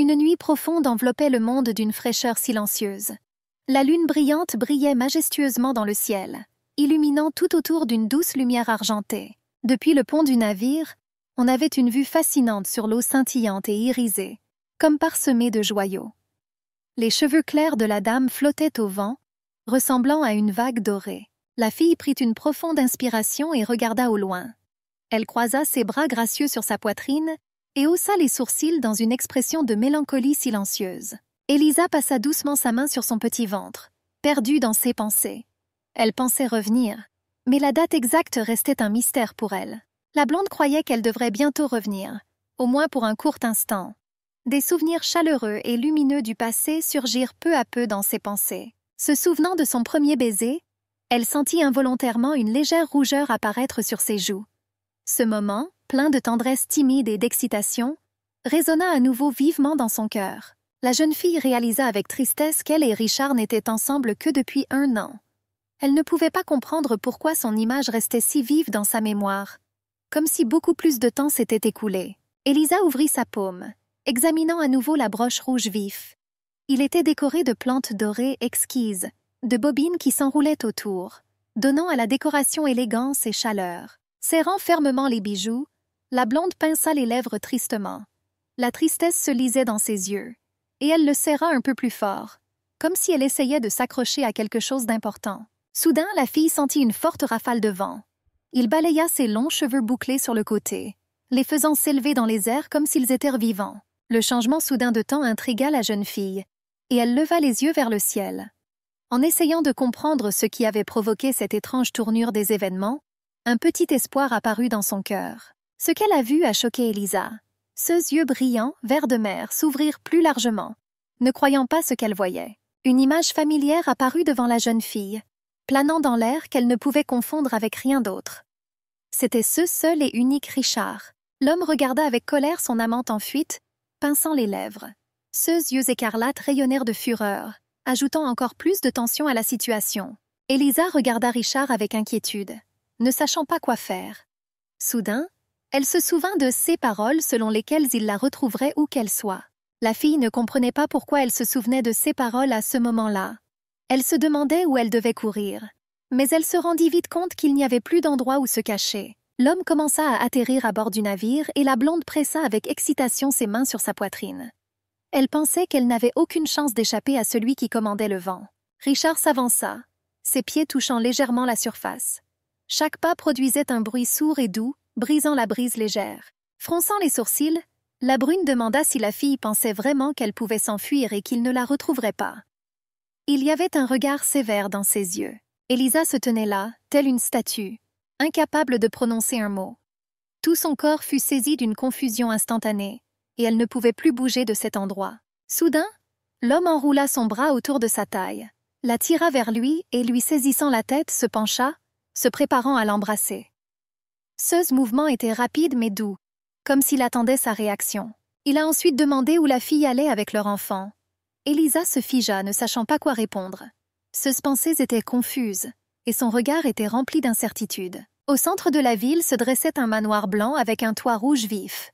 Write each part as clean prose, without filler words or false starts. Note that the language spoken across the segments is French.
Une nuit profonde enveloppait le monde d'une fraîcheur silencieuse. La lune brillante brillait majestueusement dans le ciel, illuminant tout autour d'une douce lumière argentée. Depuis le pont du navire, on avait une vue fascinante sur l'eau scintillante et irisée, comme parsemée de joyaux. Les cheveux clairs de la dame flottaient au vent, ressemblant à une vague dorée. La fille prit une profonde inspiration et regarda au loin. Elle croisa ses bras gracieux sur sa poitrine et haussa les sourcils dans une expression de mélancolie silencieuse. Élisa passa doucement sa main sur son petit ventre, perdue dans ses pensées. Elle pensait revenir, mais la date exacte restait un mystère pour elle. La blonde croyait qu'elle devrait bientôt revenir, au moins pour un court instant. Des souvenirs chaleureux et lumineux du passé surgirent peu à peu dans ses pensées. Se souvenant de son premier baiser, elle sentit involontairement une légère rougeur apparaître sur ses joues. Ce moment, plein de tendresse timide et d'excitation, résonna à nouveau vivement dans son cœur. La jeune fille réalisa avec tristesse qu'elle et Richard n'étaient ensemble que depuis 1 an. Elle ne pouvait pas comprendre pourquoi son image restait si vive dans sa mémoire, comme si beaucoup plus de temps s'était écoulé. Élisa ouvrit sa paume, examinant à nouveau la broche rouge vif. Il était décoré de plantes dorées exquises, de bobines qui s'enroulaient autour, donnant à la décoration élégance et chaleur. Serrant fermement les bijoux, la blonde pinça les lèvres tristement. La tristesse se lisait dans ses yeux, et elle le serra un peu plus fort, comme si elle essayait de s'accrocher à quelque chose d'important. Soudain, la fille sentit une forte rafale de vent. Il balaya ses longs cheveux bouclés sur le côté, les faisant s'élever dans les airs comme s'ils étaient vivants. Le changement soudain de temps intrigua la jeune fille, et elle leva les yeux vers le ciel. En essayant de comprendre ce qui avait provoqué cette étrange tournure des événements, un petit espoir apparut dans son cœur. Ce qu'elle a vu a choqué Élisa. Ses yeux brillants, vert de mer, s'ouvrirent plus largement, ne croyant pas ce qu'elle voyait. Une image familière apparut devant la jeune fille, planant dans l'air qu'elle ne pouvait confondre avec rien d'autre. C'était ce seul et unique Richard. L'homme regarda avec colère son amante en fuite, pinçant les lèvres. Ses yeux écarlates rayonnèrent de fureur, ajoutant encore plus de tension à la situation. Élisa regarda Richard avec inquiétude, ne sachant pas quoi faire. Soudain, elle se souvint de ces paroles selon lesquelles il la retrouverait où qu'elle soit. La fille ne comprenait pas pourquoi elle se souvenait de ces paroles à ce moment-là. Elle se demandait où elle devait courir. Mais elle se rendit vite compte qu'il n'y avait plus d'endroit où se cacher. L'homme commença à atterrir à bord du navire et la blonde pressa avec excitation ses mains sur sa poitrine. Elle pensait qu'elle n'avait aucune chance d'échapper à celui qui commandait le vent. Richard s'avança, ses pieds touchant légèrement la surface. Chaque pas produisait un bruit sourd et doux, brisant la brise légère. Fronçant les sourcils, la brune demanda si la fille pensait vraiment qu'elle pouvait s'enfuir et qu'il ne la retrouverait pas. Il y avait un regard sévère dans ses yeux. Élisa se tenait là, telle une statue, incapable de prononcer un mot. Tout son corps fut saisi d'une confusion instantanée, et elle ne pouvait plus bouger de cet endroit. Soudain, l'homme enroula son bras autour de sa taille, la tira vers lui et lui saisissant la tête se pencha, se préparant à l'embrasser. Ce mouvement était rapide mais doux, comme s'il attendait sa réaction. Il a ensuite demandé où la fille allait avec leur enfant. Élisa se figea, ne sachant pas quoi répondre. Ses pensées étaient confuses, et son regard était rempli d'incertitude. Au centre de la ville se dressait un manoir blanc avec un toit rouge vif.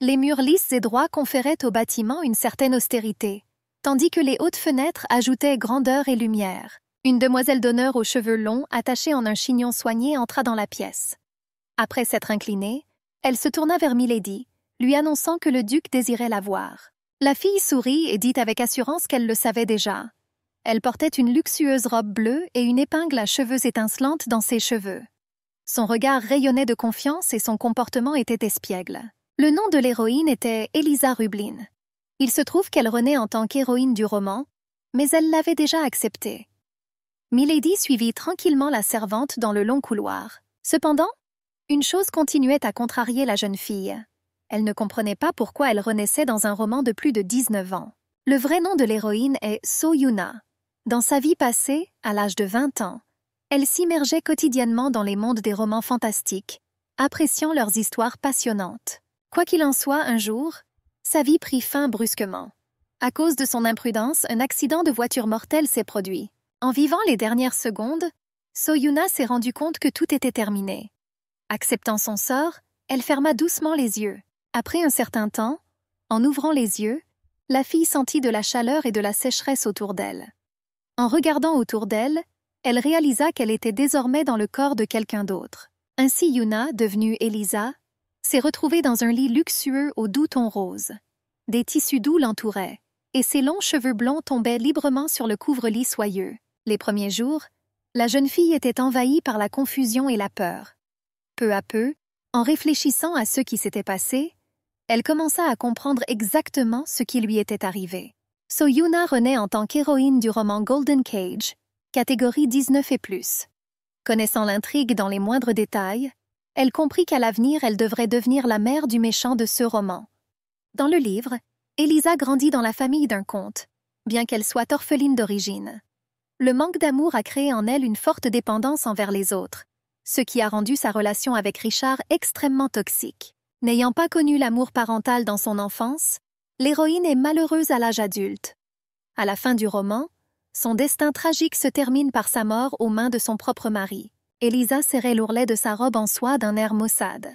Les murs lisses et droits conféraient au bâtiment une certaine austérité, tandis que les hautes fenêtres ajoutaient grandeur et lumière. Une demoiselle d'honneur aux cheveux longs, attachés en un chignon soigné, entra dans la pièce. Après s'être inclinée, elle se tourna vers Milady, lui annonçant que le duc désirait la voir. La fille sourit et dit avec assurance qu'elle le savait déjà. Elle portait une luxueuse robe bleue et une épingle à cheveux étincelante dans ses cheveux. Son regard rayonnait de confiance et son comportement était espiègle. Le nom de l'héroïne était Élisa Rublin. Il se trouve qu'elle renaît en tant qu'héroïne du roman, mais elle l'avait déjà accepté. Milady suivit tranquillement la servante dans le long couloir. Cependant, une chose continuait à contrarier la jeune fille. Elle ne comprenait pas pourquoi elle renaissait dans un roman de plus de 19 ans. Le vrai nom de l'héroïne est So Yuna. Dans sa vie passée, à l'âge de 20 ans, elle s'immergeait quotidiennement dans les mondes des romans fantastiques, appréciant leurs histoires passionnantes. Quoi qu'il en soit, un jour, sa vie prit fin brusquement. À cause de son imprudence, un accident de voiture mortel s'est produit. En vivant les dernières secondes, So Yuna s'est rendu compte que tout était terminé. Acceptant son sort, elle ferma doucement les yeux. Après un certain temps, en ouvrant les yeux, La fille sentit de la chaleur et de la sécheresse autour d'elle. En regardant autour d'elle, elle réalisa qu'elle était désormais dans le corps de quelqu'un d'autre. Ainsi Yuna, devenue Elisa, s'est retrouvée dans un lit luxueux au doux ton rose. Des tissus doux l'entouraient, et ses longs cheveux blonds tombaient librement sur le couvre-lit soyeux. Les premiers jours, la jeune fille était envahie par la confusion et la peur. Peu à peu, en réfléchissant à ce qui s'était passé, elle commença à comprendre exactement ce qui lui était arrivé. So Yuna renaît en tant qu'héroïne du roman Golden Cage, catégorie 19 et plus. Connaissant l'intrigue dans les moindres détails, elle comprit qu'à l'avenir elle devrait devenir la mère du méchant de ce roman. Dans le livre, Elisa grandit dans la famille d'un comte, bien qu'elle soit orpheline d'origine. Le manque d'amour a créé en elle une forte dépendance envers les autres, ce qui a rendu sa relation avec Richard extrêmement toxique. N'ayant pas connu l'amour parental dans son enfance, l'héroïne est malheureuse à l'âge adulte. À la fin du roman, son destin tragique se termine par sa mort aux mains de son propre mari. Elisa serrait l'ourlet de sa robe en soie d'un air maussade.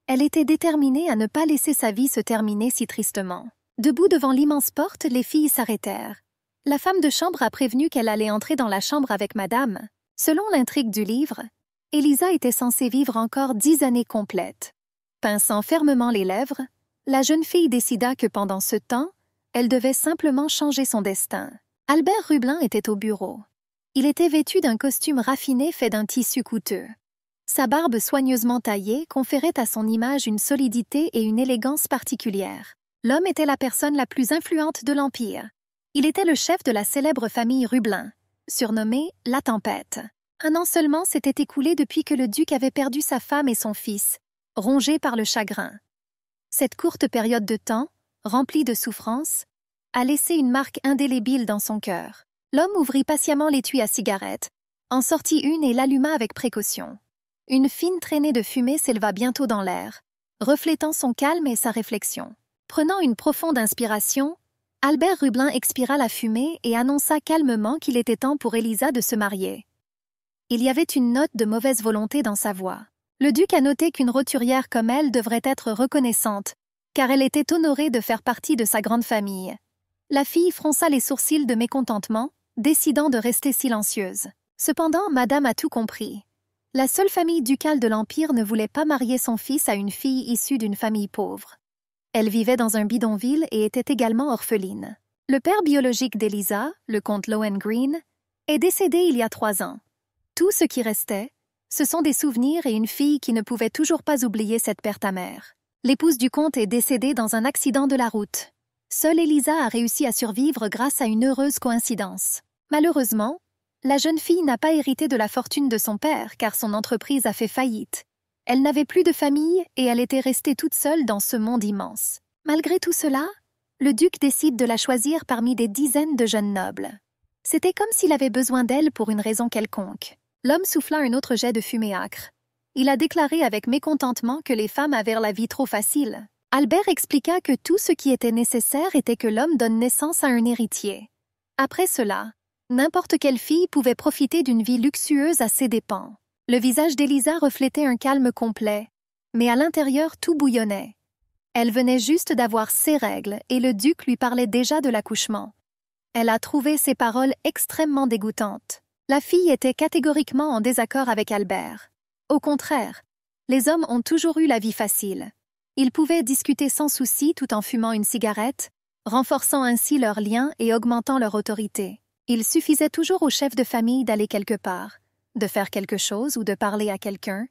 Elle était déterminée à ne pas laisser sa vie se terminer si tristement. Debout devant l'immense porte, les filles s'arrêtèrent. La femme de chambre a prévenu qu'elle allait entrer dans la chambre avec madame. Selon l'intrigue du livre, Elisa était censée vivre encore 10 années complètes. Pinçant fermement les lèvres, la jeune fille décida que pendant ce temps, elle devait simplement changer son destin. Albert Rubelin était au bureau. Il était vêtu d'un costume raffiné fait d'un tissu coûteux. Sa barbe soigneusement taillée conférait à son image une solidité et une élégance particulières. L'homme était la personne la plus influente de l'Empire. Il était le chef de la célèbre famille Rubelin, surnommée La Tempête. Un an seulement s'était écoulé depuis que le duc avait perdu sa femme et son fils, rongé par le chagrin. Cette courte période de temps, remplie de souffrances, a laissé une marque indélébile dans son cœur. L'homme ouvrit patiemment l'étui à cigarette, en sortit une et l'alluma avec précaution. Une fine traînée de fumée s'éleva bientôt dans l'air, reflétant son calme et sa réflexion. Prenant une profonde inspiration, Albert Rubelin expira la fumée et annonça calmement qu'il était temps pour Elisa de se marier. Il y avait une note de mauvaise volonté dans sa voix. Le duc a noté qu'une roturière comme elle devrait être reconnaissante, car elle était honorée de faire partie de sa grande famille. La fille fronça les sourcils de mécontentement, décidant de rester silencieuse. Cependant, madame a tout compris. La seule famille ducale de l'Empire ne voulait pas marier son fils à une fille issue d'une famille pauvre. Elle vivait dans un bidonville et était également orpheline. Le père biologique d'Elisa, le comte Lohengrin, est décédé il y a 3 ans. Tout ce qui restait, ce sont des souvenirs et une fille qui ne pouvait toujours pas oublier cette perte amère. L'épouse du comte est décédée dans un accident de la route. Seule Elisa a réussi à survivre grâce à une heureuse coïncidence. Malheureusement, la jeune fille n'a pas hérité de la fortune de son père car son entreprise a fait faillite. Elle n'avait plus de famille et elle était restée toute seule dans ce monde immense. Malgré tout cela, le duc décide de la choisir parmi des dizaines de jeunes nobles. C'était comme s'il avait besoin d'elle pour une raison quelconque. L'homme souffla un autre jet de fumée âcre. Il a déclaré avec mécontentement que les femmes avaient la vie trop facile. Albert expliqua que tout ce qui était nécessaire était que l'homme donne naissance à un héritier. Après cela, n'importe quelle fille pouvait profiter d'une vie luxueuse à ses dépens. Le visage d'Elisa reflétait un calme complet, mais à l'intérieur tout bouillonnait. Elle venait juste d'avoir ses règles et le duc lui parlait déjà de l'accouchement. Elle a trouvé ces paroles extrêmement dégoûtantes. La fille était catégoriquement en désaccord avec Albert. Au contraire, les hommes ont toujours eu la vie facile. Ils pouvaient discuter sans souci tout en fumant une cigarette, renforçant ainsi leurs liens et augmentant leur autorité. Il suffisait toujours au chef de famille d'aller quelque part, de faire quelque chose ou de parler à quelqu'un,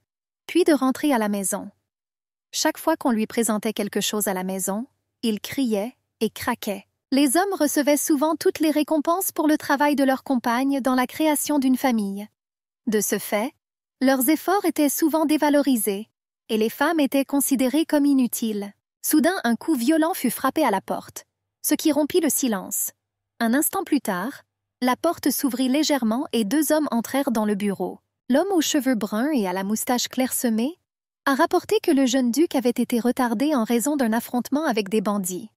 puis de rentrer à la maison. Chaque fois qu'on lui présentait quelque chose à la maison, il criait et craquait. Les hommes recevaient souvent toutes les récompenses pour le travail de leur compagne dans la création d'une famille. De ce fait, leurs efforts étaient souvent dévalorisés, et les femmes étaient considérées comme inutiles. Soudain, un coup violent fut frappé à la porte, ce qui rompit le silence. Un instant plus tard, la porte s'ouvrit légèrement et 2 hommes entrèrent dans le bureau. L'homme aux cheveux bruns et à la moustache clairsemée a rapporté que le jeune duc avait été retardé en raison d'un affrontement avec des bandits.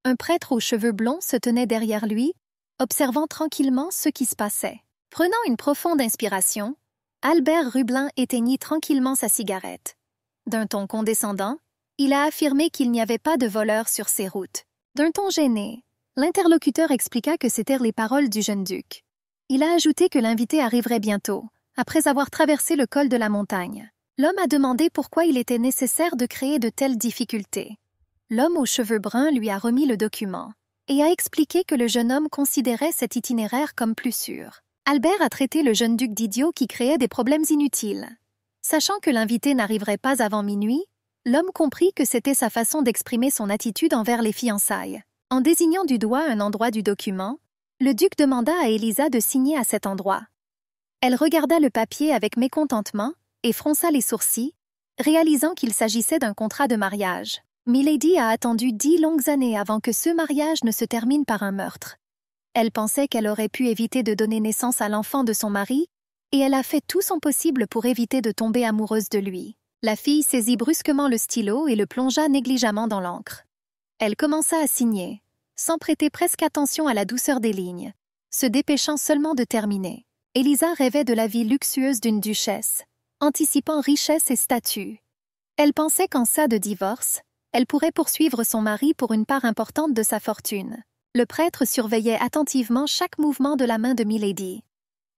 Un prêtre aux cheveux blonds se tenait derrière lui, observant tranquillement ce qui se passait. Prenant une profonde inspiration, Albert Rubelin éteignit tranquillement sa cigarette. D'un ton condescendant, il a affirmé qu'il n'y avait pas de voleurs sur ces routes. D'un ton gêné, L'interlocuteur expliqua que c'étaient les paroles du jeune duc. Il a ajouté que l'invité arriverait bientôt, après avoir traversé le col de la montagne. L'homme a demandé pourquoi il était nécessaire de créer de telles difficultés. L'homme aux cheveux bruns lui a remis le document et a expliqué que le jeune homme considérait cet itinéraire comme plus sûr. Albert a traité le jeune duc d'idiot qui créait des problèmes inutiles. Sachant que l'invité n'arriverait pas avant minuit, l'homme comprit que c'était sa façon d'exprimer son attitude envers les fiançailles. En désignant du doigt un endroit du document, le duc demanda à Élisa de signer à cet endroit. Elle regarda le papier avec mécontentement et fronça les sourcils, réalisant qu'il s'agissait d'un contrat de mariage. Milady a attendu 10 longues années avant que ce mariage ne se termine par un meurtre. Elle pensait qu'elle aurait pu éviter de donner naissance à l'enfant de son mari, et elle a fait tout son possible pour éviter de tomber amoureuse de lui. La fille saisit brusquement le stylo et le plongea négligemment dans l'encre. Elle commença à signer, sans prêter presque attention à la douceur des lignes, se dépêchant seulement de terminer. Élisa rêvait de la vie luxueuse d'une duchesse, anticipant richesse et statut. Elle pensait qu'en cas de divorce, elle pourrait poursuivre son mari pour une part importante de sa fortune. Le prêtre surveillait attentivement chaque mouvement de la main de Milady.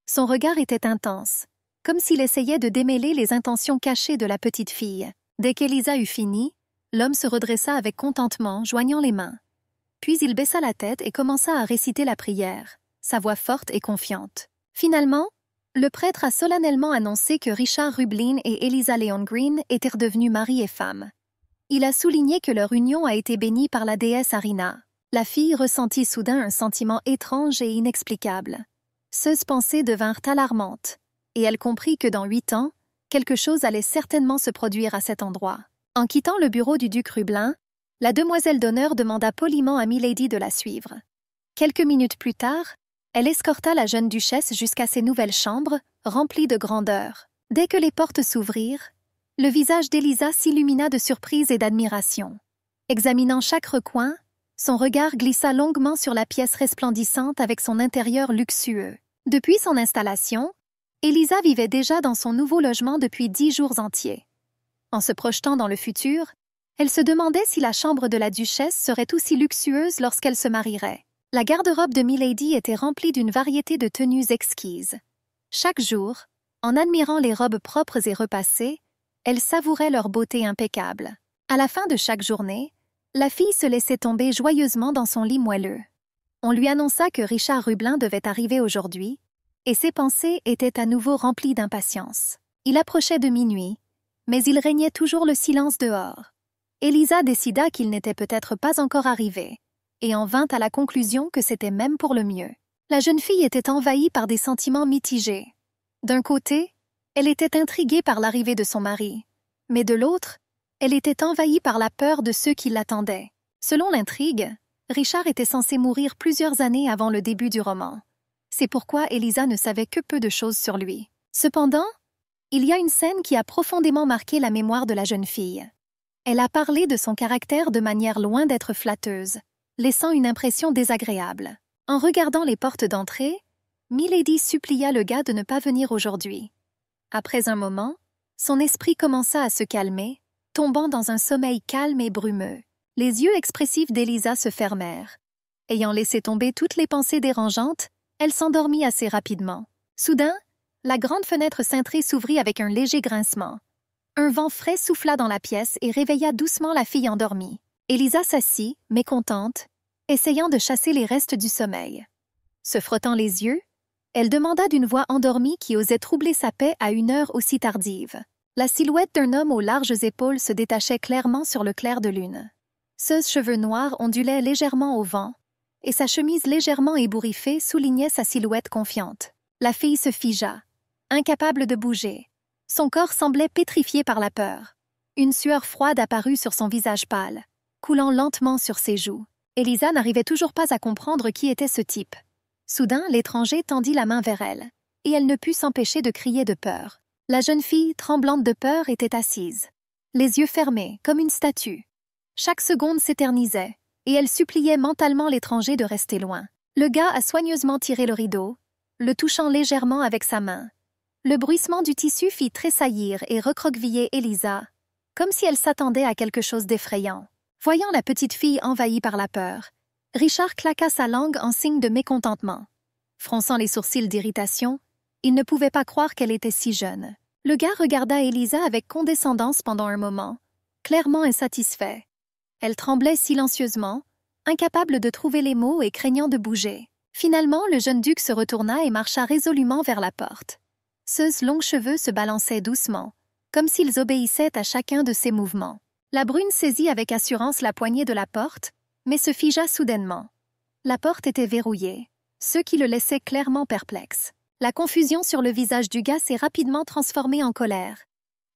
Son regard était intense, comme s'il essayait de démêler les intentions cachées de la petite fille. Dès qu'Élisa eut fini, l'homme se redressa avec contentement, joignant les mains. Puis il baissa la tête et commença à réciter la prière, sa voix forte et confiante. Finalement, le prêtre a solennellement annoncé que Richard Rubelin et Élisa Léon Green étaient redevenus mari et femme. Il a souligné que leur union a été bénie par la déesse Arina. La fille ressentit soudain un sentiment étrange et inexplicable. Ces pensées devinrent alarmantes, et elle comprit que dans 8 ans, quelque chose allait certainement se produire à cet endroit. En quittant le bureau du duc Rubelin, la demoiselle d'honneur demanda poliment à Milady de la suivre. Quelques minutes plus tard, elle escorta la jeune duchesse jusqu'à ses nouvelles chambres, remplies de grandeur. Dès que les portes s'ouvrirent, le visage d'Élisa s'illumina de surprise et d'admiration. Examinant chaque recoin, son regard glissa longuement sur la pièce resplendissante avec son intérieur luxueux. Depuis son installation, Élisa vivait déjà dans son nouveau logement depuis 10 jours entiers. En se projetant dans le futur, elle se demandait si la chambre de la duchesse serait aussi luxueuse lorsqu'elle se marierait. La garde-robe de Milady était remplie d'une variété de tenues exquises. Chaque jour, en admirant les robes propres et repassées, elle savourait leur beauté impeccable. À la fin de chaque journée, la fille se laissait tomber joyeusement dans son lit moelleux. On lui annonça que Richard Rubelin devait arriver aujourd'hui, et ses pensées étaient à nouveau remplies d'impatience. Il approchait de minuit, mais il régnait toujours le silence dehors. Élisa décida qu'il n'était peut-être pas encore arrivé, et en vint à la conclusion que c'était même pour le mieux. La jeune fille était envahie par des sentiments mitigés. D'un côté, elle était intriguée par l'arrivée de son mari, mais de l'autre, elle était envahie par la peur de ceux qui l'attendaient. Selon l'intrigue, Richard était censé mourir plusieurs années avant le début du roman. C'est pourquoi Élisa ne savait que peu de choses sur lui. Cependant, il y a une scène qui a profondément marqué la mémoire de la jeune fille. Elle a parlé de son caractère de manière loin d'être flatteuse, laissant une impression désagréable. En regardant les portes d'entrée, Milady supplia le gars de ne pas venir aujourd'hui. Après un moment, son esprit commença à se calmer, tombant dans un sommeil calme et brumeux. Les yeux expressifs d'Élisa se fermèrent. Ayant laissé tomber toutes les pensées dérangeantes, elle s'endormit assez rapidement. Soudain, la grande fenêtre cintrée s'ouvrit avec un léger grincement. Un vent frais souffla dans la pièce et réveilla doucement la fille endormie. Élisa s'assit, mécontente, essayant de chasser les restes du sommeil. Se frottant les yeux, elle demanda d'une voix endormie qui osait troubler sa paix à une heure aussi tardive. La silhouette d'un homme aux larges épaules se détachait clairement sur le clair de lune. Ses cheveux noirs ondulaient légèrement au vent, et sa chemise légèrement ébouriffée soulignait sa silhouette confiante. La fille se figea, incapable de bouger. Son corps semblait pétrifié par la peur. Une sueur froide apparut sur son visage pâle, coulant lentement sur ses joues. Élisa n'arrivait toujours pas à comprendre qui était ce type. Soudain, l'étranger tendit la main vers elle, et elle ne put s'empêcher de crier de peur. La jeune fille, tremblante de peur, était assise, les yeux fermés, comme une statue. Chaque seconde s'éternisait, et elle suppliait mentalement l'étranger de rester loin. Le gars a soigneusement tiré le rideau, le touchant légèrement avec sa main. Le bruissement du tissu fit tressaillir et recroqueviller Élisa, comme si elle s'attendait à quelque chose d'effrayant. Voyant la petite fille envahie par la peur, Richard claqua sa langue en signe de mécontentement. Fronçant les sourcils d'irritation, il ne pouvait pas croire qu'elle était si jeune. Le gars regarda Elisa avec condescendance pendant un moment, clairement insatisfait. Elle tremblait silencieusement, incapable de trouver les mots et craignant de bouger. Finalement, le jeune duc se retourna et marcha résolument vers la porte. Ses longs cheveux se balançaient doucement, comme s'ils obéissaient à chacun de ses mouvements. La brune saisit avec assurance la poignée de la porte, mais se figea soudainement. La porte était verrouillée, ce qui le laissait clairement perplexe. La confusion sur le visage du gars s'est rapidement transformée en colère.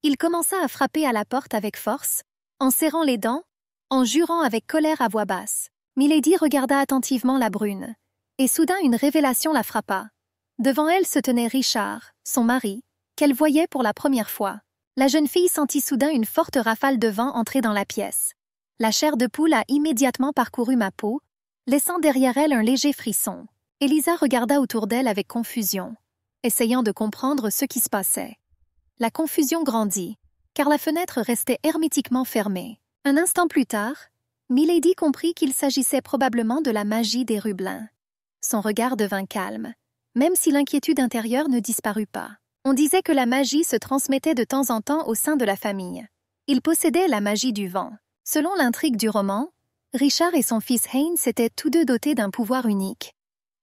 Il commença à frapper à la porte avec force, en serrant les dents, en jurant avec colère à voix basse. Milady regarda attentivement la brune, et soudain une révélation la frappa. Devant elle se tenait Richard, son mari, qu'elle voyait pour la première fois. La jeune fille sentit soudain une forte rafale de vent entrer dans la pièce. La chair de poule a immédiatement parcouru ma peau, laissant derrière elle un léger frisson. Elisa regarda autour d'elle avec confusion, essayant de comprendre ce qui se passait. La confusion grandit, car la fenêtre restait hermétiquement fermée. Un instant plus tard, Milady comprit qu'il s'agissait probablement de la magie des Rubelin. Son regard devint calme, même si l'inquiétude intérieure ne disparut pas. On disait que la magie se transmettait de temps en temps au sein de la famille. Il possédait la magie du vent. Selon l'intrigue du roman, Richard et son fils Haynes étaient tous deux dotés d'un pouvoir unique.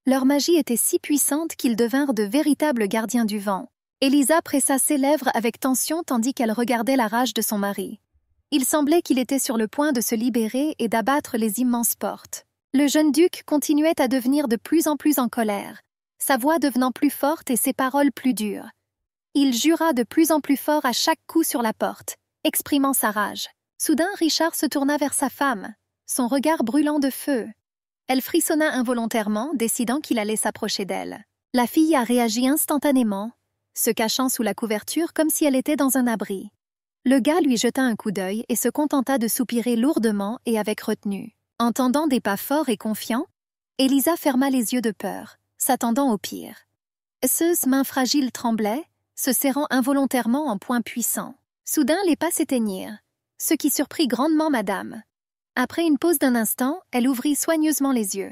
Leur magie était si puissante qu'ils devinrent de véritables gardiens du vent. Elisa pressa ses lèvres avec tension tandis qu'elle regardait la rage de son mari. Il semblait qu'il était sur le point de se libérer et d'abattre les immenses portes. Le jeune duc continuait à devenir de plus en plus en colère, sa voix devenant plus forte et ses paroles plus dures. Il jura de plus en plus fort à chaque coup sur la porte, exprimant sa rage. Soudain, Richard se tourna vers sa femme, son regard brûlant de feu. Elle frissonna involontairement, décidant qu'il allait s'approcher d'elle. La fille a réagi instantanément, se cachant sous la couverture comme si elle était dans un abri. Le gars lui jeta un coup d'œil et se contenta de soupirer lourdement et avec retenue. Entendant des pas forts et confiants, Elisa ferma les yeux de peur, s'attendant au pire. Ses mains fragiles tremblaient, se serrant involontairement en poings puissants. Soudain, les pas s'éteignirent, ce qui surprit grandement madame. Après une pause d'un instant, elle ouvrit soigneusement les yeux.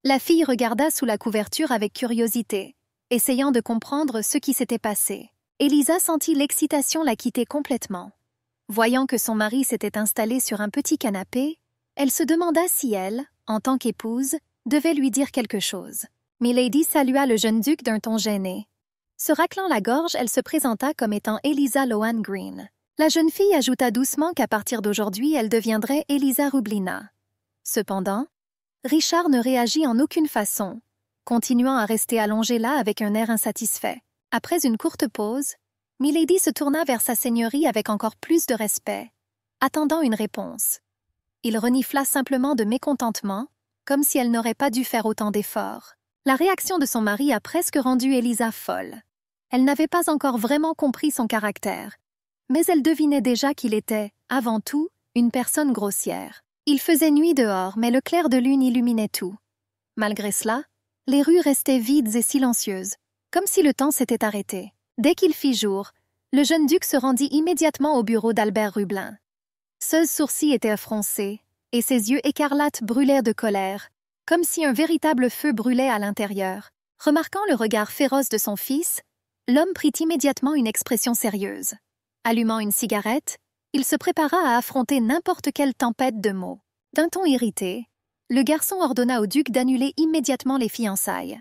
La fille regarda sous la couverture avec curiosité, essayant de comprendre ce qui s'était passé. Elisa sentit l'excitation la quitter complètement. Voyant que son mari s'était installé sur un petit canapé, elle se demanda si elle, en tant qu'épouse, devait lui dire quelque chose. Milady salua le jeune duc d'un ton gêné. Se raclant la gorge, elle se présenta comme étant Elisa Lohan Green. La jeune fille ajouta doucement qu'à partir d'aujourd'hui, elle deviendrait Elisa Rublina. Cependant, Richard ne réagit en aucune façon, continuant à rester allongé là avec un air insatisfait. Après une courte pause, Milady se tourna vers sa seigneurie avec encore plus de respect, attendant une réponse. Il renifla simplement de mécontentement, comme si elle n'aurait pas dû faire autant d'efforts. La réaction de son mari a presque rendu Elisa folle. Elle n'avait pas encore vraiment compris son caractère, mais elle devinait déjà qu'il était, avant tout, une personne grossière. Il faisait nuit dehors, mais le clair de lune illuminait tout. Malgré cela, les rues restaient vides et silencieuses, comme si le temps s'était arrêté. Dès qu'il fit jour, le jeune duc se rendit immédiatement au bureau d'Albert Rubelin. Ses sourcils étaient froncés, et ses yeux écarlates brûlèrent de colère, comme si un véritable feu brûlait à l'intérieur. Remarquant le regard féroce de son fils, l'homme prit immédiatement une expression sérieuse. Allumant une cigarette, il se prépara à affronter n'importe quelle tempête de mots. D'un ton irrité, le garçon ordonna au duc d'annuler immédiatement les fiançailles.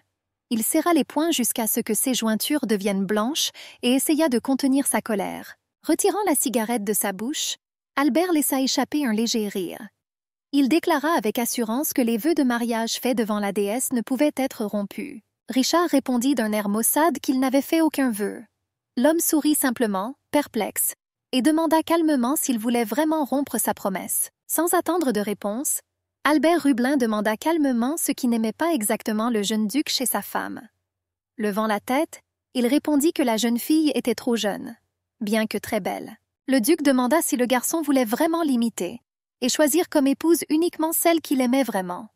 Il serra les poings jusqu'à ce que ses jointures deviennent blanches et essaya de contenir sa colère. Retirant la cigarette de sa bouche, Albert laissa échapper un léger rire. Il déclara avec assurance que les vœux de mariage faits devant la déesse ne pouvaient être rompus. Richard répondit d'un air maussade qu'il n'avait fait aucun vœu. L'homme sourit simplement, perplexe, et demanda calmement s'il voulait vraiment rompre sa promesse. Sans attendre de réponse, Albert Rubelin demanda calmement ce qui n'aimait pas exactement le jeune duc chez sa femme. Levant la tête, il répondit que la jeune fille était trop jeune, bien que très belle. Le duc demanda si le garçon voulait vraiment l'imiter et choisir comme épouse uniquement celle qu'il aimait vraiment.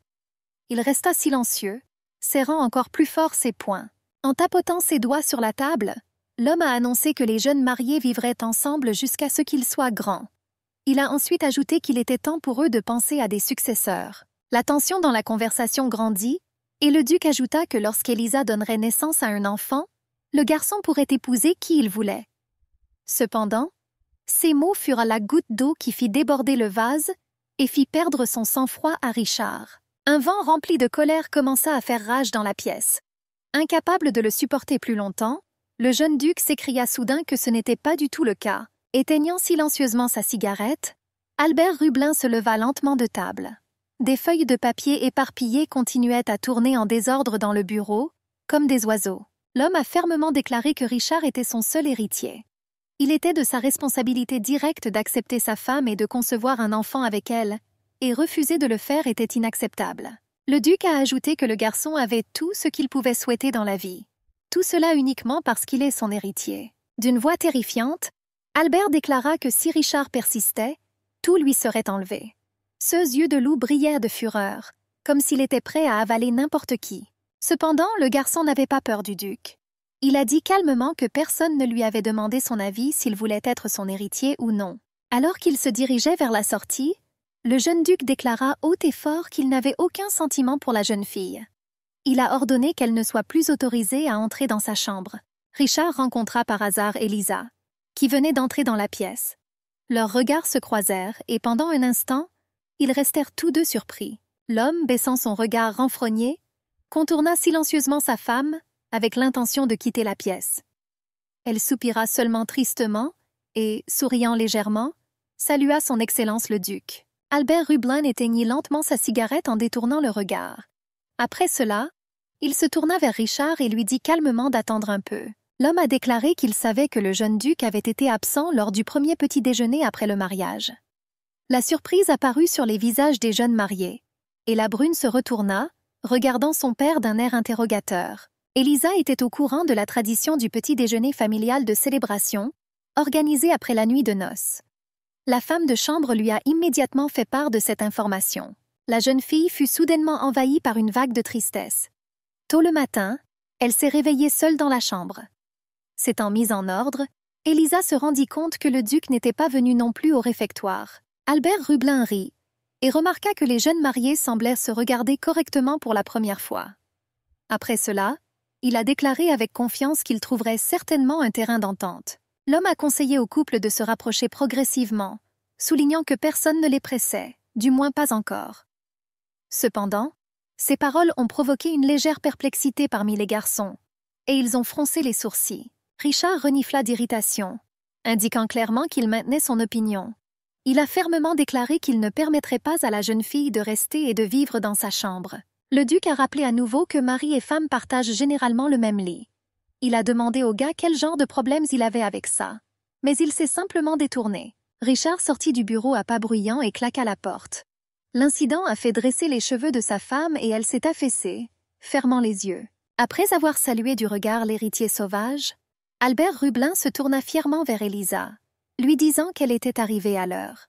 Il resta silencieux, serrant encore plus fort ses poings. En tapotant ses doigts sur la table, l'homme a annoncé que les jeunes mariés vivraient ensemble jusqu'à ce qu'ils soient grands. Il a ensuite ajouté qu'il était temps pour eux de penser à des successeurs. La tension dans la conversation grandit, et le duc ajouta que lorsqu'Elisa donnerait naissance à un enfant, le garçon pourrait épouser qui il voulait. Cependant, ces mots furent la goutte d'eau qui fit déborder le vase et fit perdre son sang-froid à Richard. Un vent rempli de colère commença à faire rage dans la pièce. Incapable de le supporter plus longtemps, le jeune duc s'écria soudain que ce n'était pas du tout le cas. Éteignant silencieusement sa cigarette, Albert Rubelin se leva lentement de table. Des feuilles de papier éparpillées continuaient à tourner en désordre dans le bureau, comme des oiseaux. L'homme a fermement déclaré que Richard était son seul héritier. Il était de sa responsabilité directe d'accepter sa femme et de concevoir un enfant avec elle, et refuser de le faire était inacceptable. Le duc a ajouté que le garçon avait tout ce qu'il pouvait souhaiter dans la vie. Tout cela uniquement parce qu'il est son héritier. D'une voix terrifiante, Albert déclara que si Richard persistait, tout lui serait enlevé. Ses yeux de loup brillèrent de fureur, comme s'il était prêt à avaler n'importe qui. Cependant, le garçon n'avait pas peur du duc. Il a dit calmement que personne ne lui avait demandé son avis s'il voulait être son héritier ou non. Alors qu'il se dirigeait vers la sortie, le jeune duc déclara haut et fort qu'il n'avait aucun sentiment pour la jeune fille. Il a ordonné qu'elle ne soit plus autorisée à entrer dans sa chambre. Richard rencontra par hasard Elisa, qui venait d'entrer dans la pièce. Leurs regards se croisèrent et pendant un instant, ils restèrent tous deux surpris. L'homme, baissant son regard renfrogné, contourna silencieusement sa femme avec l'intention de quitter la pièce. Elle soupira seulement tristement et, souriant légèrement, salua son Excellence le duc. Albert Rubelin éteignit lentement sa cigarette en détournant le regard. Après cela, il se tourna vers Richard et lui dit calmement d'attendre un peu. L'homme a déclaré qu'il savait que le jeune duc avait été absent lors du premier petit déjeuner après le mariage. La surprise apparut sur les visages des jeunes mariés, et la brune se retourna, regardant son père d'un air interrogateur. Elisa était au courant de la tradition du petit déjeuner familial de célébration, organisé après la nuit de noces. La femme de chambre lui a immédiatement fait part de cette information. La jeune fille fut soudainement envahie par une vague de tristesse. Tôt le matin, elle s'est réveillée seule dans la chambre. S'étant mise en ordre, Elisa se rendit compte que le duc n'était pas venu non plus au réfectoire. Albert Rubelin rit et remarqua que les jeunes mariés semblèrent se regarder correctement pour la première fois. Après cela, il a déclaré avec confiance qu'il trouverait certainement un terrain d'entente. L'homme a conseillé au couple de se rapprocher progressivement, soulignant que personne ne les pressait, du moins pas encore. Cependant, ces paroles ont provoqué une légère perplexité parmi les garçons, et ils ont froncé les sourcils. Richard renifla d'irritation, indiquant clairement qu'il maintenait son opinion. Il a fermement déclaré qu'il ne permettrait pas à la jeune fille de rester et de vivre dans sa chambre. Le duc a rappelé à nouveau que mari et femme partagent généralement le même lit. Il a demandé au gars quel genre de problèmes il avait avec ça. Mais il s'est simplement détourné. Richard sortit du bureau à pas bruyants et claqua la porte. L'incident a fait dresser les cheveux de sa femme et elle s'est affaissée, fermant les yeux. Après avoir salué du regard l'héritier sauvage, Albert Rubelin se tourna fièrement vers Elisa, lui disant qu'elle était arrivée à l'heure.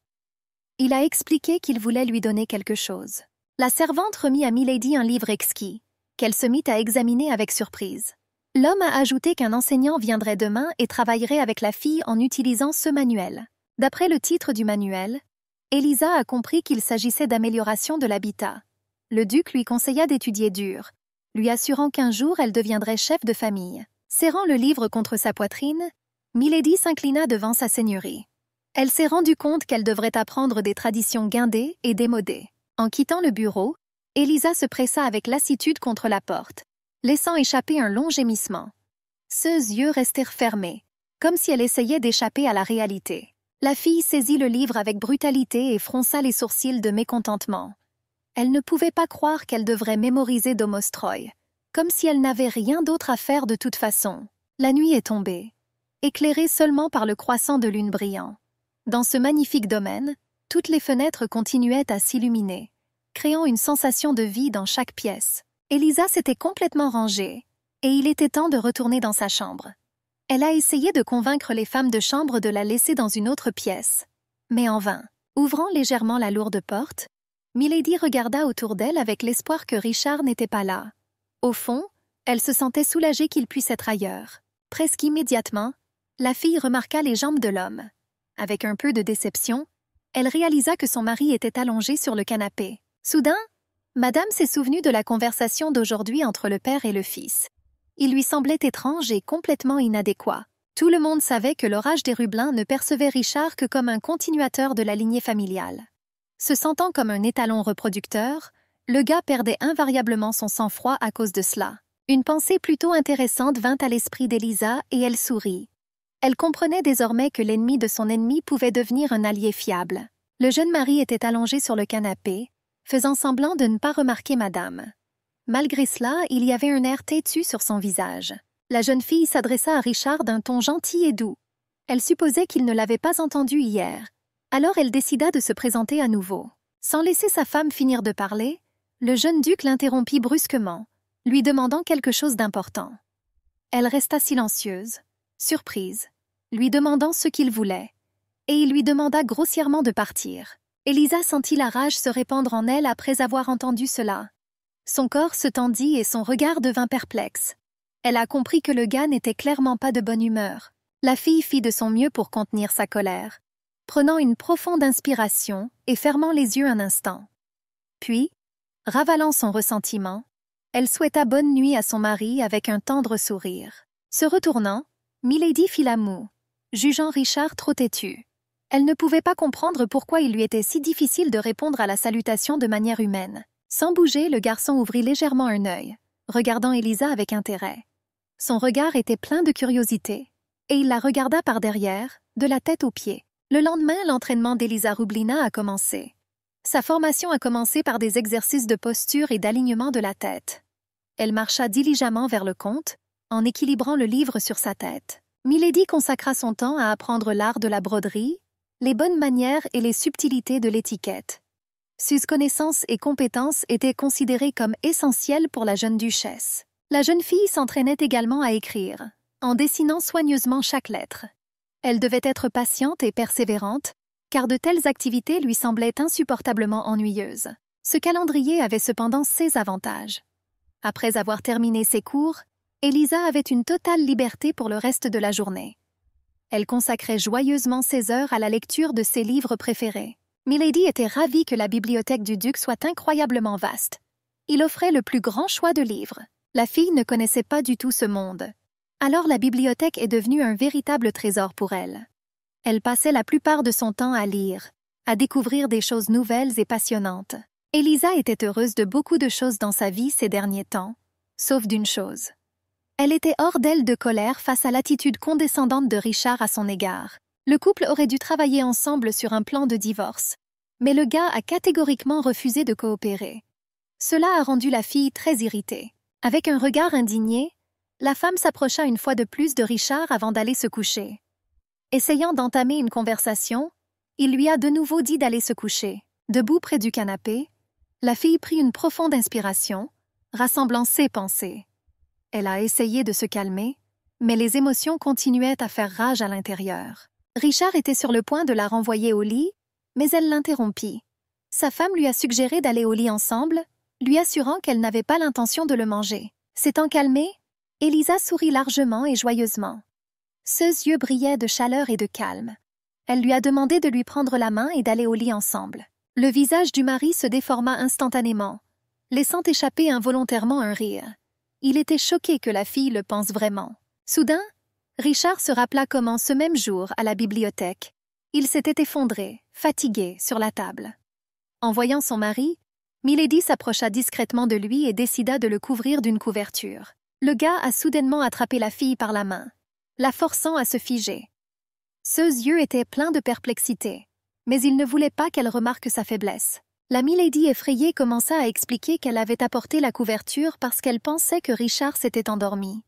Il a expliqué qu'il voulait lui donner quelque chose. La servante remit à Milady un livre exquis, qu'elle se mit à examiner avec surprise. L'homme a ajouté qu'un enseignant viendrait demain et travaillerait avec la fille en utilisant ce manuel. D'après le titre du manuel, Elisa a compris qu'il s'agissait d'amélioration de l'habitat. Le duc lui conseilla d'étudier dur, lui assurant qu'un jour elle deviendrait chef de famille. Serrant le livre contre sa poitrine, Milady s'inclina devant sa seigneurie. Elle s'est rendue compte qu'elle devrait apprendre des traditions guindées et démodées. En quittant le bureau, Elisa se pressa avec lassitude contre la porte, laissant échapper un long gémissement. Ses yeux restèrent fermés, comme si elle essayait d'échapper à la réalité. La fille saisit le livre avec brutalité et fronça les sourcils de mécontentement. Elle ne pouvait pas croire qu'elle devrait mémoriser Domostroy, comme si elle n'avait rien d'autre à faire de toute façon. La nuit est tombée, éclairée seulement par le croissant de lune brillant. Dans ce magnifique domaine, toutes les fenêtres continuaient à s'illuminer, créant une sensation de vie dans chaque pièce. Elisa s'était complètement rangée, et il était temps de retourner dans sa chambre. Elle a essayé de convaincre les femmes de chambre de la laisser dans une autre pièce, mais en vain. Ouvrant légèrement la lourde porte, Milady regarda autour d'elle avec l'espoir que Richard n'était pas là. Au fond, elle se sentait soulagée qu'il puisse être ailleurs. Presque immédiatement, la fille remarqua les jambes de l'homme. Avec un peu de déception, elle réalisa que son mari était allongé sur le canapé. Soudain, Madame s'est souvenue de la conversation d'aujourd'hui entre le père et le fils. Il lui semblait étrange et complètement inadéquat. Tout le monde savait que l'orage des Rubelin ne percevait Richard que comme un continuateur de la lignée familiale. Se sentant comme un étalon reproducteur, le gars perdait invariablement son sang-froid à cause de cela. Une pensée plutôt intéressante vint à l'esprit d'Elisa et elle sourit. Elle comprenait désormais que l'ennemi de son ennemi pouvait devenir un allié fiable. Le jeune mari était allongé sur le canapé, faisant semblant de ne pas remarquer madame. Malgré cela, il y avait un air têtu sur son visage. La jeune fille s'adressa à Richard d'un ton gentil et doux. Elle supposait qu'il ne l'avait pas entendu hier. Alors elle décida de se présenter à nouveau. Sans laisser sa femme finir de parler, le jeune duc l'interrompit brusquement, lui demandant quelque chose d'important. Elle resta silencieuse, surprise, lui demandant ce qu'il voulait, et il lui demanda grossièrement de partir. Elisa sentit la rage se répandre en elle après avoir entendu cela. Son corps se tendit et son regard devint perplexe. Elle a compris que le gars n'était clairement pas de bonne humeur. La fille fit de son mieux pour contenir sa colère, prenant une profonde inspiration et fermant les yeux un instant. Puis, ravalant son ressentiment, elle souhaita bonne nuit à son mari avec un tendre sourire. Se retournant, Milady fit la moue, jugeant Richard trop têtu. Elle ne pouvait pas comprendre pourquoi il lui était si difficile de répondre à la salutation de manière humaine. Sans bouger, le garçon ouvrit légèrement un œil, regardant Elisa avec intérêt. Son regard était plein de curiosité, et il la regarda par derrière, de la tête aux pieds. Le lendemain, l'entraînement d'Elisa Rublinna a commencé. Sa formation a commencé par des exercices de posture et d'alignement de la tête. Elle marcha diligemment vers le comte, en équilibrant le livre sur sa tête. Milady consacra son temps à apprendre l'art de la broderie, les bonnes manières et les subtilités de l'étiquette. Ses connaissances et compétences étaient considérées comme essentielles pour la jeune duchesse. La jeune fille s'entraînait également à écrire, en dessinant soigneusement chaque lettre. Elle devait être patiente et persévérante, car de telles activités lui semblaient insupportablement ennuyeuses. Ce calendrier avait cependant ses avantages. Après avoir terminé ses cours, Elisa avait une totale liberté pour le reste de la journée. Elle consacrait joyeusement ses heures à la lecture de ses livres préférés. Milady était ravie que la bibliothèque du duc soit incroyablement vaste. Il offrait le plus grand choix de livres. La fille ne connaissait pas du tout ce monde. Alors la bibliothèque est devenue un véritable trésor pour elle. Elle passait la plupart de son temps à lire, à découvrir des choses nouvelles et passionnantes. Elisa était heureuse de beaucoup de choses dans sa vie ces derniers temps, sauf d'une chose. Elle était hors d'elle de colère face à l'attitude condescendante de Richard à son égard. Le couple aurait dû travailler ensemble sur un plan de divorce, mais le gars a catégoriquement refusé de coopérer. Cela a rendu la fille très irritée. Avec un regard indigné, la femme s'approcha une fois de plus de Richard avant d'aller se coucher. Essayant d'entamer une conversation, il lui a de nouveau dit d'aller se coucher. Debout près du canapé, la fille prit une profonde inspiration, rassemblant ses pensées. Elle a essayé de se calmer, mais les émotions continuaient à faire rage à l'intérieur. Richard était sur le point de la renvoyer au lit, mais elle l'interrompit. Sa femme lui a suggéré d'aller au lit ensemble, lui assurant qu'elle n'avait pas l'intention de le manger. S'étant calmée, Elisa sourit largement et joyeusement. Ses yeux brillaient de chaleur et de calme. Elle lui a demandé de lui prendre la main et d'aller au lit ensemble. Le visage du mari se déforma instantanément, laissant échapper involontairement un rire. Il était choqué que la fille le pense vraiment. Soudain, Richard se rappela comment ce même jour, à la bibliothèque, il s'était effondré, fatigué, sur la table. En voyant son mari, Milady s'approcha discrètement de lui et décida de le couvrir d'une couverture. Le gars a soudainement attrapé la fille par la main, la forçant à se figer. Ses yeux étaient pleins de perplexité, mais il ne voulait pas qu'elle remarque sa faiblesse. La Milady effrayée commença à expliquer qu'elle avait apporté la couverture parce qu'elle pensait que Richard s'était endormi.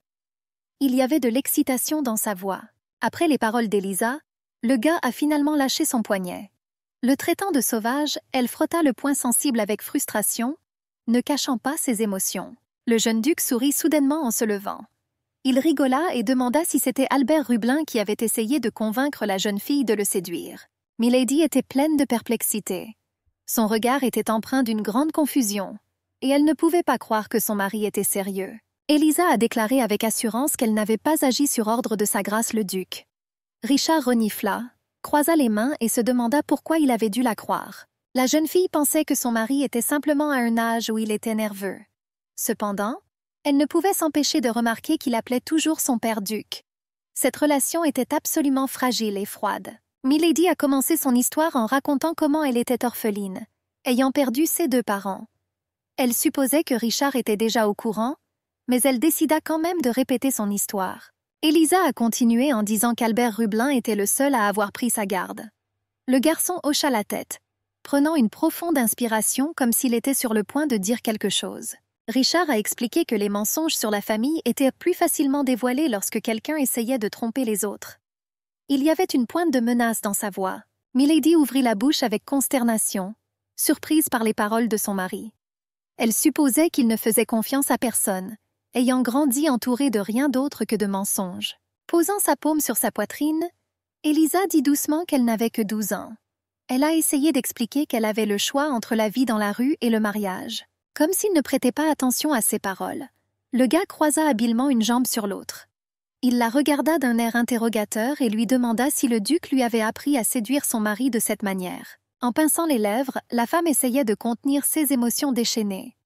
Il y avait de l'excitation dans sa voix. Après les paroles d'Elisa, le gars a finalement lâché son poignet. Le traitant de sauvage, elle frotta le poing sensible avec frustration, ne cachant pas ses émotions. Le jeune duc sourit soudainement en se levant. Il rigola et demanda si c'était Albert Rubelin qui avait essayé de convaincre la jeune fille de le séduire. Milady était pleine de perplexité. Son regard était empreint d'une grande confusion, et elle ne pouvait pas croire que son mari était sérieux. Elisa a déclaré avec assurance qu'elle n'avait pas agi sur ordre de sa grâce le duc. Richard renifla, croisa les mains et se demanda pourquoi il avait dû la croire. La jeune fille pensait que son mari était simplement à un âge où il était nerveux. Cependant, elle ne pouvait s'empêcher de remarquer qu'il appelait toujours son père duc. Cette relation était absolument fragile et froide. Milady a commencé son histoire en racontant comment elle était orpheline, ayant perdu ses 2 parents. Elle supposait que Richard était déjà au courant, mais elle décida quand même de répéter son histoire. Elisa a continué en disant qu'Albert Rubelin était le seul à avoir pris sa garde. Le garçon hocha la tête, prenant une profonde inspiration comme s'il était sur le point de dire quelque chose. Richard a expliqué que les mensonges sur la famille étaient plus facilement dévoilés lorsque quelqu'un essayait de tromper les autres. Il y avait une pointe de menace dans sa voix. Milady ouvrit la bouche avec consternation, surprise par les paroles de son mari. Elle supposait qu'il ne faisait confiance à personne, ayant grandi entouré de rien d'autre que de mensonges. Posant sa paume sur sa poitrine, Elisa dit doucement qu'elle n'avait que 12 ans. Elle a essayé d'expliquer qu'elle avait le choix entre la vie dans la rue et le mariage. Comme s'il ne prêtait pas attention à ses paroles, le gars croisa habilement une jambe sur l'autre. Il la regarda d'un air interrogateur et lui demanda si le duc lui avait appris à séduire son mari de cette manière. En pinçant les lèvres, la femme essayait de contenir ses émotions déchaînées.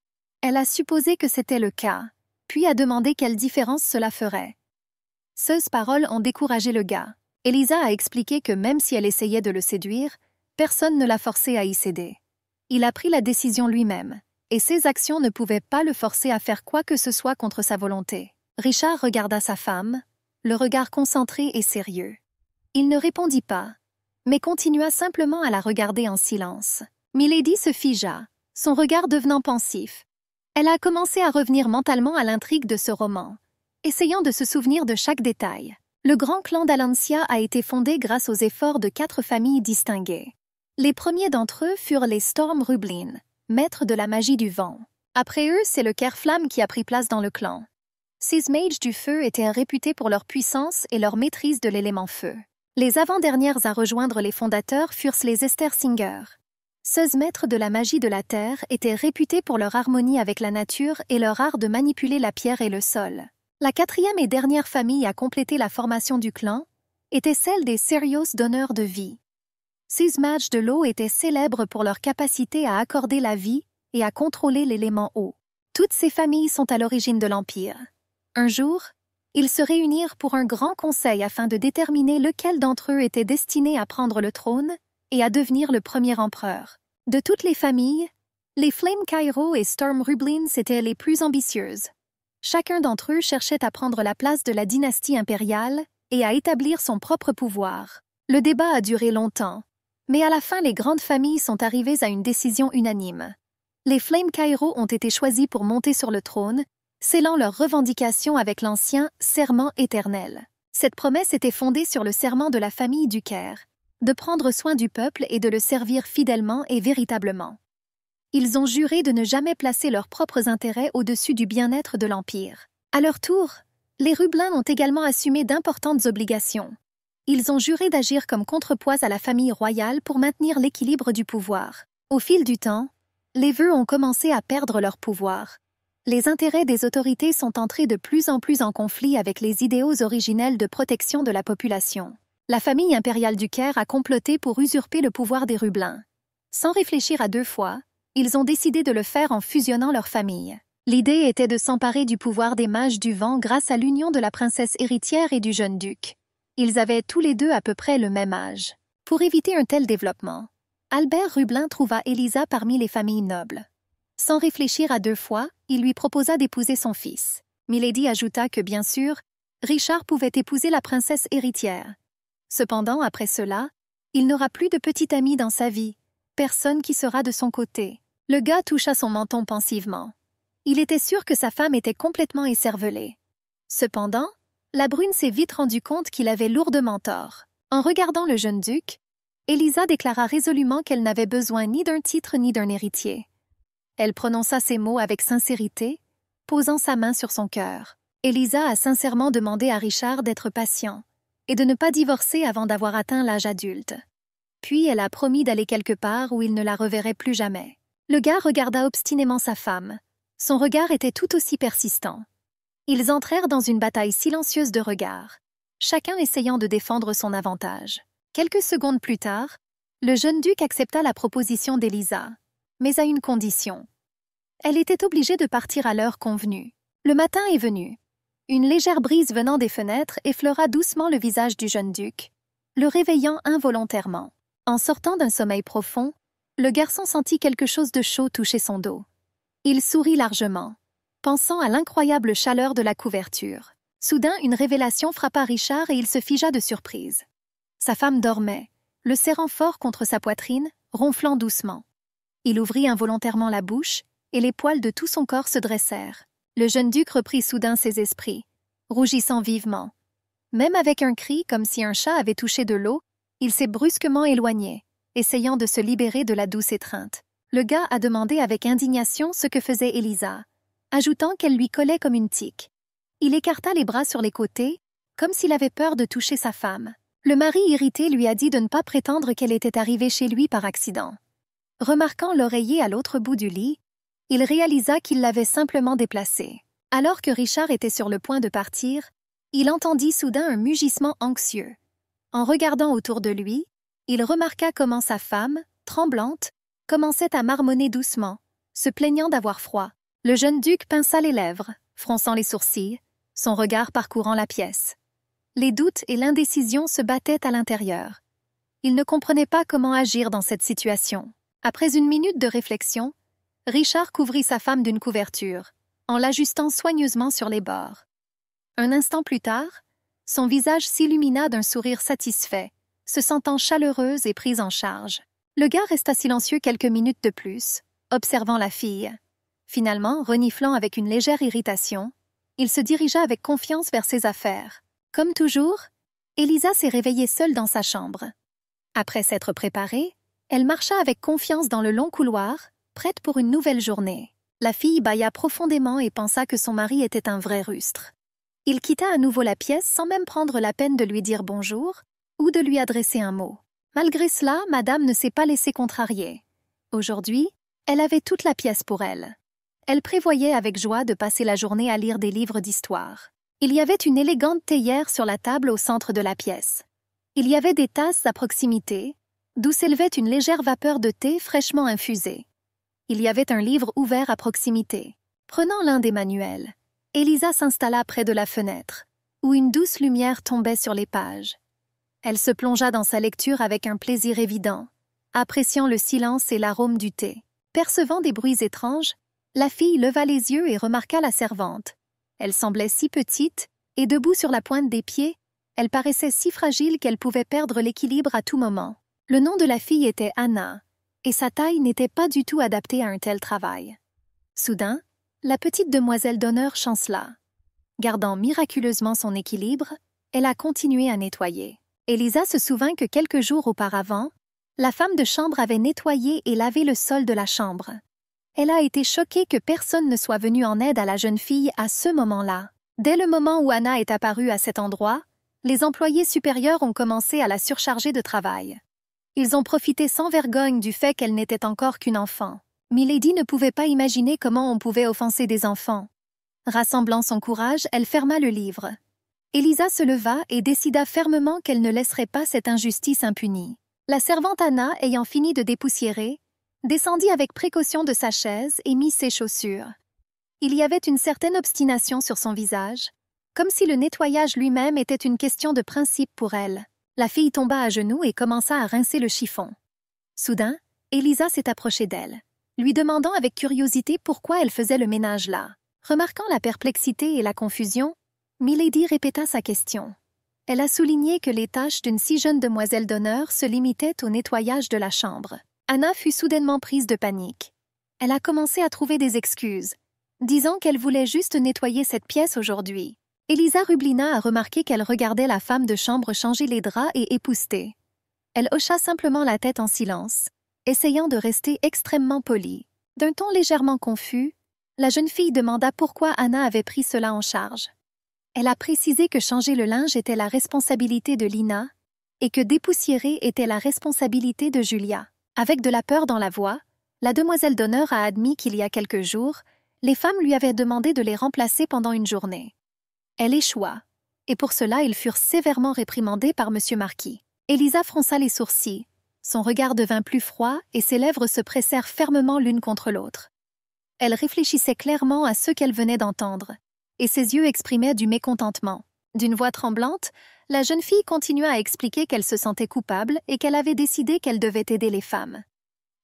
Elle a supposé que c'était le cas, puis a demandé quelle différence cela ferait. Ces paroles ont découragé le gars. Elisa a expliqué que même si elle essayait de le séduire, personne ne l'a forcé à y céder. Il a pris la décision lui-même, et ses actions ne pouvaient pas le forcer à faire quoi que ce soit contre sa volonté. Richard regarda sa femme, le regard concentré et sérieux. Il ne répondit pas, mais continua simplement à la regarder en silence. Milady se figea, son regard devenant pensif. Elle a commencé à revenir mentalement à l'intrigue de ce roman, essayant de se souvenir de chaque détail. Le grand clan d'Alancia a été fondé grâce aux efforts de 4 familles distinguées. Les premiers d'entre eux furent les Storm Rubelin, maîtres de la magie du vent. Après eux, c'est le Kerflam qui a pris place dans le clan. Ces mages du feu étaient réputés pour leur puissance et leur maîtrise de l'élément feu. Les avant-dernières à rejoindre les fondateurs furent les Estersinger. Ces maîtres de la magie de la terre étaient réputés pour leur harmonie avec la nature et leur art de manipuler la pierre et le sol. La 4e et dernière famille à compléter la formation du clan était celle des Serios donneurs de vie. Ces mages de l'eau étaient célèbres pour leur capacité à accorder la vie et à contrôler l'élément eau. Toutes ces familles sont à l'origine de l'Empire. Un jour, ils se réunirent pour un grand conseil afin de déterminer lequel d'entre eux était destiné à prendre le trône et à devenir le premier empereur. De toutes les familles, les Flame Cairo et Storm Rubelin étaient les plus ambitieuses. Chacun d'entre eux cherchait à prendre la place de la dynastie impériale et à établir son propre pouvoir. Le débat a duré longtemps, mais à la fin les grandes familles sont arrivées à une décision unanime. Les Flame Cairo ont été choisis pour monter sur le trône, scellant leur revendication avec l'ancien « serment éternel ». Cette promesse était fondée sur le serment de la famille du Caire, de prendre soin du peuple et de le servir fidèlement et véritablement. Ils ont juré de ne jamais placer leurs propres intérêts au-dessus du bien-être de l'Empire. À leur tour, les Rubelin ont également assumé d'importantes obligations. Ils ont juré d'agir comme contrepoids à la famille royale pour maintenir l'équilibre du pouvoir. Au fil du temps, les vœux ont commencé à perdre leur pouvoir. Les intérêts des autorités sont entrés de plus en plus en conflit avec les idéaux originels de protection de la population. La famille impériale du Caire a comploté pour usurper le pouvoir des Rubelin. Sans réfléchir à 2 fois, ils ont décidé de le faire en fusionnant leurs familles. L'idée était de s'emparer du pouvoir des mages du vent grâce à l'union de la princesse héritière et du jeune duc. Ils avaient tous les deux à peu près le même âge. Pour éviter un tel développement, Albert Rubelin trouva Elisa parmi les familles nobles. Sans réfléchir à 2 fois, il lui proposa d'épouser son fils. Milady ajouta que, bien sûr, Richard pouvait épouser la princesse héritière. Cependant, après cela, il n'aura plus de petit ami dans sa vie, personne qui sera de son côté. Le gars toucha son menton pensivement. Il était sûr que sa femme était complètement écervelée. Cependant, la brune s'est vite rendu compte qu'il avait lourdement tort. En regardant le jeune duc, Elisa déclara résolument qu'elle n'avait besoin ni d'un titre ni d'un héritier. Elle prononça ces mots avec sincérité, posant sa main sur son cœur. Elisa a sincèrement demandé à Richard d'être patient et de ne pas divorcer avant d'avoir atteint l'âge adulte. Puis elle a promis d'aller quelque part où il ne la reverrait plus jamais. Le gars regarda obstinément sa femme. Son regard était tout aussi persistant. Ils entrèrent dans une bataille silencieuse de regards, chacun essayant de défendre son avantage. Quelques secondes plus tard, Le jeune duc accepta la proposition d'Élisa, mais à une condition. Elle était obligée de partir à l'heure convenue. Le matin est venu. Une légère brise venant des fenêtres effleura doucement le visage du jeune duc, le réveillant involontairement. En sortant d'un sommeil profond, le garçon sentit quelque chose de chaud toucher son dos. Il sourit largement, pensant à l'incroyable chaleur de la couverture. Soudain, une révélation frappa Richard et il se figea de surprise. Sa femme dormait, le serrant fort contre sa poitrine, ronflant doucement. Il ouvrit involontairement la bouche et les poils de tout son corps se dressèrent. Le jeune duc reprit soudain ses esprits, rougissant vivement. Même avec un cri, comme si un chat avait touché de l'eau, il s'est brusquement éloigné, essayant de se libérer de la douce étreinte. Le gars a demandé avec indignation ce que faisait Élisa, ajoutant qu'elle lui collait comme une tique. Il écarta les bras sur les côtés, comme s'il avait peur de toucher sa femme. Le mari irrité lui a dit de ne pas prétendre qu'elle était arrivée chez lui par accident. Remarquant l'oreiller à l'autre bout du lit, il réalisa qu'il l'avait simplement déplacée. Alors que Richard était sur le point de partir, il entendit soudain un mugissement anxieux. En regardant autour de lui, il remarqua comment sa femme, tremblante, commençait à marmonner doucement, se plaignant d'avoir froid. Le jeune duc pinça les lèvres, fronçant les sourcils, son regard parcourant la pièce. Les doutes et l'indécision se battaient à l'intérieur. Il ne comprenait pas comment agir dans cette situation. Après une minute de réflexion, Richard couvrit sa femme d'une couverture, en l'ajustant soigneusement sur les bords. Un instant plus tard, son visage s'illumina d'un sourire satisfait, se sentant chaleureuse et prise en charge. Le gars resta silencieux quelques minutes de plus, observant la fille. Finalement, reniflant avec une légère irritation, il se dirigea avec confiance vers ses affaires. Comme toujours, Élisa s'est réveillée seule dans sa chambre. Après s'être préparée, elle marcha avec confiance dans le long couloir, prête pour une nouvelle journée. La fille bâilla profondément et pensa que son mari était un vrai rustre. Il quitta à nouveau la pièce sans même prendre la peine de lui dire bonjour ou de lui adresser un mot. Malgré cela, madame ne s'est pas laissée contrarier. Aujourd'hui, elle avait toute la pièce pour elle. Elle prévoyait avec joie de passer la journée à lire des livres d'histoire. Il y avait une élégante théière sur la table au centre de la pièce. Il y avait des tasses à proximité, d'où s'élevait une légère vapeur de thé fraîchement infusée. Il y avait un livre ouvert à proximité. Prenant l'un des manuels, Élisa s'installa près de la fenêtre, où une douce lumière tombait sur les pages. Elle se plongea dans sa lecture avec un plaisir évident, appréciant le silence et l'arôme du thé. Percevant des bruits étranges, la fille leva les yeux et remarqua la servante. Elle semblait si petite, et debout sur la pointe des pieds, elle paraissait si fragile qu'elle pouvait perdre l'équilibre à tout moment. Le nom de la fille était Anna, et sa taille n'était pas du tout adaptée à un tel travail. Soudain, la petite demoiselle d'honneur chancela. Gardant miraculeusement son équilibre, elle a continué à nettoyer. Élisa se souvint que quelques jours auparavant, la femme de chambre avait nettoyé et lavé le sol de la chambre. Elle a été choquée que personne ne soit venu en aide à la jeune fille à ce moment-là. Dès le moment où Anna est apparue à cet endroit, les employés supérieurs ont commencé à la surcharger de travail. Ils ont profité sans vergogne du fait qu'elle n'était encore qu'une enfant. Milady ne pouvait pas imaginer comment on pouvait offenser des enfants. Rassemblant son courage, elle ferma le livre. Élisa se leva et décida fermement qu'elle ne laisserait pas cette injustice impunie. La servante Anna, ayant fini de dépoussiérer, descendit avec précaution de sa chaise et mit ses chaussures. Il y avait une certaine obstination sur son visage, comme si le nettoyage lui-même était une question de principe pour elle. La fille tomba à genoux et commença à rincer le chiffon. Soudain, Élisa s'est approchée d'elle, lui demandant avec curiosité pourquoi elle faisait le ménage là. Remarquant la perplexité et la confusion, Milady répéta sa question. Elle a souligné que les tâches d'une si jeune demoiselle d'honneur se limitaient au nettoyage de la chambre. Anna fut soudainement prise de panique. Elle a commencé à trouver des excuses, disant qu'elle voulait juste nettoyer cette pièce aujourd'hui. Élisa Rublina a remarqué qu'elle regardait la femme de chambre changer les draps et épousseter. Elle hocha simplement la tête en silence, essayant de rester extrêmement polie. D'un ton légèrement confus, la jeune fille demanda pourquoi Anna avait pris cela en charge. Elle a précisé que changer le linge était la responsabilité de Lina et que dépoussiérer était la responsabilité de Julia. Avec de la peur dans la voix, la demoiselle d'honneur a admis qu'il y a quelques jours, les femmes lui avaient demandé de les remplacer pendant une journée. Elle échoua, et pour cela ils furent sévèrement réprimandés par M. Marquis. Élisa fronça les sourcils, Son regard devint plus froid et ses lèvres se pressèrent fermement l'une contre l'autre. Elle réfléchissait clairement à ce qu'elle venait d'entendre, et ses yeux exprimaient du mécontentement. D'une voix tremblante, la jeune fille continua à expliquer qu'elle se sentait coupable et qu'elle avait décidé qu'elle devait aider les femmes.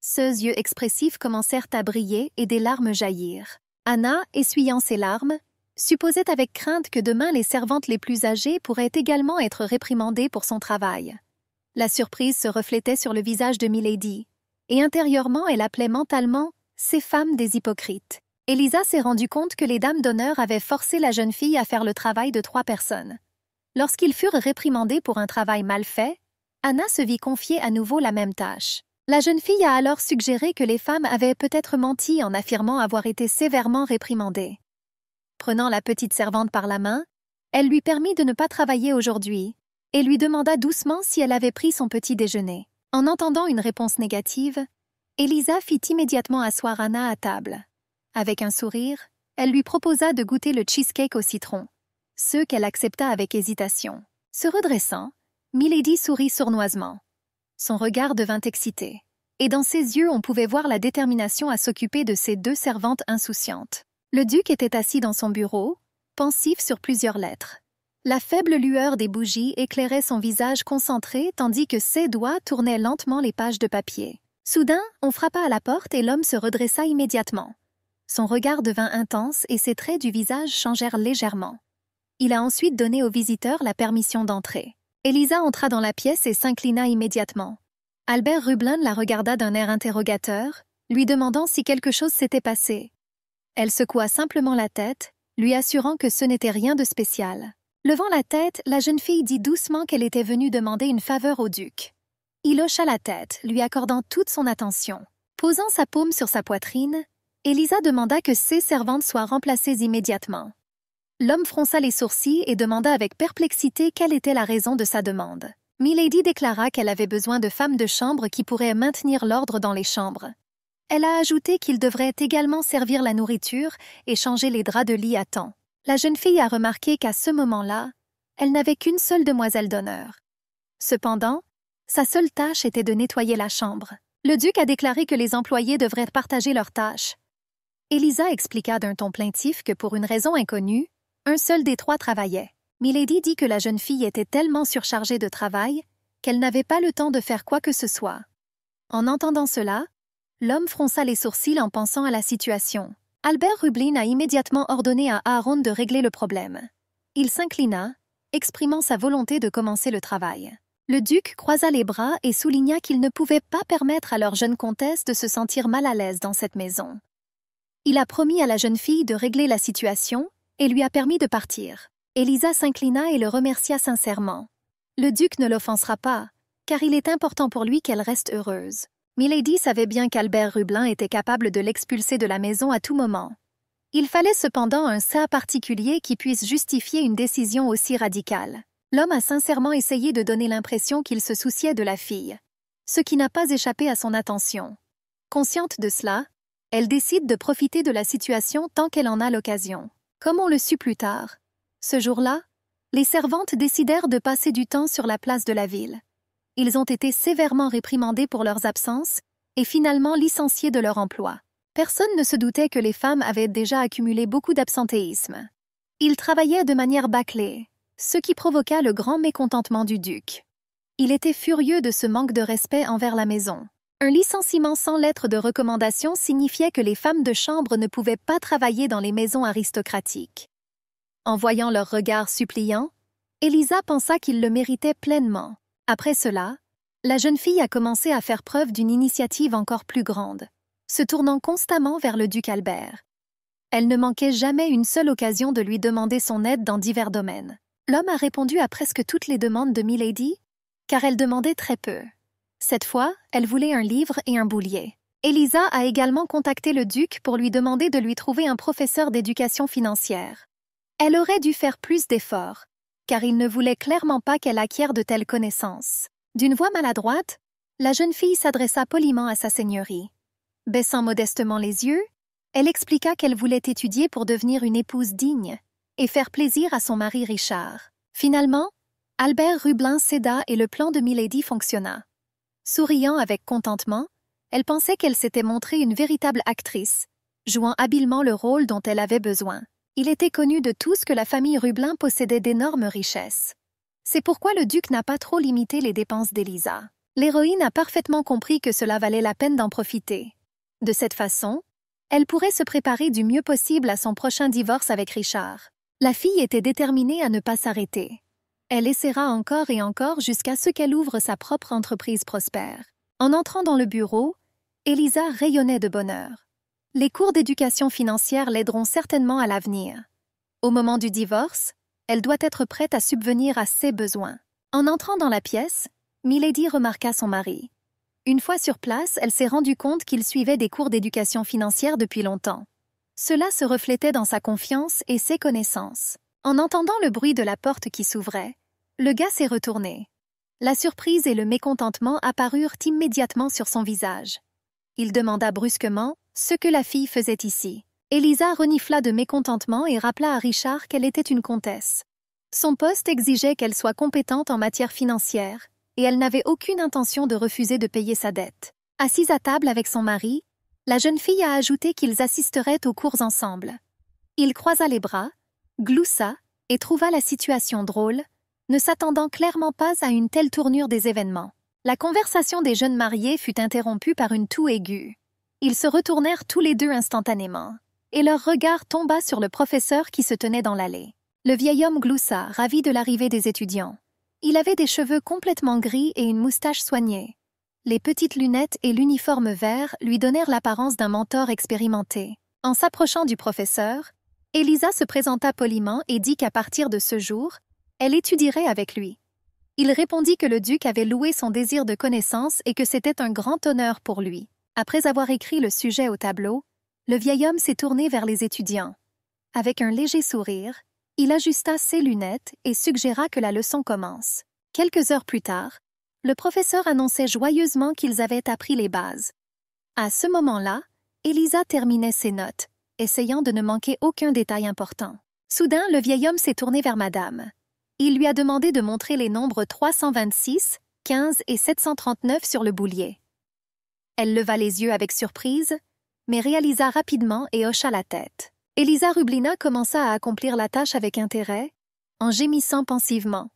Ses yeux expressifs commencèrent à briller et des larmes jaillirent. Anna, essuyant ses larmes, supposait avec crainte que demain les servantes les plus âgées pourraient également être réprimandées pour son travail. La surprise se reflétait sur le visage de Milady, et intérieurement elle appelait mentalement ces femmes des hypocrites. Elisa s'est rendu compte que les dames d'honneur avaient forcé la jeune fille à faire le travail de 3 personnes. Lorsqu'ils furent réprimandés pour un travail mal fait, Anna se vit confier à nouveau la même tâche. La jeune fille a alors suggéré que les femmes avaient peut-être menti en affirmant avoir été sévèrement réprimandées. Prenant la petite servante par la main, elle lui permit de ne pas travailler aujourd'hui et lui demanda doucement si elle avait pris son petit déjeuner. En entendant une réponse négative, Elisa fit immédiatement asseoir Anna à table. Avec un sourire, elle lui proposa de goûter le cheesecake au citron, ce qu'elle accepta avec hésitation. Se redressant, Milady sourit sournoisement. Son regard devint excité, et dans ses yeux on pouvait voir la détermination à s'occuper de ces 2 servantes insouciantes. Le duc était assis dans son bureau, pensif sur plusieurs lettres. La faible lueur des bougies éclairait son visage concentré tandis que ses doigts tournaient lentement les pages de papier. Soudain, on frappa à la porte et l'homme se redressa immédiatement. Son regard devint intense et ses traits du visage changèrent légèrement. Il a ensuite donné au visiteur la permission d'entrer. Elisa entra dans la pièce et s'inclina immédiatement. Albert Rublin la regarda d'un air interrogateur, lui demandant si quelque chose s'était passé. Elle secoua simplement la tête, lui assurant que ce n'était rien de spécial. Levant la tête, la jeune fille dit doucement qu'elle était venue demander une faveur au duc. Il hocha la tête, lui accordant toute son attention. Posant sa paume sur sa poitrine, Elisa demanda que ses servantes soient remplacées immédiatement. L'homme fronça les sourcils et demanda avec perplexité quelle était la raison de sa demande. Milady déclara qu'elle avait besoin de femmes de chambre qui pourraient maintenir l'ordre dans les chambres. Elle a ajouté qu'il devrait également servir la nourriture et changer les draps de lit à temps. La jeune fille a remarqué qu'à ce moment-là, elle n'avait qu'une seule demoiselle d'honneur. Cependant, sa seule tâche était de nettoyer la chambre. Le duc a déclaré que les employés devraient partager leurs tâches. Elisa expliqua d'un ton plaintif que pour une raison inconnue, un seul des 3 travaillait. Milady dit que la jeune fille était tellement surchargée de travail qu'elle n'avait pas le temps de faire quoi que ce soit. En entendant cela, l'homme fronça les sourcils en pensant à la situation. Albert Rublin a immédiatement ordonné à Aaron de régler le problème. Il s'inclina, exprimant sa volonté de commencer le travail. Le duc croisa les bras et souligna qu'il ne pouvait pas permettre à leur jeune comtesse de se sentir mal à l'aise dans cette maison. Il a promis à la jeune fille de régler la situation et lui a permis de partir. Elisa s'inclina et le remercia sincèrement. Le duc ne l'offensera pas, car il est important pour lui qu'elle reste heureuse. Milady savait bien qu'Albert Rublin était capable de l'expulser de la maison à tout moment. Il fallait cependant un cas particulier qui puisse justifier une décision aussi radicale. L'homme a sincèrement essayé de donner l'impression qu'il se souciait de la fille, ce qui n'a pas échappé à son attention. Consciente de cela, elle décide de profiter de la situation tant qu'elle en a l'occasion. Comme on le sut plus tard, ce jour-là, les servantes décidèrent de passer du temps sur la place de la ville. Ils ont été sévèrement réprimandés pour leurs absences et finalement licenciés de leur emploi. Personne ne se doutait que les femmes avaient déjà accumulé beaucoup d'absentéisme. Ils travaillaient de manière bâclée, ce qui provoqua le grand mécontentement du duc. Il était furieux de ce manque de respect envers la maison. Un licenciement sans lettre de recommandation signifiait que les femmes de chambre ne pouvaient pas travailler dans les maisons aristocratiques. En voyant leurs regards suppliants, Elisa pensa qu'ils le méritaient pleinement. Après cela, la jeune fille a commencé à faire preuve d'une initiative encore plus grande, se tournant constamment vers le duc Albert. Elle ne manquait jamais une seule occasion de lui demander son aide dans divers domaines. L'homme a répondu à presque toutes les demandes de Milady, car elle demandait très peu. Cette fois, elle voulait un livre et un boulier. Elisa a également contacté le duc pour lui demander de lui trouver un professeur d'éducation financière. Elle aurait dû faire plus d'efforts, car il ne voulait clairement pas qu'elle acquiert de telles connaissances. D'une voix maladroite, la jeune fille s'adressa poliment à sa seigneurie. Baissant modestement les yeux, elle expliqua qu'elle voulait étudier pour devenir une épouse digne et faire plaisir à son mari Richard. Finalement, Albert Rublin céda et le plan de Milady fonctionna. Souriant avec contentement, elle pensait qu'elle s'était montrée une véritable actrice, jouant habilement le rôle dont elle avait besoin. Il était connu de tous que la famille Rublin possédait d'énormes richesses. C'est pourquoi le duc n'a pas trop limité les dépenses d'Elisa. L'héroïne a parfaitement compris que cela valait la peine d'en profiter. De cette façon, elle pourrait se préparer du mieux possible à son prochain divorce avec Richard. La fille était déterminée à ne pas s'arrêter. Elle essaiera encore et encore jusqu'à ce qu'elle ouvre sa propre entreprise prospère. En entrant dans le bureau, Elisa rayonnait de bonheur. Les cours d'éducation financière l'aideront certainement à l'avenir. Au moment du divorce, elle doit être prête à subvenir à ses besoins. En entrant dans la pièce, Milady remarqua son mari. Une fois sur place, elle s'est rendue compte qu'il suivait des cours d'éducation financière depuis longtemps. Cela se reflétait dans sa confiance et ses connaissances. En entendant le bruit de la porte qui s'ouvrait, le gars s'est retourné. La surprise et le mécontentement apparurent immédiatement sur son visage. Il demanda brusquement ce que la fille faisait ici. Elisa renifla de mécontentement et rappela à Richard qu'elle était une comtesse. Son poste exigeait qu'elle soit compétente en matière financière, et elle n'avait aucune intention de refuser de payer sa dette. Assise à table avec son mari, la jeune fille a ajouté qu'ils assisteraient aux cours ensemble. Il croisa les bras, gloussa et trouva la situation drôle, ne s'attendant clairement pas à une telle tournure des événements. La conversation des jeunes mariés fut interrompue par une toux aiguë. Ils se retournèrent tous les deux instantanément, et leur regard tomba sur le professeur qui se tenait dans l'allée. Le vieil homme gloussa, ravi de l'arrivée des étudiants. Il avait des cheveux complètement gris et une moustache soignée. Les petites lunettes et l'uniforme vert lui donnèrent l'apparence d'un mentor expérimenté. En s'approchant du professeur, Elisa se présenta poliment et dit qu'à partir de ce jour, elle étudierait avec lui. Il répondit que le duc avait loué son désir de connaissance et que c'était un grand honneur pour lui. Après avoir écrit le sujet au tableau, le vieil homme s'est tourné vers les étudiants. Avec un léger sourire, il ajusta ses lunettes et suggéra que la leçon commence. Quelques heures plus tard, le professeur annonçait joyeusement qu'ils avaient appris les bases. À ce moment-là, Elisa terminait ses notes, essayant de ne manquer aucun détail important. Soudain, le vieil homme s'est tourné vers madame. Il lui a demandé de montrer les nombres 326, 15 et 739 sur le boulier. Elle leva les yeux avec surprise, mais réalisa rapidement et hocha la tête. Elisa Rublina commença à accomplir la tâche avec intérêt, en gémissant pensivement.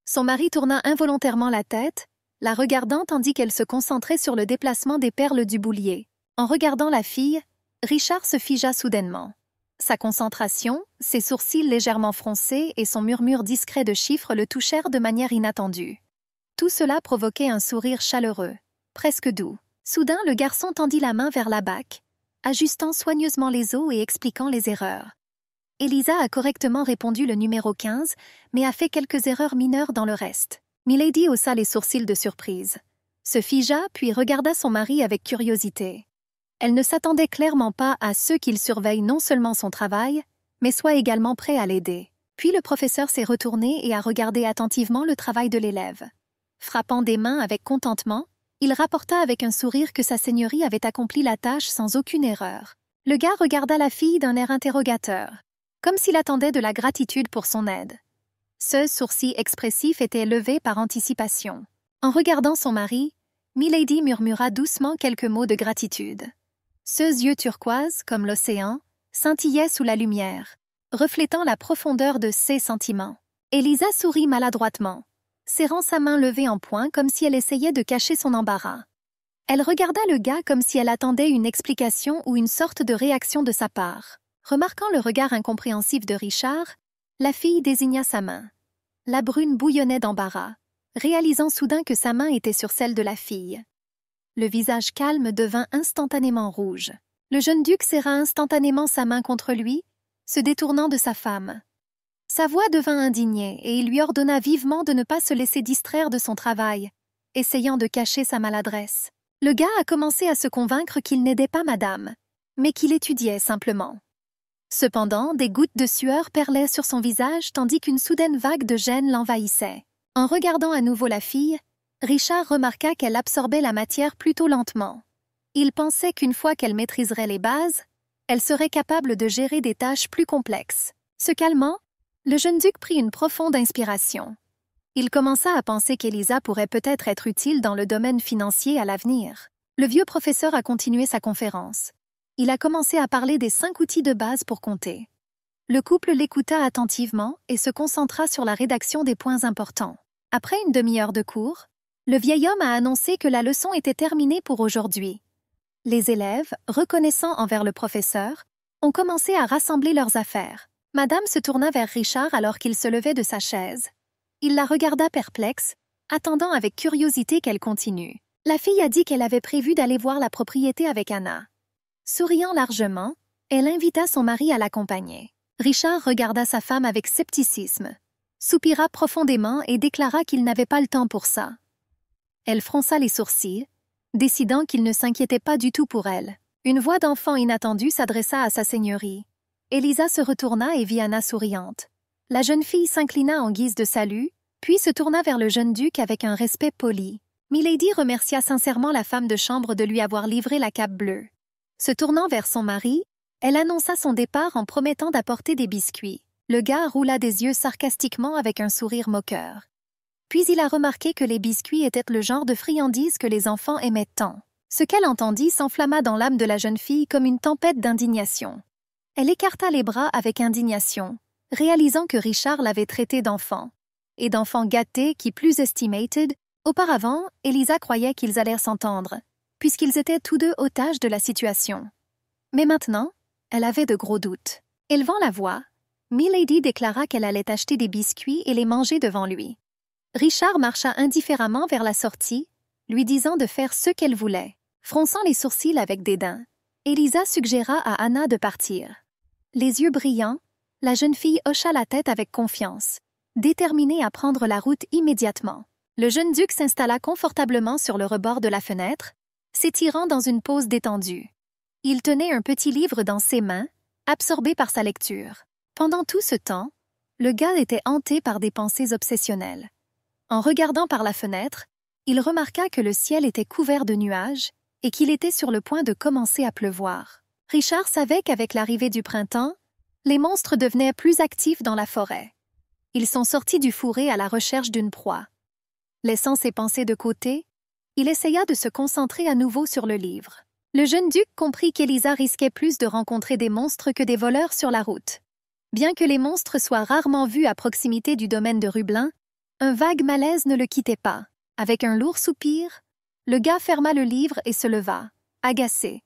Son mari tourna involontairement la tête, la regardant tandis qu'elle se concentrait sur le déplacement des perles du boulier. En regardant la fille, Richard se figea soudainement. Sa concentration, ses sourcils légèrement froncés et son murmure discret de chiffres le touchèrent de manière inattendue. Tout cela provoquait un sourire chaleureux, presque doux. Soudain, le garçon tendit la main vers la bac, ajustant soigneusement les os et expliquant les erreurs. Elisa a correctement répondu le numéro 15, mais a fait quelques erreurs mineures dans le reste. Milady haussa les sourcils de surprise, se figea puis regarda son mari avec curiosité. Elle ne s'attendait clairement pas à ce qu'il surveille non seulement son travail, mais soit également prêt à l'aider. Puis le professeur s'est retourné et a regardé attentivement le travail de l'élève. Frappant des mains avec contentement, il rapporta avec un sourire que sa seigneurie avait accompli la tâche sans aucune erreur. Le gars regarda la fille d'un air interrogateur, comme s'il attendait de la gratitude pour son aide. Ce sourcil expressif était levé par anticipation. En regardant son mari, Milady murmura doucement quelques mots de gratitude. Ses yeux turquoises, comme l'océan, scintillaient sous la lumière, reflétant la profondeur de ses sentiments. Elisa sourit maladroitement, serrant sa main levée en poing comme si elle essayait de cacher son embarras. Elle regarda le gars comme si elle attendait une explication ou une sorte de réaction de sa part. Remarquant le regard incompréhensif de Richard, la fille désigna sa main. La brune bouillonnait d'embarras, réalisant soudain que sa main était sur celle de la fille. Le visage calme devint instantanément rouge. Le jeune duc serra instantanément sa main contre lui, se détournant de sa femme. Sa voix devint indignée et il lui ordonna vivement de ne pas se laisser distraire de son travail, essayant de cacher sa maladresse. Le gars a commencé à se convaincre qu'il n'aidait pas madame, mais qu'il étudiait simplement. Cependant, des gouttes de sueur perlaient sur son visage tandis qu'une soudaine vague de gêne l'envahissait. En regardant à nouveau la fille, Richard remarqua qu'elle absorbait la matière plutôt lentement. Il pensait qu'une fois qu'elle maîtriserait les bases, elle serait capable de gérer des tâches plus complexes. Se calmant, le jeune duc prit une profonde inspiration. Il commença à penser qu'Elisa pourrait peut-être être utile dans le domaine financier à l'avenir. Le vieux professeur a continué sa conférence. Il a commencé à parler des 5 outils de base pour compter. Le couple l'écouta attentivement et se concentra sur la rédaction des points importants. Après une demi-heure de cours, le vieil homme a annoncé que la leçon était terminée pour aujourd'hui. Les élèves, reconnaissants envers le professeur, ont commencé à rassembler leurs affaires. Madame se tourna vers Richard alors qu'il se levait de sa chaise. Il la regarda perplexe, attendant avec curiosité qu'elle continue. La fille a dit qu'elle avait prévu d'aller voir la propriété avec Anna. Souriant largement, elle invita son mari à l'accompagner. Richard regarda sa femme avec scepticisme, soupira profondément et déclara qu'il n'avait pas le temps pour ça. Elle fronça les sourcils, décidant qu'il ne s'inquiétait pas du tout pour elle. Une voix d'enfant inattendue s'adressa à sa seigneurie. Elisa se retourna et vit Anna souriante. La jeune fille s'inclina en guise de salut, puis se tourna vers le jeune duc avec un respect poli. Milady remercia sincèrement la femme de chambre de lui avoir livré la cape bleue. Se tournant vers son mari, elle annonça son départ en promettant d'apporter des biscuits. Le gars roula des yeux sarcastiquement avec un sourire moqueur. Puis il a remarqué que les biscuits étaient le genre de friandises que les enfants aimaient tant. Ce qu'elle entendit s'enflamma dans l'âme de la jeune fille comme une tempête d'indignation. Elle écarta les bras avec indignation, réalisant que Richard l'avait traitée d'enfant. Et d'enfant gâté qui, plus estimated, auparavant, Elisa croyait qu'ils allèrent s'entendre, puisqu'ils étaient tous deux otages de la situation. Mais maintenant, elle avait de gros doutes. Élevant la voix, Milady déclara qu'elle allait acheter des biscuits et les manger devant lui. Richard marcha indifféremment vers la sortie, lui disant de faire ce qu'elle voulait. Fronçant les sourcils avec dédain, Elisa suggéra à Anna de partir. Les yeux brillants, la jeune fille hocha la tête avec confiance, déterminée à prendre la route immédiatement. Le jeune duc s'installa confortablement sur le rebord de la fenêtre, s'étirant dans une pose détendue. Il tenait un petit livre dans ses mains, absorbé par sa lecture. Pendant tout ce temps, le gars était hanté par des pensées obsessionnelles. En regardant par la fenêtre, il remarqua que le ciel était couvert de nuages et qu'il était sur le point de commencer à pleuvoir. Richard savait qu'avec l'arrivée du printemps, les monstres devenaient plus actifs dans la forêt. Ils sont sortis du fourré à la recherche d'une proie. Laissant ses pensées de côté, il essaya de se concentrer à nouveau sur le livre. Le jeune duc comprit qu'Elisa risquait plus de rencontrer des monstres que des voleurs sur la route. Bien que les monstres soient rarement vus à proximité du domaine de Rublin, un vague malaise ne le quittait pas. Avec un lourd soupir, le gars ferma le livre et se leva, agacé.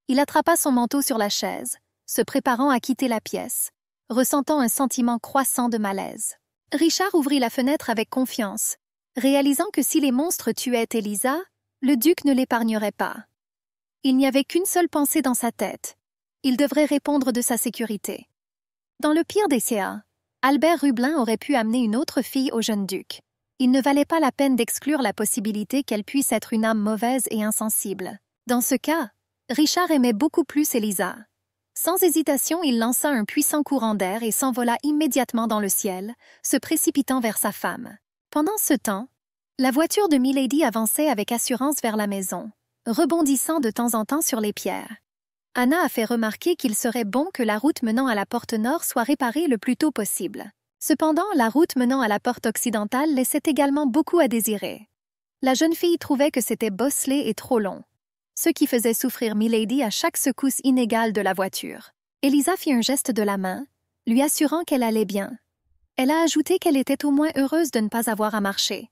Il attrapa son manteau sur la chaise, se préparant à quitter la pièce, ressentant un sentiment croissant de malaise. Richard ouvrit la fenêtre avec confiance, réalisant que si les monstres tuaient Elisa, le duc ne l'épargnerait pas. Il n'y avait qu'une seule pensée dans sa tête. Il devrait répondre de sa sécurité. Dans le pire des cas, Albert Rublin aurait pu amener une autre fille au jeune duc. Il ne valait pas la peine d'exclure la possibilité qu'elle puisse être une âme mauvaise et insensible. Dans ce cas, Richard aimait beaucoup plus Elisa. Sans hésitation, il lança un puissant courant d'air et s'envola immédiatement dans le ciel, se précipitant vers sa femme. Pendant ce temps, la voiture de Milady avançait avec assurance vers la maison, rebondissant de temps en temps sur les pierres. Anna a fait remarquer qu'il serait bon que la route menant à la porte nord soit réparée le plus tôt possible. Cependant, la route menant à la porte occidentale laissait également beaucoup à désirer. La jeune fille trouvait que c'était bosselé et trop long, ce qui faisait souffrir Milady à chaque secousse inégale de la voiture. Elisa fit un geste de la main, lui assurant qu'elle allait bien. Elle a ajouté qu'elle était au moins heureuse de ne pas avoir à marcher.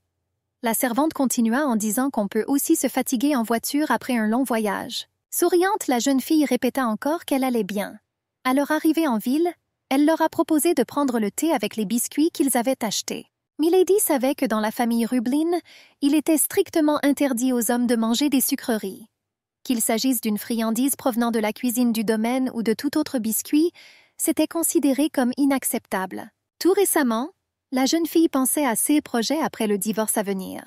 La servante continua en disant qu'on peut aussi se fatiguer en voiture après un long voyage. Souriante, la jeune fille répéta encore qu'elle allait bien. À leur arrivée en ville, elle leur a proposé de prendre le thé avec les biscuits qu'ils avaient achetés. Milady savait que dans la famille Rublin, il était strictement interdit aux hommes de manger des sucreries. Qu'il s'agisse d'une friandise provenant de la cuisine du domaine ou de tout autre biscuit, c'était considéré comme inacceptable. Tout récemment, la jeune fille pensait à ses projets après le divorce à venir.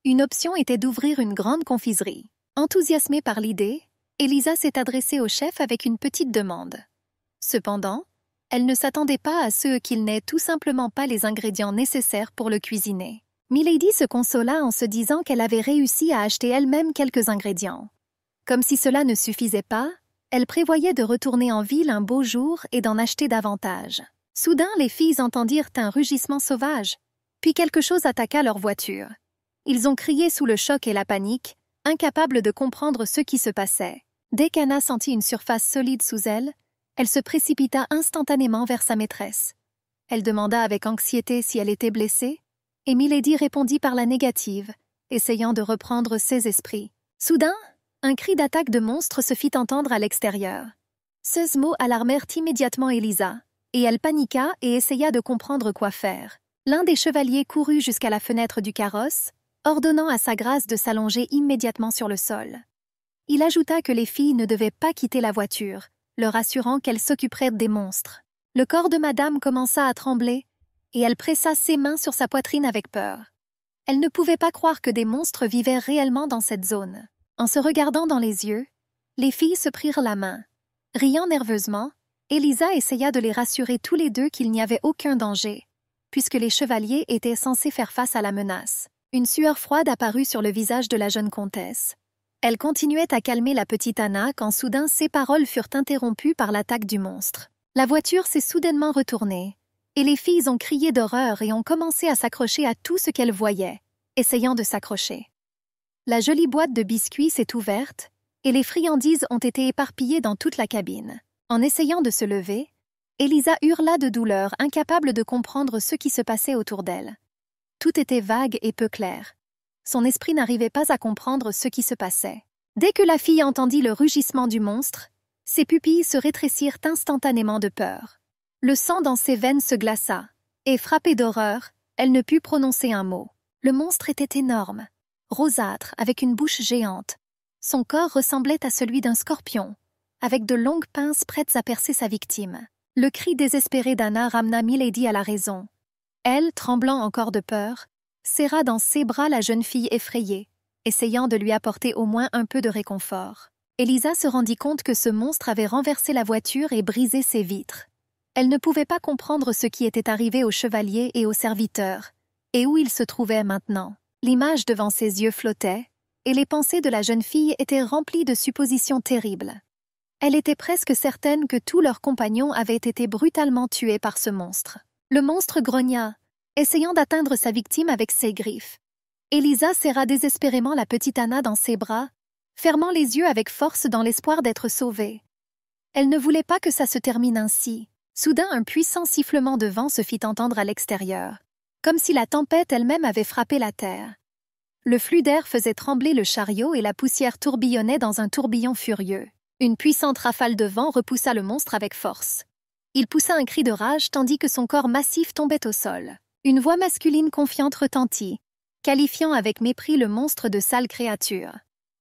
Une option était d'ouvrir une grande confiserie. Enthousiasmée par l'idée, Elisa s'est adressée au chef avec une petite demande. Cependant, elle ne s'attendait pas à ce qu'il n'ait tout simplement pas les ingrédients nécessaires pour le cuisiner. Milady se consola en se disant qu'elle avait réussi à acheter elle-même quelques ingrédients. Comme si cela ne suffisait pas, elle prévoyait de retourner en ville un beau jour et d'en acheter davantage. Soudain, les filles entendirent un rugissement sauvage. Puis quelque chose attaqua leur voiture. Ils ont crié sous le choc et la panique, incapables de comprendre ce qui se passait. Dès qu'Anna sentit une surface solide sous elle, elle se précipita instantanément vers sa maîtresse. Elle demanda avec anxiété si elle était blessée, et Milady répondit par la négative, essayant de reprendre ses esprits. Soudain, un cri d'attaque de monstre se fit entendre à l'extérieur. Ces mots alarmèrent immédiatement Elisa, et elle paniqua et essaya de comprendre quoi faire. L'un des chevaliers courut jusqu'à la fenêtre du carrosse, ordonnant à sa grâce de s'allonger immédiatement sur le sol. Il ajouta que les filles ne devaient pas quitter la voiture, leur assurant qu'elles s'occuperaient des monstres. Le corps de madame commença à trembler, et elle pressa ses mains sur sa poitrine avec peur. Elle ne pouvait pas croire que des monstres vivaient réellement dans cette zone. En se regardant dans les yeux, les filles se prirent la main. Riant nerveusement, Elisa essaya de les rassurer tous les deux qu'il n'y avait aucun danger, puisque les chevaliers étaient censés faire face à la menace. Une sueur froide apparut sur le visage de la jeune comtesse. Elle continuait à calmer la petite Anna quand soudain ses paroles furent interrompues par l'attaque du monstre. La voiture s'est soudainement retournée, et les filles ont crié d'horreur et ont commencé à s'accrocher à tout ce qu'elles voyaient, essayant de s'accrocher. La jolie boîte de biscuits s'est ouverte, et les friandises ont été éparpillées dans toute la cabine. En essayant de se lever, Elisa hurla de douleur, incapable de comprendre ce qui se passait autour d'elle. Tout était vague et peu clair. Son esprit n'arrivait pas à comprendre ce qui se passait. Dès que la fille entendit le rugissement du monstre, ses pupilles se rétrécirent instantanément de peur. Le sang dans ses veines se glaça, et frappée d'horreur, elle ne put prononcer un mot. Le monstre était énorme, rosâtre, avec une bouche géante. Son corps ressemblait à celui d'un scorpion, avec de longues pinces prêtes à percer sa victime. Le cri désespéré d'Anna ramena Milady à la raison. Elle, tremblant encore de peur, serra dans ses bras la jeune fille effrayée, essayant de lui apporter au moins un peu de réconfort. Elisa se rendit compte que ce monstre avait renversé la voiture et brisé ses vitres. Elle ne pouvait pas comprendre ce qui était arrivé au chevalier et aux serviteurs, et où ils se trouvaient maintenant. L'image devant ses yeux flottait, et les pensées de la jeune fille étaient remplies de suppositions terribles. Elle était presque certaine que tous leurs compagnons avaient été brutalement tués par ce monstre. Le monstre grogna, essayant d'atteindre sa victime avec ses griffes. Elisa serra désespérément la petite Anna dans ses bras, fermant les yeux avec force dans l'espoir d'être sauvée. Elle ne voulait pas que ça se termine ainsi. Soudain, un puissant sifflement de vent se fit entendre à l'extérieur, comme si la tempête elle-même avait frappé la terre. Le flux d'air faisait trembler le chariot et la poussière tourbillonnait dans un tourbillon furieux. Une puissante rafale de vent repoussa le monstre avec force. Il poussa un cri de rage tandis que son corps massif tombait au sol. Une voix masculine confiante retentit, qualifiant avec mépris le monstre de sale créature.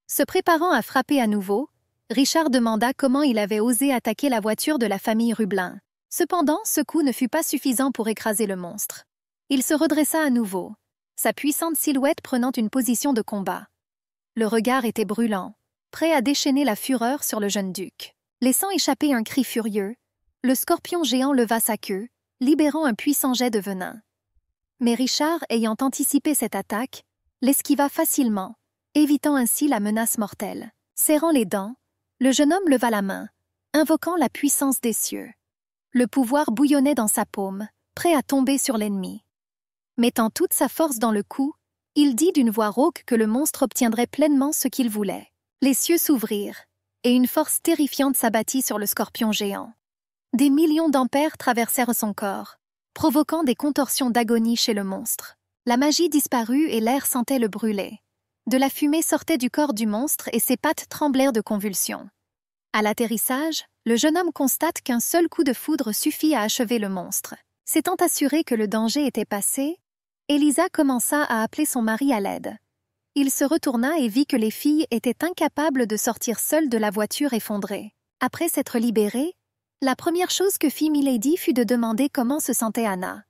Se préparant à frapper à nouveau, Richard demanda comment il avait osé attaquer la voiture de la famille Rubelin. Cependant, ce coup ne fut pas suffisant pour écraser le monstre. Il se redressa à nouveau, sa puissante silhouette prenant une position de combat. Le regard était brûlant, prêt à déchaîner la fureur sur le jeune duc. Laissant échapper un cri furieux, le scorpion géant leva sa queue, libérant un puissant jet de venin. Mais Richard, ayant anticipé cette attaque, l'esquiva facilement, évitant ainsi la menace mortelle. Serrant les dents, le jeune homme leva la main, invoquant la puissance des cieux. Le pouvoir bouillonnait dans sa paume, prêt à tomber sur l'ennemi. Mettant toute sa force dans le coup, il dit d'une voix rauque que le monstre obtiendrait pleinement ce qu'il voulait. Les cieux s'ouvrirent, et une force terrifiante s'abattit sur le scorpion géant. Des millions d'ampères traversèrent son corps, provoquant des contorsions d'agonie chez le monstre. La magie disparut et l'air sentait le brûler. De la fumée sortait du corps du monstre et ses pattes tremblèrent de convulsions. À l'atterrissage, le jeune homme constate qu'un seul coup de foudre suffit à achever le monstre. S'étant assuré que le danger était passé, Elisa commença à appeler son mari à l'aide. Il se retourna et vit que les filles étaient incapables de sortir seules de la voiture effondrée. Après s'être libérées, la première chose que fit Milady fut de demander comment se sentait Anna.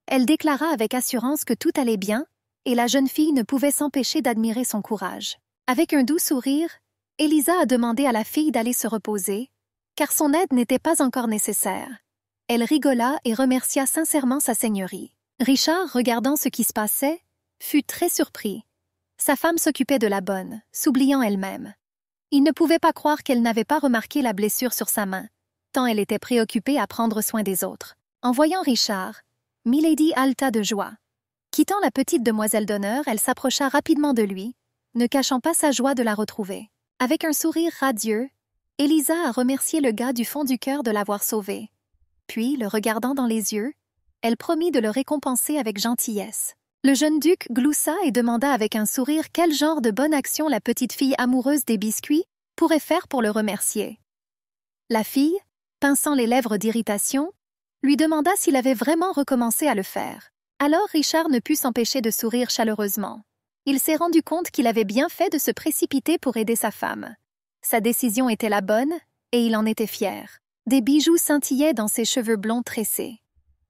Elle déclara avec assurance que tout allait bien, et la jeune fille ne pouvait s'empêcher d'admirer son courage. Avec un doux sourire, Elisa a demandé à la fille d'aller se reposer, car son aide n'était pas encore nécessaire. Elle rigola et remercia sincèrement sa seigneurie. Richard, regardant ce qui se passait, fut très surpris. Sa femme s'occupait de la bonne, s'oubliant elle-même. Il ne pouvait pas croire qu'elle n'avait pas remarqué la blessure sur sa main, tant elle était préoccupée à prendre soin des autres. En voyant Richard, Milady haleta de joie. Quittant la petite demoiselle d'honneur, elle s'approcha rapidement de lui, ne cachant pas sa joie de la retrouver. Avec un sourire radieux, Elisa a remercié le gars du fond du cœur de l'avoir sauvé. Puis, le regardant dans les yeux, elle promit de le récompenser avec gentillesse. Le jeune duc gloussa et demanda avec un sourire quel genre de bonne action la petite fille amoureuse des biscuits pourrait faire pour le remercier. La fille, pinçant les lèvres d'irritation, lui demanda s'il avait vraiment recommencé à le faire. Alors Richard ne put s'empêcher de sourire chaleureusement. Il s'est rendu compte qu'il avait bien fait de se précipiter pour aider sa femme. Sa décision était la bonne, et il en était fier. Des bijoux scintillaient dans ses cheveux blonds tressés.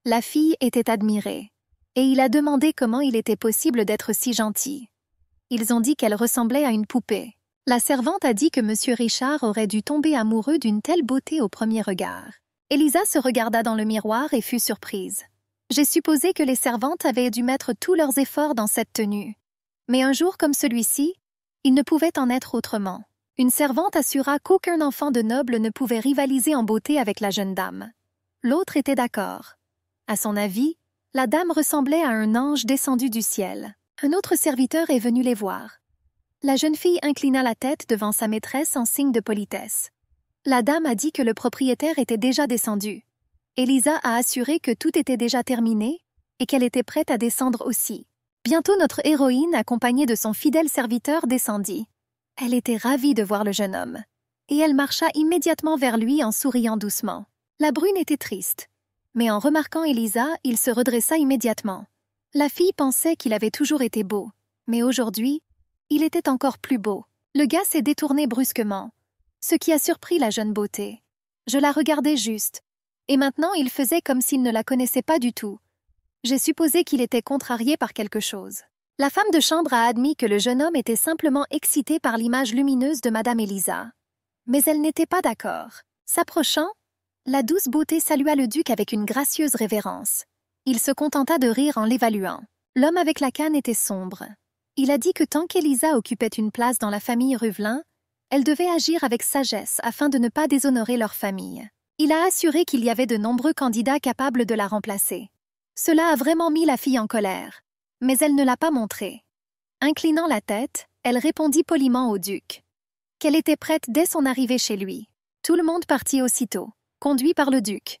La fille était admirée, et il a demandé comment il était possible d'être si gentil. Ils ont dit qu'elle ressemblait à une poupée. La servante a dit que M. Richard aurait dû tomber amoureux d'une telle beauté au premier regard. Elisa se regarda dans le miroir et fut surprise. J'ai supposé que les servantes avaient dû mettre tous leurs efforts dans cette tenue. Mais un jour comme celui-ci, il ne pouvait en être autrement. Une servante assura qu'aucun enfant de noble ne pouvait rivaliser en beauté avec la jeune dame. L'autre était d'accord. À son avis, la dame ressemblait à un ange descendu du ciel. Un autre serviteur est venu les voir. La jeune fille inclina la tête devant sa maîtresse en signe de politesse. La dame a dit que le propriétaire était déjà descendu. Elisa a assuré que tout était déjà terminé et qu'elle était prête à descendre aussi. Bientôt notre héroïne, accompagnée de son fidèle serviteur, descendit. Elle était ravie de voir le jeune homme, et elle marcha immédiatement vers lui en souriant doucement. La brune était triste, mais en remarquant Elisa, il se redressa immédiatement. La fille pensait qu'il avait toujours été beau, mais aujourd'hui, il était encore plus beau. Le gars s'est détourné brusquement, ce qui a surpris la jeune beauté. Je la regardais juste, et maintenant il faisait comme s'il ne la connaissait pas du tout. J'ai supposé qu'il était contrarié par quelque chose. La femme de chambre a admis que le jeune homme était simplement excité par l'image lumineuse de Madame Elisa. Mais elle n'était pas d'accord. S'approchant, la douce beauté salua le duc avec une gracieuse révérence. Il se contenta de rire en l'évaluant. L'homme avec la canne était sombre. Il a dit que tant qu'Elisa occupait une place dans la famille Ruvelin, elle devait agir avec sagesse afin de ne pas déshonorer leur famille. Il a assuré qu'il y avait de nombreux candidats capables de la remplacer. Cela a vraiment mis la fille en colère, mais elle ne l'a pas montré. Inclinant la tête, elle répondit poliment au duc qu'elle était prête dès son arrivée chez lui. Tout le monde partit aussitôt, conduit par le duc.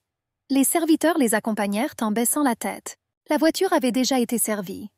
Les serviteurs les accompagnèrent en baissant la tête. La voiture avait déjà été servie.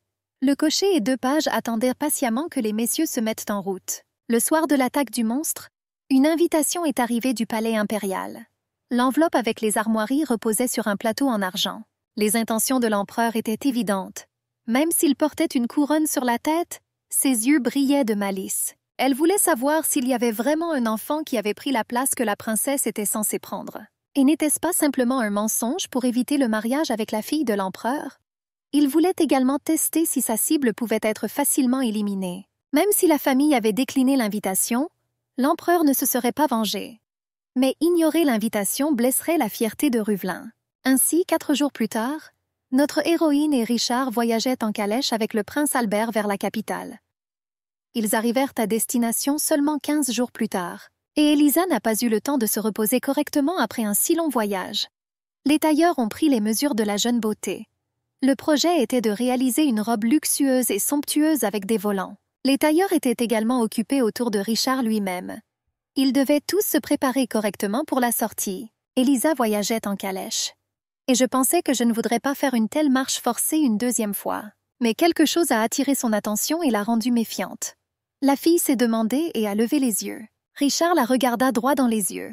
Le cocher et 2 pages attendirent patiemment que les messieurs se mettent en route. Le soir de l'attaque du monstre, une invitation est arrivée du palais impérial. L'enveloppe avec les armoiries reposait sur un plateau en argent. Les intentions de l'empereur étaient évidentes. Même s'il portait une couronne sur la tête, ses yeux brillaient de malice. Elle voulait savoir s'il y avait vraiment un enfant qui avait pris la place que la princesse était censée prendre. Et n'était-ce pas simplement un mensonge pour éviter le mariage avec la fille de l'empereur? Il voulait également tester si sa cible pouvait être facilement éliminée. Même si la famille avait décliné l'invitation, l'empereur ne se serait pas vengé. Mais ignorer l'invitation blesserait la fierté de Ruvelin. Ainsi, 4 jours plus tard, notre héroïne et Richard voyageaient en calèche avec le prince Albert vers la capitale. Ils arrivèrent à destination seulement 15 jours plus tard, et Elisa n'a pas eu le temps de se reposer correctement après un si long voyage. Les tailleurs ont pris les mesures de la jeune beauté. Le projet était de réaliser une robe luxueuse et somptueuse avec des volants. Les tailleurs étaient également occupés autour de Richard lui-même. Ils devaient tous se préparer correctement pour la sortie. Elisa voyageait en calèche. Et je pensais que je ne voudrais pas faire une telle marche forcée une 2e fois. Mais quelque chose a attiré son attention et l'a rendue méfiante. La fille s'est demandée et a levé les yeux. Richard la regarda droit dans les yeux.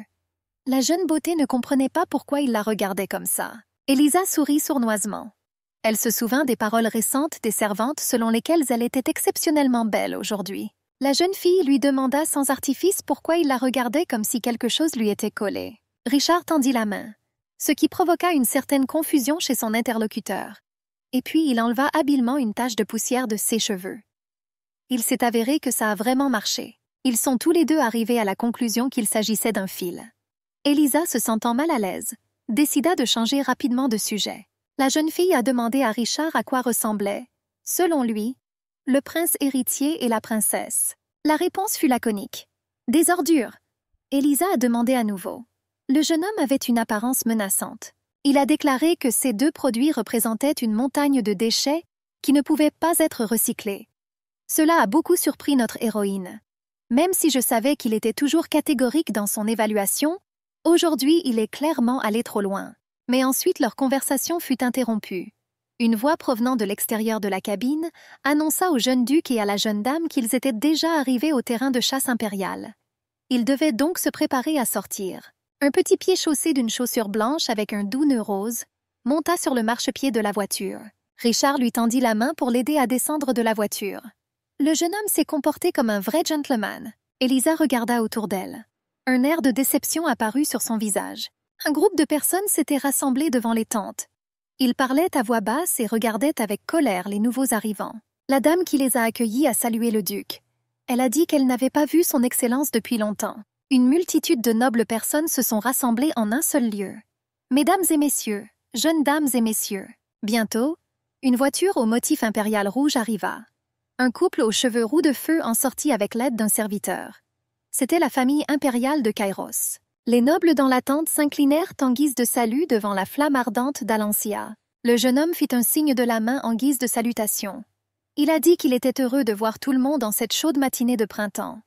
La jeune beauté ne comprenait pas pourquoi il la regardait comme ça. Elisa sourit sournoisement. Elle se souvint des paroles récentes des servantes selon lesquelles elle était exceptionnellement belle aujourd'hui. La jeune fille lui demanda sans artifice pourquoi il la regardait comme si quelque chose lui était collé. Richard tendit la main, ce qui provoqua une certaine confusion chez son interlocuteur. Et puis il enleva habilement une tache de poussière de ses cheveux. Il s'est avéré que ça a vraiment marché. Ils sont tous les deux arrivés à la conclusion qu'il s'agissait d'un fil. Elisa, se sentant mal à l'aise, décida de changer rapidement de sujet. La jeune fille a demandé à Richard à quoi ressemblaient, selon lui, le prince héritier et la princesse. La réponse fut laconique. « Des ordures !» Elisa a demandé à nouveau. Le jeune homme avait une apparence menaçante. Il a déclaré que ces 2 produits représentaient une montagne de déchets qui ne pouvaient pas être recyclés. Cela a beaucoup surpris notre héroïne. Même si je savais qu'il était toujours catégorique dans son évaluation, aujourd'hui il est clairement allé trop loin. Mais ensuite leur conversation fut interrompue. Une voix provenant de l'extérieur de la cabine annonça au jeune duc et à la jeune dame qu'ils étaient déjà arrivés au terrain de chasse impérial. Ils devaient donc se préparer à sortir. Un petit pied chaussé d'une chaussure blanche avec un doux nœud rose monta sur le marchepied de la voiture. Richard lui tendit la main pour l'aider à descendre de la voiture. Le jeune homme s'est comporté comme un vrai gentleman. Elisa regarda autour d'elle. Un air de déception apparut sur son visage. Un groupe de personnes s'était rassemblé devant les tentes. Ils parlaient à voix basse et regardaient avec colère les nouveaux arrivants. La dame qui les a accueillis a salué le duc. Elle a dit qu'elle n'avait pas vu son Excellence depuis longtemps. Une multitude de nobles personnes se sont rassemblées en un seul lieu. Mesdames et messieurs, jeunes dames et messieurs. Bientôt, une voiture au motif impérial rouge arriva. Un couple aux cheveux roux de feu en sortit avec l'aide d'un serviteur. C'était la famille impériale de Kairos. Les nobles dans la tente s'inclinèrent en guise de salut devant la flamme ardente d'Alancia. Le jeune homme fit un signe de la main en guise de salutation. Il a dit qu'il était heureux de voir tout le monde en cette chaude matinée de printemps.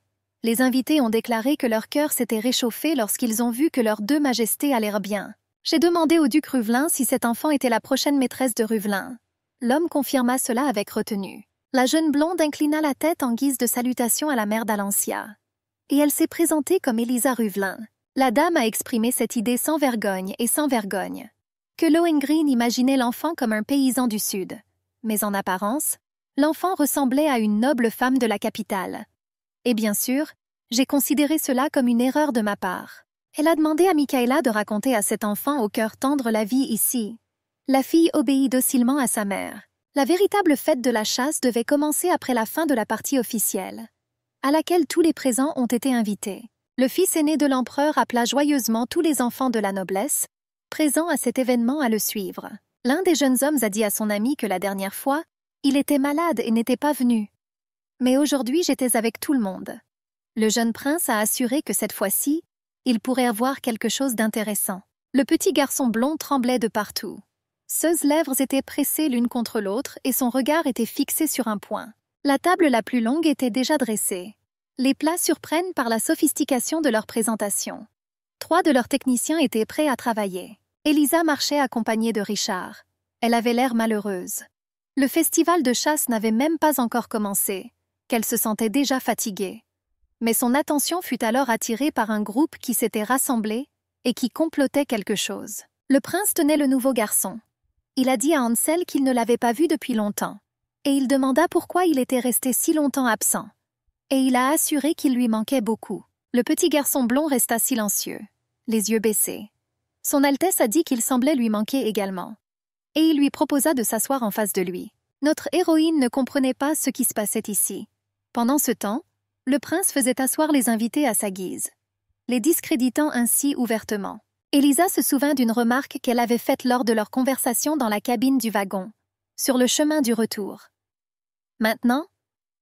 Les invités ont déclaré que leur cœur s'était réchauffé lorsqu'ils ont vu que leurs deux majestés allèrent bien. J'ai demandé au duc Ruvelin si cette enfant était la prochaine maîtresse de Ruvelin. L'homme confirma cela avec retenue. La jeune blonde inclina la tête en guise de salutation à la mère d'Alancia. Et elle s'est présentée comme Elisa Ruvelin. La dame a exprimé cette idée sans vergogne et sans vergogne. Que Lohengrin imaginait l'enfant comme un paysan du Sud. Mais en apparence, l'enfant ressemblait à une noble femme de la capitale. Et bien sûr, j'ai considéré cela comme une erreur de ma part. Elle a demandé à Michaela de raconter à cet enfant au cœur tendre la vie ici. La fille obéit docilement à sa mère. La véritable fête de la chasse devait commencer après la fin de la partie officielle, à laquelle tous les présents ont été invités. Le fils aîné de l'empereur appela joyeusement tous les enfants de la noblesse, présents à cet événement, à le suivre. L'un des jeunes hommes a dit à son ami que la dernière fois, il était malade et n'était pas venu. Mais aujourd'hui, j'étais avec tout le monde. Le jeune prince a assuré que cette fois-ci, il pourrait avoir quelque chose d'intéressant. Le petit garçon blond tremblait de partout. Ses lèvres étaient pressées l'une contre l'autre et son regard était fixé sur un point. La table la plus longue était déjà dressée. Les plats surprennent par la sophistication de leur présentation. 3 de leurs techniciens étaient prêts à travailler. Elisa marchait accompagnée de Richard. Elle avait l'air malheureuse. Le festival de chasse n'avait même pas encore commencé, qu'elle se sentait déjà fatiguée. Mais son attention fut alors attirée par un groupe qui s'était rassemblé et qui complotait quelque chose. Le prince tenait le nouveau garçon. Il a dit à Hansel qu'il ne l'avait pas vu depuis longtemps, et il demanda pourquoi il était resté si longtemps absent. Et il a assuré qu'il lui manquait beaucoup. Le petit garçon blond resta silencieux, les yeux baissés. Son Altesse a dit qu'il semblait lui manquer également. Et il lui proposa de s'asseoir en face de lui. Notre héroïne ne comprenait pas ce qui se passait ici. Pendant ce temps, le prince faisait asseoir les invités à sa guise, les discréditant ainsi ouvertement. Elisa se souvint d'une remarque qu'elle avait faite lors de leur conversation dans la cabine du wagon, sur le chemin du retour. Maintenant,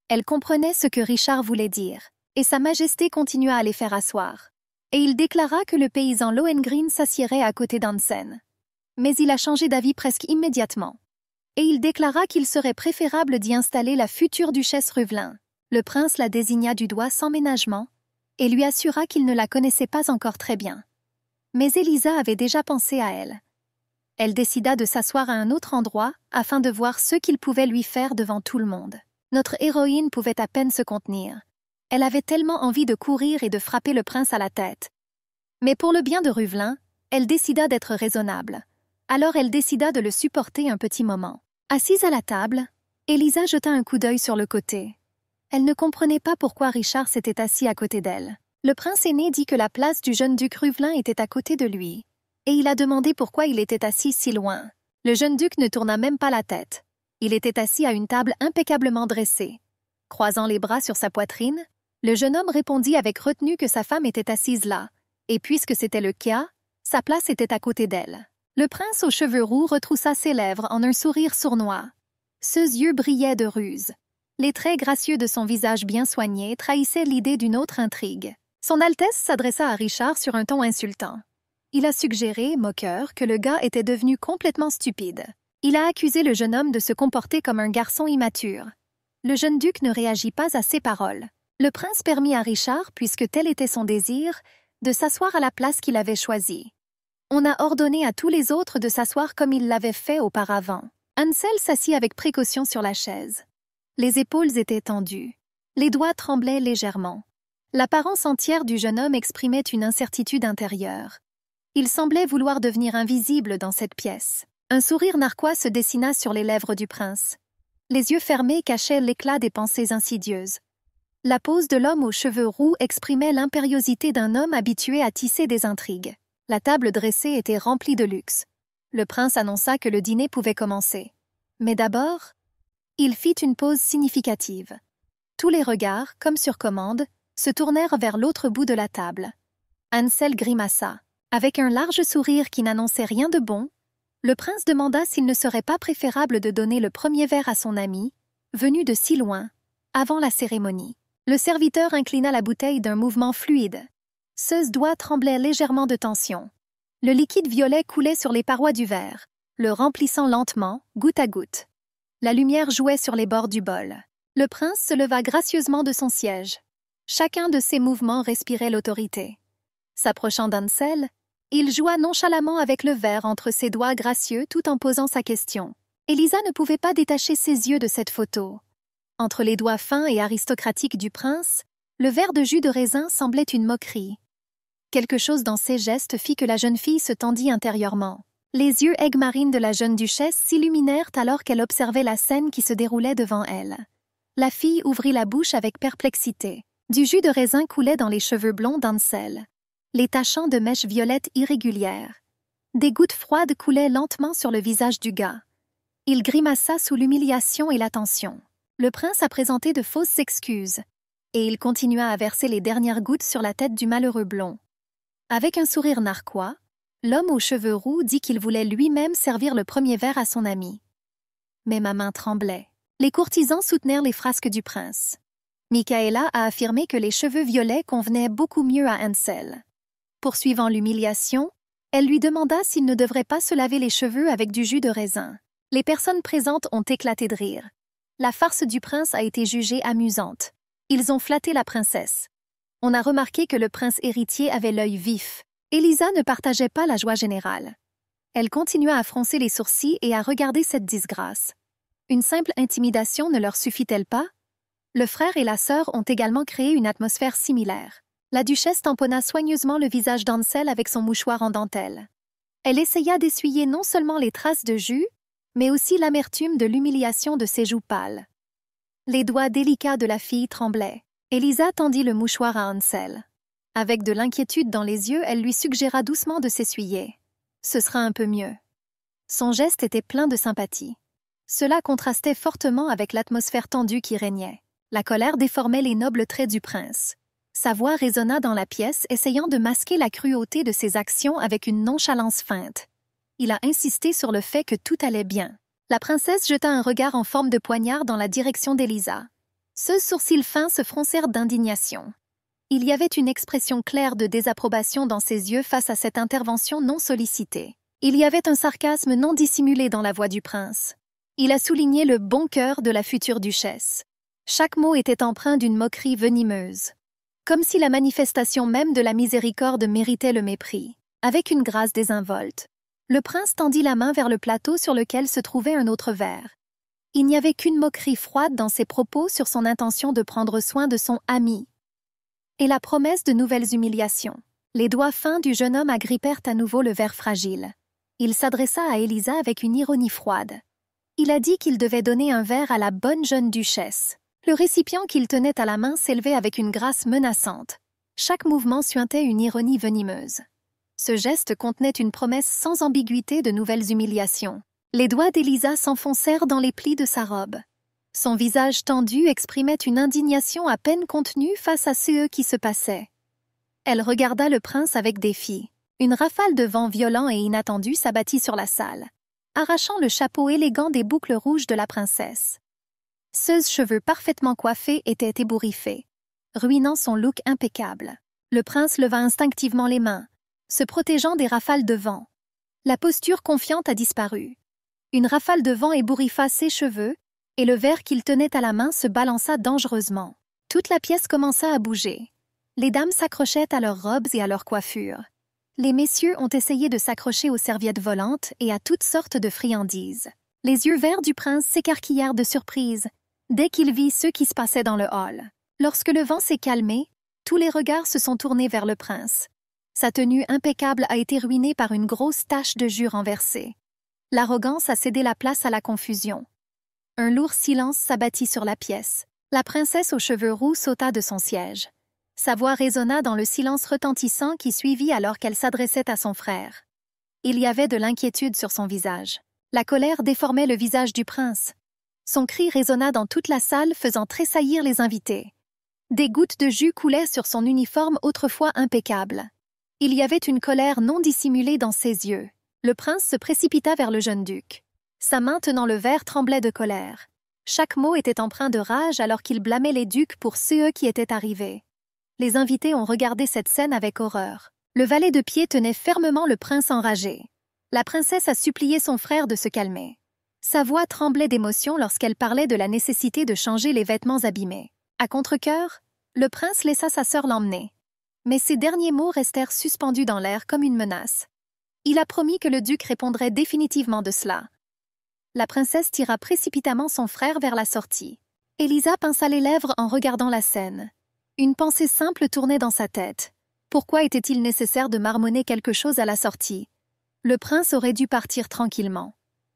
elle comprenait ce que Richard voulait dire, et Sa Majesté continua à les faire asseoir. Et il déclara que le paysan Lohengrin s'assiérait à côté d'Hansen. Mais il a changé d'avis presque immédiatement. Et il déclara qu'il serait préférable d'y installer la future duchesse Ruvelin. Le prince la désigna du doigt sans ménagement et lui assura qu'il ne la connaissait pas encore très bien. Mais Elisa avait déjà pensé à elle. Elle décida de s'asseoir à un autre endroit afin de voir ce qu'il pouvait lui faire devant tout le monde. Notre héroïne pouvait à peine se contenir. Elle avait tellement envie de courir et de frapper le prince à la tête. Mais pour le bien de Ruvelin, elle décida d'être raisonnable. Alors elle décida de le supporter un petit moment. Assise à la table, Elisa jeta un coup d'œil sur le côté. Elle ne comprenait pas pourquoi Richard s'était assis à côté d'elle. Le prince aîné dit que la place du jeune duc Ruvelin était à côté de lui, et il a demandé pourquoi il était assis si loin. Le jeune duc ne tourna même pas la tête. Il était assis à une table impeccablement dressée. Croisant les bras sur sa poitrine, le jeune homme répondit avec retenue que sa femme était assise là, et puisque c'était le cas, sa place était à côté d'elle. Le prince aux cheveux roux retroussa ses lèvres en un sourire sournois. Ses yeux brillaient de ruse. Les traits gracieux de son visage bien soigné trahissaient l'idée d'une autre intrigue. Son Altesse s'adressa à Richard sur un ton insultant. Il a suggéré, moqueur, que le gars était devenu complètement stupide. Il a accusé le jeune homme de se comporter comme un garçon immature. Le jeune duc ne réagit pas à ces paroles. Le prince permit à Richard, puisque tel était son désir, de s'asseoir à la place qu'il avait choisie. On a ordonné à tous les autres de s'asseoir comme il l'avait fait auparavant. Hansel s'assit avec précaution sur la chaise. Les épaules étaient tendues. Les doigts tremblaient légèrement. L'apparence entière du jeune homme exprimait une incertitude intérieure. Il semblait vouloir devenir invisible dans cette pièce. Un sourire narquois se dessina sur les lèvres du prince. Les yeux fermés cachaient l'éclat des pensées insidieuses. La pose de l'homme aux cheveux roux exprimait l'impériosité d'un homme habitué à tisser des intrigues. La table dressée était remplie de luxe. Le prince annonça que le dîner pouvait commencer. Mais d'abord, il fit une pause significative. Tous les regards, comme sur commande, se tournèrent vers l'autre bout de la table. Hansel grimaça. Avec un large sourire qui n'annonçait rien de bon, le prince demanda s'il ne serait pas préférable de donner le premier verre à son ami, venu de si loin, avant la cérémonie. Le serviteur inclina la bouteille d'un mouvement fluide. Ses doigts tremblaient légèrement de tension. Le liquide violet coulait sur les parois du verre, le remplissant lentement, goutte à goutte. La lumière jouait sur les bords du bol. Le prince se leva gracieusement de son siège. Chacun de ses mouvements respirait l'autorité. S'approchant d'Hansel, il joua nonchalamment avec le verre entre ses doigts gracieux tout en posant sa question. Élisa ne pouvait pas détacher ses yeux de cette photo. Entre les doigts fins et aristocratiques du prince, le verre de jus de raisin semblait une moquerie. Quelque chose dans ses gestes fit que la jeune fille se tendit intérieurement. Les yeux aigues-marines de la jeune duchesse s'illuminèrent alors qu'elle observait la scène qui se déroulait devant elle. La fille ouvrit la bouche avec perplexité. Du jus de raisin coulait dans les cheveux blonds d'Hansel, les tachant de mèches violettes irrégulières. Des gouttes froides coulaient lentement sur le visage du gars. Il grimaça sous l'humiliation et l'attention. Le prince a présenté de fausses excuses, et il continua à verser les dernières gouttes sur la tête du malheureux blond. Avec un sourire narquois, l'homme aux cheveux roux dit qu'il voulait lui-même servir le premier verre à son ami. Mais ma main tremblait. Les courtisans soutenèrent les frasques du prince. Michaela a affirmé que les cheveux violets convenaient beaucoup mieux à Hansel. Poursuivant l'humiliation, elle lui demanda s'il ne devrait pas se laver les cheveux avec du jus de raisin. Les personnes présentes ont éclaté de rire. La farce du prince a été jugée amusante. Ils ont flatté la princesse. On a remarqué que le prince héritier avait l'œil vif. Élisa ne partageait pas la joie générale. Elle continua à froncer les sourcils et à regarder cette disgrâce. Une simple intimidation ne leur suffit-elle pas? Le frère et la sœur ont également créé une atmosphère similaire. La duchesse tamponna soigneusement le visage d'Hansel avec son mouchoir en dentelle. Elle essaya d'essuyer non seulement les traces de jus, mais aussi l'amertume de l'humiliation de ses joues pâles. Les doigts délicats de la fille tremblaient. Élisa tendit le mouchoir à Hansel. Avec de l'inquiétude dans les yeux, elle lui suggéra doucement de s'essuyer. Ce sera un peu mieux. Son geste était plein de sympathie. Cela contrastait fortement avec l'atmosphère tendue qui régnait. La colère déformait les nobles traits du prince. Sa voix résonna dans la pièce, essayant de masquer la cruauté de ses actions avec une nonchalance feinte. Il a insisté sur le fait que tout allait bien. La princesse jeta un regard en forme de poignard dans la direction d'Élisa. Ses sourcils fins se froncèrent d'indignation. Il y avait une expression claire de désapprobation dans ses yeux face à cette intervention non sollicitée. Il y avait un sarcasme non dissimulé dans la voix du prince. Il a souligné le bon cœur de la future duchesse. Chaque mot était empreint d'une moquerie venimeuse. Comme si la manifestation même de la miséricorde méritait le mépris. Avec une grâce désinvolte, le prince tendit la main vers le plateau sur lequel se trouvait un autre verre. Il n'y avait qu'une moquerie froide dans ses propos sur son intention de prendre soin de son ami. Et la promesse de nouvelles humiliations. Les doigts fins du jeune homme agrippèrent à nouveau le verre fragile. Il s'adressa à Élisa avec une ironie froide. Il a dit qu'il devait donner un verre à la bonne jeune duchesse. Le récipient qu'il tenait à la main s'élevait avec une grâce menaçante. Chaque mouvement suintait une ironie venimeuse. Ce geste contenait une promesse sans ambiguïté de nouvelles humiliations. Les doigts d'Élisa s'enfoncèrent dans les plis de sa robe. Son visage tendu exprimait une indignation à peine contenue face à ce qui se passait. Elle regarda le prince avec défi. Une rafale de vent violent et inattendu s'abattit sur la salle, arrachant le chapeau élégant des boucles rouges de la princesse. Ses cheveux parfaitement coiffés étaient ébouriffés, ruinant son look impeccable. Le prince leva instinctivement les mains, se protégeant des rafales de vent. La posture confiante a disparu. Une rafale de vent ébouriffa ses cheveux, et le verre qu'il tenait à la main se balança dangereusement. Toute la pièce commença à bouger. Les dames s'accrochaient à leurs robes et à leurs coiffures. Les messieurs ont essayé de s'accrocher aux serviettes volantes et à toutes sortes de friandises. Les yeux verts du prince s'écarquillèrent de surprise dès qu'il vit ce qui se passait dans le hall. Lorsque le vent s'est calmé, tous les regards se sont tournés vers le prince. Sa tenue impeccable a été ruinée par une grosse tache de jus renversée. L'arrogance a cédé la place à la confusion. Un lourd silence s'abattit sur la pièce. La princesse aux cheveux roux sauta de son siège. Sa voix résonna dans le silence retentissant qui suivit alors qu'elle s'adressait à son frère. Il y avait de l'inquiétude sur son visage. La colère déformait le visage du prince. Son cri résonna dans toute la salle, faisant tressaillir les invités. Des gouttes de jus coulaient sur son uniforme autrefois impeccable. Il y avait une colère non dissimulée dans ses yeux. Le prince se précipita vers le jeune duc. Sa main tenant le verre tremblait de colère. Chaque mot était empreint de rage alors qu'il blâmait les ducs pour ceux qui étaient arrivés. Les invités ont regardé cette scène avec horreur. Le valet de pied tenait fermement le prince enragé. La princesse a supplié son frère de se calmer. Sa voix tremblait d'émotion lorsqu'elle parlait de la nécessité de changer les vêtements abîmés. À contre-cœur, le prince laissa sa sœur l'emmener. Mais ses derniers mots restèrent suspendus dans l'air comme une menace. Il a promis que le duc répondrait définitivement de cela. La princesse tira précipitamment son frère vers la sortie. Élisa pinça les lèvres en regardant la scène. Une pensée simple tournait dans sa tête. Pourquoi était-il nécessaire de marmonner quelque chose à la sortie? Le prince aurait dû partir tranquillement.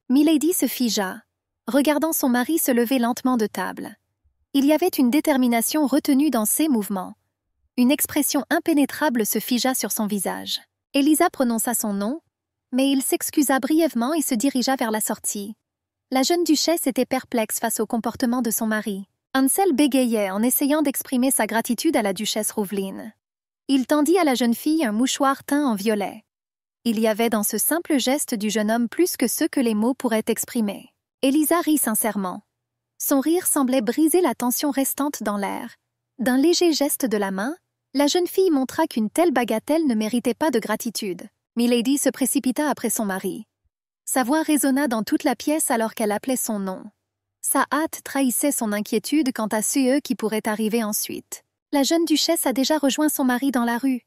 Milady se figea, regardant son mari se lever lentement de table. Il y avait une détermination retenue dans ses mouvements. Une expression impénétrable se figea sur son visage. Élisa prononça son nom, mais il s'excusa brièvement et se dirigea vers la sortie. La jeune duchesse était perplexe face au comportement de son mari. Hansel bégayait en essayant d'exprimer sa gratitude à la duchesse Rouveline. Il tendit à la jeune fille un mouchoir teint en violet. Il y avait dans ce simple geste du jeune homme plus que ce que les mots pourraient exprimer. Élisa rit sincèrement. Son rire semblait briser la tension restante dans l'air. D'un léger geste de la main, la jeune fille montra qu'une telle bagatelle ne méritait pas de gratitude. Milady se précipita après son mari. Sa voix résonna dans toute la pièce alors qu'elle appelait son nom. Sa hâte trahissait son inquiétude quant à ceux qui pourraient arriver ensuite. La jeune duchesse a déjà rejoint son mari dans la rue.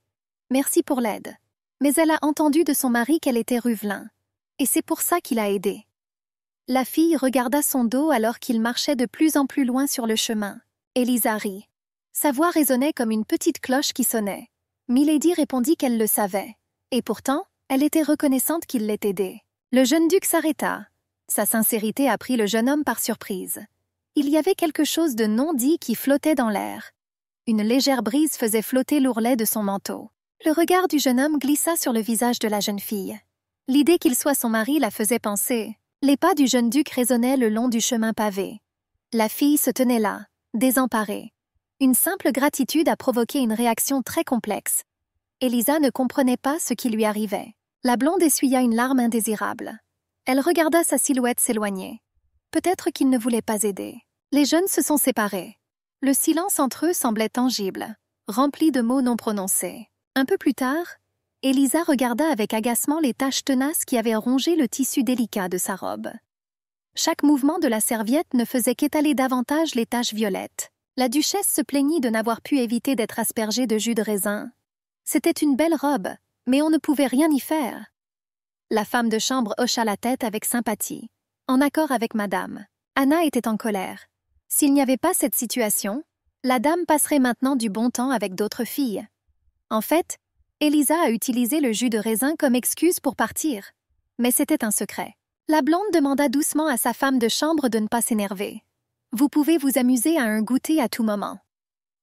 Merci pour l'aide. Mais elle a entendu de son mari qu'elle était Ruvelin. Et c'est pour ça qu'il a aidé. La fille regarda son dos alors qu'il marchait de plus en plus loin sur le chemin. Élisa rit. Sa voix résonnait comme une petite cloche qui sonnait. Milady répondit qu'elle le savait. Et pourtant, elle était reconnaissante qu'il l'ait aidée. Le jeune duc s'arrêta. Sa sincérité a pris le jeune homme par surprise. Il y avait quelque chose de non dit qui flottait dans l'air. Une légère brise faisait flotter l'ourlet de son manteau. Le regard du jeune homme glissa sur le visage de la jeune fille. L'idée qu'il soit son mari la faisait penser. Les pas du jeune duc résonnaient le long du chemin pavé. La fille se tenait là, désemparée. Une simple gratitude a provoqué une réaction très complexe. Élisa ne comprenait pas ce qui lui arrivait. La blonde essuya une larme indésirable. Elle regarda sa silhouette s'éloigner. Peut-être qu'il ne voulait pas aider. Les jeunes se sont séparés. Le silence entre eux semblait tangible, rempli de mots non prononcés. Un peu plus tard, Élisa regarda avec agacement les taches tenaces qui avaient rongé le tissu délicat de sa robe. Chaque mouvement de la serviette ne faisait qu'étaler davantage les taches violettes. La duchesse se plaignit de n'avoir pu éviter d'être aspergée de jus de raisin. C'était une belle robe, mais on ne pouvait rien y faire. La femme de chambre hocha la tête avec sympathie, en accord avec madame. Anna était en colère. S'il n'y avait pas cette situation, la dame passerait maintenant du bon temps avec d'autres filles. En fait, Élisa a utilisé le jus de raisin comme excuse pour partir. Mais c'était un secret. La blonde demanda doucement à sa femme de chambre de ne pas s'énerver. « Vous pouvez vous amuser à un goûter à tout moment. »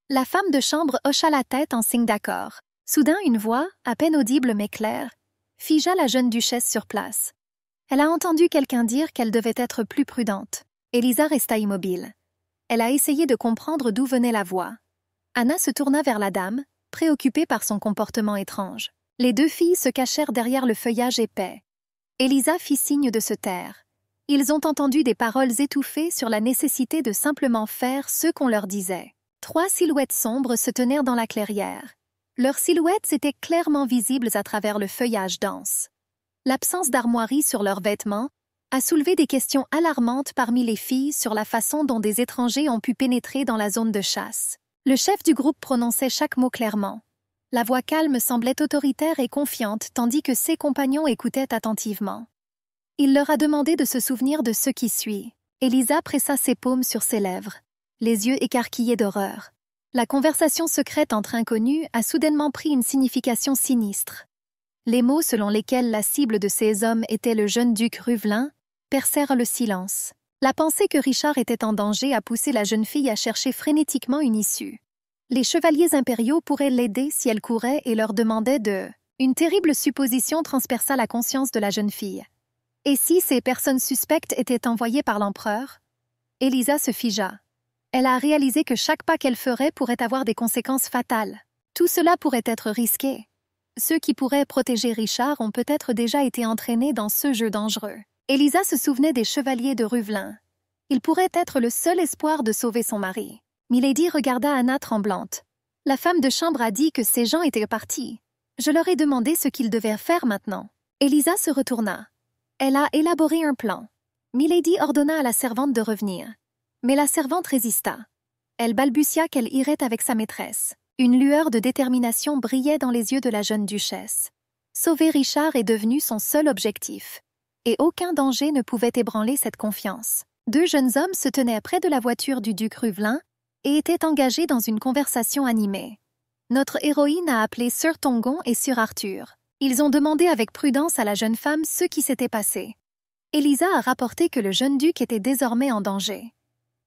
La femme de chambre hocha la tête en signe d'accord. Soudain, une voix, à peine audible mais claire, figea la jeune duchesse sur place. Elle a entendu quelqu'un dire qu'elle devait être plus prudente. Élisa resta immobile. Elle a essayé de comprendre d'où venait la voix. Anna se tourna vers la dame, préoccupée par son comportement étrange. Les deux filles se cachèrent derrière le feuillage épais. Élisa fit signe de se taire. Ils ont entendu des paroles étouffées sur la nécessité de simplement faire ce qu'on leur disait. 3 silhouettes sombres se tenèrent dans la clairière. Leurs silhouettes étaient clairement visibles à travers le feuillage dense. L'absence d'armoiries sur leurs vêtements a soulevé des questions alarmantes parmi les filles sur la façon dont des étrangers ont pu pénétrer dans la zone de chasse. Le chef du groupe prononçait chaque mot clairement. La voix calme semblait autoritaire et confiante tandis que ses compagnons écoutaient attentivement. Il leur a demandé de se souvenir de ce qui suit. Elisa pressa ses paumes sur ses lèvres, les yeux écarquillés d'horreur. La conversation secrète entre inconnus a soudainement pris une signification sinistre. Les mots selon lesquels la cible de ces hommes était le jeune duc Ruvelin percèrent le silence. La pensée que Richard était en danger a poussé la jeune fille à chercher frénétiquement une issue. Les chevaliers impériaux pourraient l'aider si elle courait et leur demandait de... Une terrible supposition transperça la conscience de la jeune fille. Et si ces personnes suspectes étaient envoyées par l'empereur? Elisa se figea. Elle a réalisé que chaque pas qu'elle ferait pourrait avoir des conséquences fatales. Tout cela pourrait être risqué. Ceux qui pourraient protéger Richard ont peut-être déjà été entraînés dans ce jeu dangereux. Elisa se souvenait des chevaliers de Ruvelin. Il pourrait être le seul espoir de sauver son mari. Milady regarda Anna tremblante. La femme de chambre a dit que ces gens étaient partis. Je leur ai demandé ce qu'ils devaient faire maintenant. Elisa se retourna. Elle a élaboré un plan. Milady ordonna à la servante de revenir. Mais la servante résista. Elle balbutia qu'elle irait avec sa maîtresse. Une lueur de détermination brillait dans les yeux de la jeune duchesse. Sauver Richard est devenu son seul objectif. Et aucun danger ne pouvait ébranler cette confiance. Deux jeunes hommes se tenaient près de la voiture du duc Ruvelin et étaient engagés dans une conversation animée. Notre héroïne a appelé Sir Tongon et Sir Arthur. Ils ont demandé avec prudence à la jeune femme ce qui s'était passé. Elisa a rapporté que le jeune duc était désormais en danger.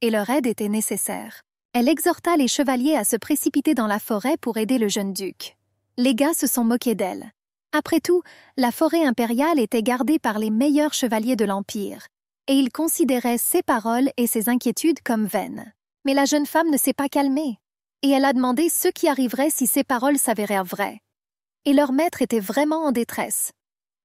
Et leur aide était nécessaire. Elle exhorta les chevaliers à se précipiter dans la forêt pour aider le jeune duc. Les gars se sont moqués d'elle. Après tout, la forêt impériale était gardée par les meilleurs chevaliers de l'Empire, et ils considéraient ses paroles et ses inquiétudes comme vaines. Mais la jeune femme ne s'est pas calmée, et elle a demandé ce qui arriverait si ses paroles s'avérèrent vraies. Et leur maître était vraiment en détresse.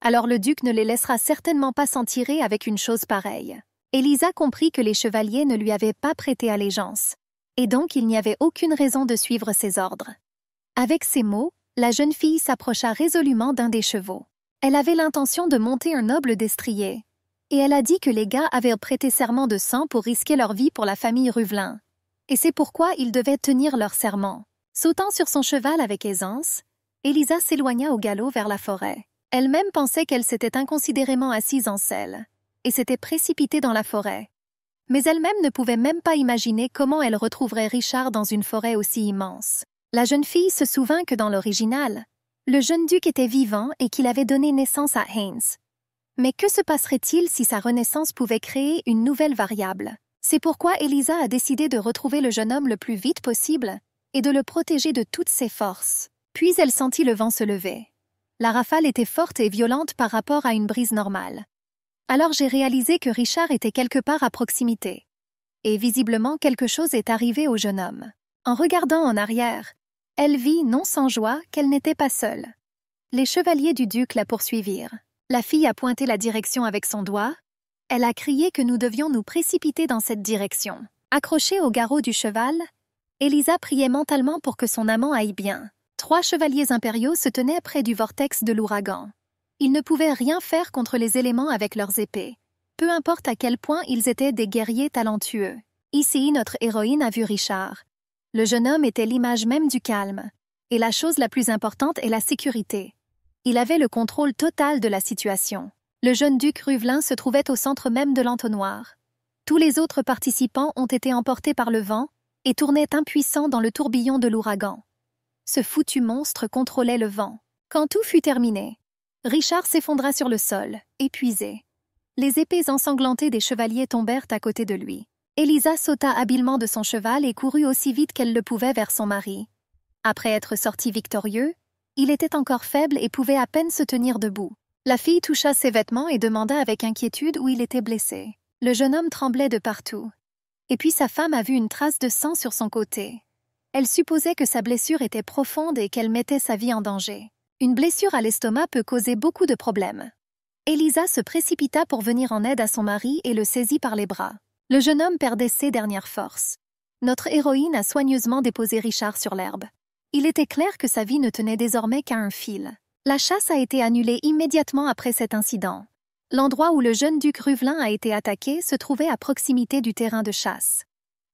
Alors le duc ne les laissera certainement pas s'en tirer avec une chose pareille. Elisa comprit que les chevaliers ne lui avaient pas prêté allégeance, et donc il n'y avait aucune raison de suivre ses ordres. Avec ces mots, la jeune fille s'approcha résolument d'un des chevaux. Elle avait l'intention de monter un noble destrier, et elle a dit que les gars avaient prêté serment de sang pour risquer leur vie pour la famille Ruvelin. Et c'est pourquoi ils devaient tenir leur serment. Sautant sur son cheval avec aisance, Elisa s'éloigna au galop vers la forêt. Elle-même pensait qu'elle s'était inconsidérément assise en selle, et s'était précipitée dans la forêt. Mais elle-même ne pouvait même pas imaginer comment elle retrouverait Richard dans une forêt aussi immense. La jeune fille se souvint que dans l'original, le jeune duc était vivant et qu'il avait donné naissance à Haynes. Mais que se passerait-il si sa renaissance pouvait créer une nouvelle variable? C'est pourquoi Elisa a décidé de retrouver le jeune homme le plus vite possible et de le protéger de toutes ses forces. Puis elle sentit le vent se lever. La rafale était forte et violente par rapport à une brise normale. Alors j'ai réalisé que Richard était quelque part à proximité. Et visiblement quelque chose est arrivé au jeune homme. En regardant en arrière, elle vit, non sans joie, qu'elle n'était pas seule. Les chevaliers du duc la poursuivirent. La fille a pointé la direction avec son doigt. Elle a crié que nous devions nous précipiter dans cette direction. Accrochée au garrot du cheval, Elisa priait mentalement pour que son amant aille bien. 3 chevaliers impériaux se tenaient près du vortex de l'ouragan. Ils ne pouvaient rien faire contre les éléments avec leurs épées, peu importe à quel point ils étaient des guerriers talentueux. Ici, notre héroïne a vu Richard. Le jeune homme était l'image même du calme, et la chose la plus importante est la sécurité. Il avait le contrôle total de la situation. Le jeune duc Ruvelin se trouvait au centre même de l'entonnoir. Tous les autres participants ont été emportés par le vent et tournaient impuissants dans le tourbillon de l'ouragan. Ce foutu monstre contrôlait le vent. Quand tout fut terminé, Richard s'effondra sur le sol, épuisé. Les épées ensanglantées des chevaliers tombèrent à côté de lui. Elisa sauta habilement de son cheval et courut aussi vite qu'elle le pouvait vers son mari. Après être sorti victorieux, il était encore faible et pouvait à peine se tenir debout. La fille toucha ses vêtements et demanda avec inquiétude où il était blessé. Le jeune homme tremblait de partout. Et puis sa femme a vu une trace de sang sur son côté. Elle supposait que sa blessure était profonde et qu'elle mettait sa vie en danger. Une blessure à l'estomac peut causer beaucoup de problèmes. Elisa se précipita pour venir en aide à son mari et le saisit par les bras. Le jeune homme perdait ses dernières forces. Notre héroïne a soigneusement déposé Richard sur l'herbe. Il était clair que sa vie ne tenait désormais qu'à un fil. La chasse a été annulée immédiatement après cet incident. L'endroit où le jeune duc Ruvelin a été attaqué se trouvait à proximité du terrain de chasse.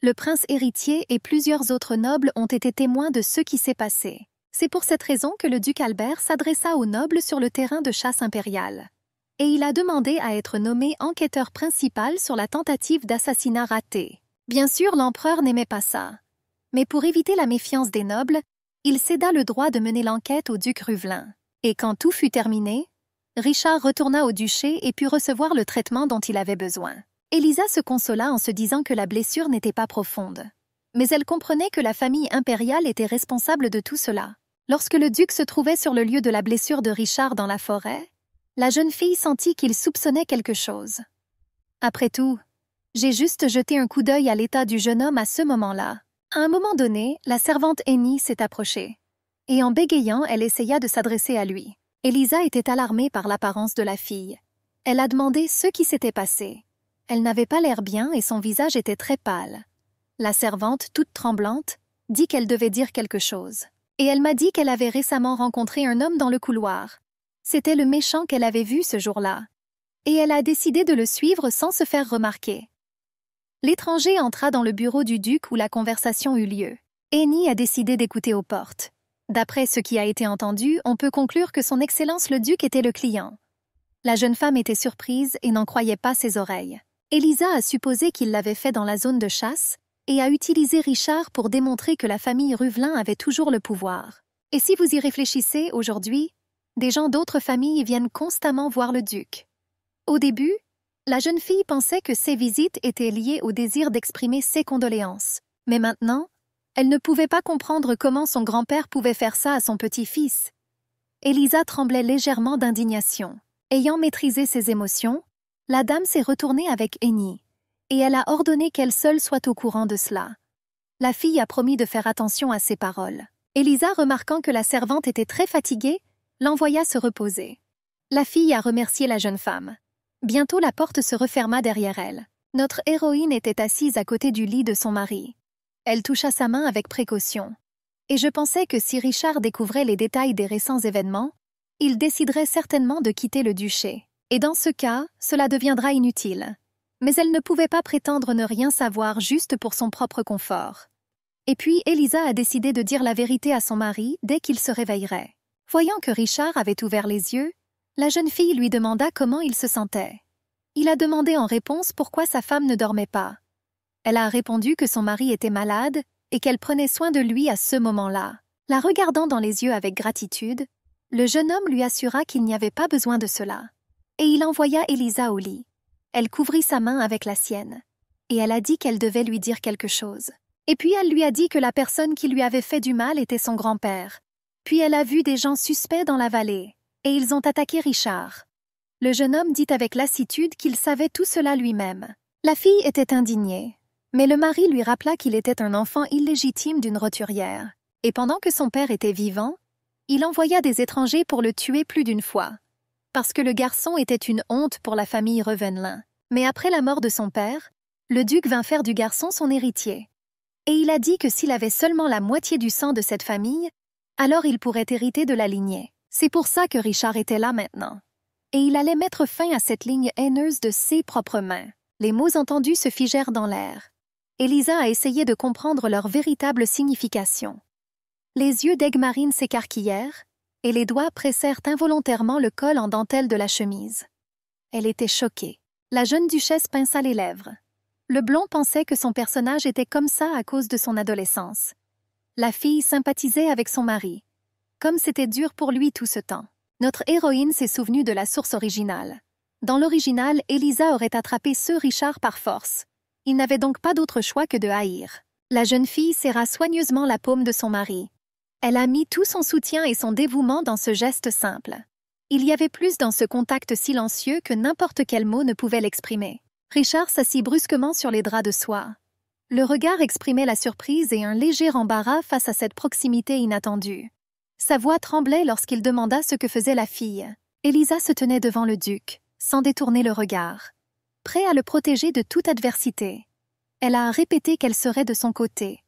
Le prince héritier et plusieurs autres nobles ont été témoins de ce qui s'est passé. C'est pour cette raison que le duc Albert s'adressa aux nobles sur le terrain de chasse impérial. Et il a demandé à être nommé enquêteur principal sur la tentative d'assassinat ratée. Bien sûr, l'empereur n'aimait pas ça. Mais pour éviter la méfiance des nobles, il céda le droit de mener l'enquête au duc Ruvelin. Et quand tout fut terminé, Richard retourna au duché et put recevoir le traitement dont il avait besoin. Élisa se consola en se disant que la blessure n'était pas profonde. Mais elle comprenait que la famille impériale était responsable de tout cela. Lorsque le duc se trouvait sur le lieu de la blessure de Richard dans la forêt, la jeune fille sentit qu'il soupçonnait quelque chose. Après tout, j'ai juste jeté un coup d'œil à l'état du jeune homme à ce moment-là. À un moment donné, la servante Annie s'est approchée. Et en bégayant, elle essaya de s'adresser à lui. Élisa était alarmée par l'apparence de la fille. Elle a demandé ce qui s'était passé. Elle n'avait pas l'air bien et son visage était très pâle. La servante, toute tremblante, dit qu'elle devait dire quelque chose. Et elle m'a dit qu'elle avait récemment rencontré un homme dans le couloir. C'était le méchant qu'elle avait vu ce jour-là. Et elle a décidé de le suivre sans se faire remarquer. L'étranger entra dans le bureau du duc où la conversation eut lieu. Annie a décidé d'écouter aux portes. D'après ce qui a été entendu, on peut conclure que son Excellence le duc était le client. La jeune femme était surprise et n'en croyait pas ses oreilles. Élisa a supposé qu'il l'avait fait dans la zone de chasse et a utilisé Richard pour démontrer que la famille Ruvelin avait toujours le pouvoir. Et si vous y réfléchissez, aujourd'hui, des gens d'autres familles viennent constamment voir le duc. Au début, la jeune fille pensait que ces visites étaient liées au désir d'exprimer ses condoléances. Mais maintenant, elle ne pouvait pas comprendre comment son grand-père pouvait faire ça à son petit-fils. Élisa tremblait légèrement d'indignation. Ayant maîtrisé ses émotions, la dame s'est retournée avec Annie, et elle a ordonné qu'elle seule soit au courant de cela. La fille a promis de faire attention à ses paroles. Élisa, remarquant que la servante était très fatiguée, l'envoya se reposer. La fille a remercié la jeune femme. Bientôt la porte se referma derrière elle. Notre héroïne était assise à côté du lit de son mari. Elle toucha sa main avec précaution. Et je pensais que si Richard découvrait les détails des récents événements, il déciderait certainement de quitter le duché. Et dans ce cas, cela deviendra inutile. Mais elle ne pouvait pas prétendre ne rien savoir juste pour son propre confort. Et puis Élisa a décidé de dire la vérité à son mari dès qu'il se réveillerait. Voyant que Richard avait ouvert les yeux, la jeune fille lui demanda comment il se sentait. Il a demandé en réponse pourquoi sa femme ne dormait pas. Elle a répondu que son mari était malade et qu'elle prenait soin de lui à ce moment-là. La regardant dans les yeux avec gratitude, le jeune homme lui assura qu'il n'y avait pas besoin de cela. Et il envoya Élisa au lit. Elle couvrit sa main avec la sienne. Et elle a dit qu'elle devait lui dire quelque chose. Et puis elle lui a dit que la personne qui lui avait fait du mal était son grand-père. Puis elle a vu des gens suspects dans la vallée. Et ils ont attaqué Richard. Le jeune homme dit avec lassitude qu'il savait tout cela lui-même. La fille était indignée. Mais le mari lui rappela qu'il était un enfant illégitime d'une roturière. Et pendant que son père était vivant, il envoya des étrangers pour le tuer plus d'une fois. Parce que le garçon était une honte pour la famille Revenelin. Mais après la mort de son père, le duc vint faire du garçon son héritier. Et il a dit que s'il avait seulement la moitié du sang de cette famille, alors il pourrait hériter de la lignée. C'est pour ça que Richard était là maintenant. Et il allait mettre fin à cette ligne haineuse de ses propres mains. Les mots entendus se figèrent dans l'air. Élisa a essayé de comprendre leur véritable signification. Les yeux d'Aigmarine s'écarquillèrent, et les doigts pressèrent involontairement le col en dentelle de la chemise. Elle était choquée. La jeune duchesse pinça les lèvres. Le blond pensait que son personnage était comme ça à cause de son adolescence. La fille sympathisait avec son mari. Comme c'était dur pour lui tout ce temps. Notre héroïne s'est souvenue de la source originale. Dans l'original, Élisa aurait attrapé ce Richard par force. Il n'avait donc pas d'autre choix que de haïr. La jeune fille serra soigneusement la paume de son mari. Elle a mis tout son soutien et son dévouement dans ce geste simple. Il y avait plus dans ce contact silencieux que n'importe quel mot ne pouvait l'exprimer. Richard s'assit brusquement sur les draps de soie. Le regard exprimait la surprise et un léger embarras face à cette proximité inattendue. Sa voix tremblait lorsqu'il demanda ce que faisait la fille. Élisa se tenait devant le duc, sans détourner le regard, prêt à le protéger de toute adversité. Elle a répété qu'elle serait de son côté.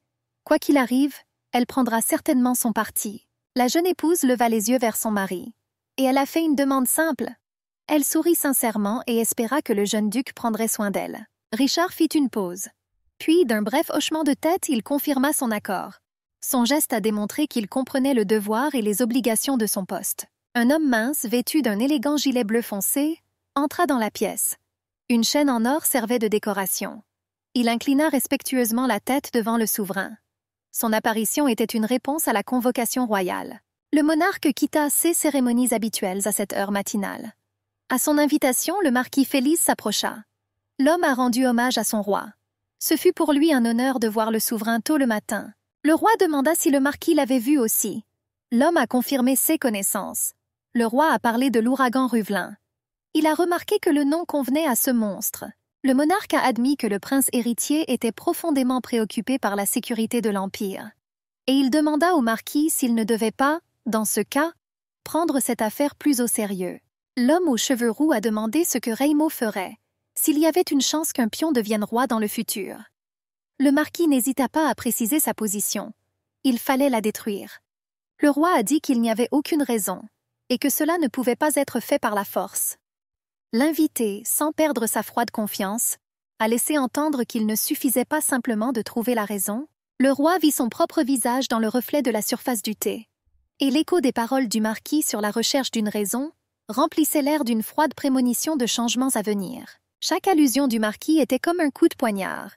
Quoi qu'il arrive, elle prendra certainement son parti. La jeune épouse leva les yeux vers son mari. Et elle a fait une demande simple. Elle sourit sincèrement et espéra que le jeune duc prendrait soin d'elle. Richard fit une pause. Puis, d'un bref hochement de tête, il confirma son accord. Son geste a démontré qu'il comprenait le devoir et les obligations de son poste. Un homme mince, vêtu d'un élégant gilet bleu foncé, entra dans la pièce. Une chaîne en or servait de décoration. Il inclina respectueusement la tête devant le souverain. Son apparition était une réponse à la convocation royale. Le monarque quitta ses cérémonies habituelles à cette heure matinale. À son invitation, le marquis Félix s'approcha. L'homme a rendu hommage à son roi. Ce fut pour lui un honneur de voir le souverain tôt le matin. Le roi demanda si le marquis l'avait vu aussi. L'homme a confirmé ses connaissances. Le roi a parlé de l'ouragan Ruvelin. Il a remarqué que le nom convenait à ce monstre. Le monarque a admis que le prince héritier était profondément préoccupé par la sécurité de l'Empire. Et il demanda au marquis s'il ne devait pas, dans ce cas, prendre cette affaire plus au sérieux. L'homme aux cheveux roux a demandé ce que Raymond ferait, s'il y avait une chance qu'un pion devienne roi dans le futur. Le marquis n'hésita pas à préciser sa position. Il fallait la détruire. Le roi a dit qu'il n'y avait aucune raison, et que cela ne pouvait pas être fait par la force. L'invité, sans perdre sa froide confiance, a laissé entendre qu'il ne suffisait pas simplement de trouver la raison. Le roi vit son propre visage dans le reflet de la surface du thé. Et l'écho des paroles du marquis sur la recherche d'une raison remplissait l'air d'une froide prémonition de changements à venir. Chaque allusion du marquis était comme un coup de poignard.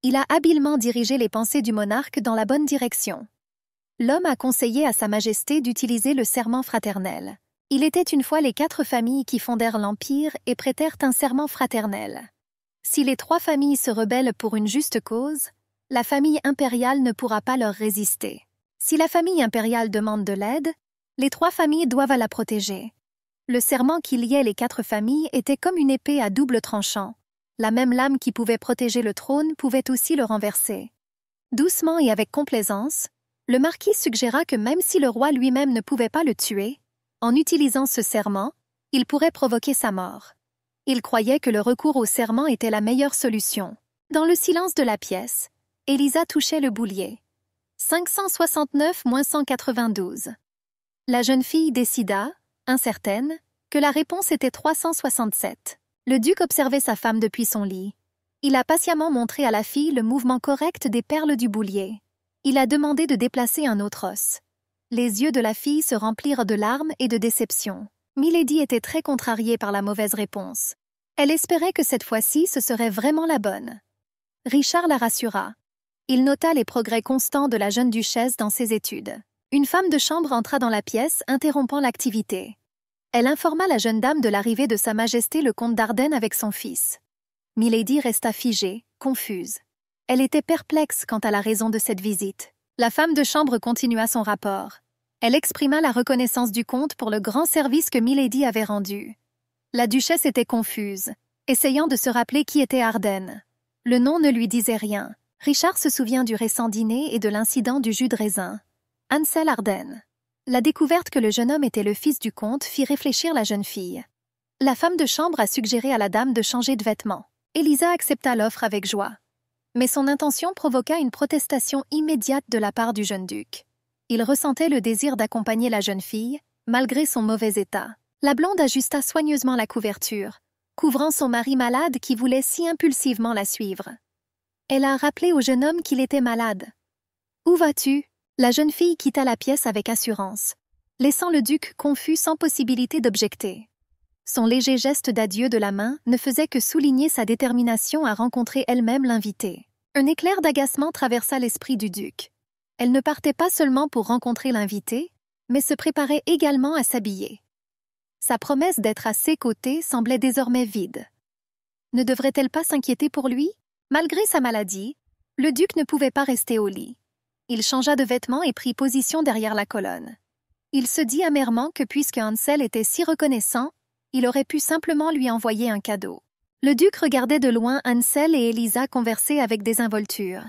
Il a habilement dirigé les pensées du monarque dans la bonne direction. L'homme a conseillé à Sa Majesté d'utiliser le serment fraternel. Il était une fois les 4 familles qui fondèrent l'Empire et prêtèrent un serment fraternel. Si les 3 familles se rebellent pour une juste cause, la famille impériale ne pourra pas leur résister. Si la famille impériale demande de l'aide, les 3 familles doivent la protéger. Le serment qui liait les 4 familles était comme une épée à double tranchant. La même lame qui pouvait protéger le trône pouvait aussi le renverser. Doucement et avec complaisance, le marquis suggéra que même si le roi lui-même ne pouvait pas le tuer, en utilisant ce serment, il pourrait provoquer sa mort. Il croyait que le recours au serment était la meilleure solution. Dans le silence de la pièce, Élisa touchait le boulier. 569-192. La jeune fille décida, incertaine, que la réponse était 367. Le duc observait sa femme depuis son lit. Il a patiemment montré à la fille le mouvement correct des perles du boulier. Il a demandé de déplacer un autre os. Les yeux de la fille se remplirent de larmes et de déception. Milady était très contrariée par la mauvaise réponse. Elle espérait que cette fois-ci ce serait vraiment la bonne. Richard la rassura. Il nota les progrès constants de la jeune duchesse dans ses études. Une femme de chambre entra dans la pièce, interrompant l'activité. Elle informa la jeune dame de l'arrivée de Sa Majesté le comte d'Ardenne avec son fils. Milady resta figée, confuse. Elle était perplexe quant à la raison de cette visite. La femme de chambre continua son rapport. Elle exprima la reconnaissance du comte pour le grand service que Milady avait rendu. La duchesse était confuse, essayant de se rappeler qui était Ardenne. Le nom ne lui disait rien. Richard se souvient du récent dîner et de l'incident du jus de raisin. Ansel Ardenne. La découverte que le jeune homme était le fils du comte fit réfléchir la jeune fille. La femme de chambre a suggéré à la dame de changer de vêtements. Élisa accepta l'offre avec joie. Mais son intention provoqua une protestation immédiate de la part du jeune duc. Il ressentait le désir d'accompagner la jeune fille, malgré son mauvais état. La blonde ajusta soigneusement la couverture, couvrant son mari malade qui voulait si impulsivement la suivre. Elle a rappelé au jeune homme qu'il était malade. « Où vas-tu » La jeune fille quitta la pièce avec assurance, laissant le duc confus sans possibilité d'objecter. Son léger geste d'adieu de la main ne faisait que souligner sa détermination à rencontrer elle-même l'invité. Un éclair d'agacement traversa l'esprit du duc. Elle ne partait pas seulement pour rencontrer l'invité, mais se préparait également à s'habiller. Sa promesse d'être à ses côtés semblait désormais vide. Ne devrait-elle pas s'inquiéter pour lui? Malgré sa maladie, le duc ne pouvait pas rester au lit. Il changea de vêtements et prit position derrière la colonne. Il se dit amèrement que puisque Ansel était si reconnaissant, il aurait pu simplement lui envoyer un cadeau. Le duc regardait de loin Ansel et Élisa converser avec désinvolture.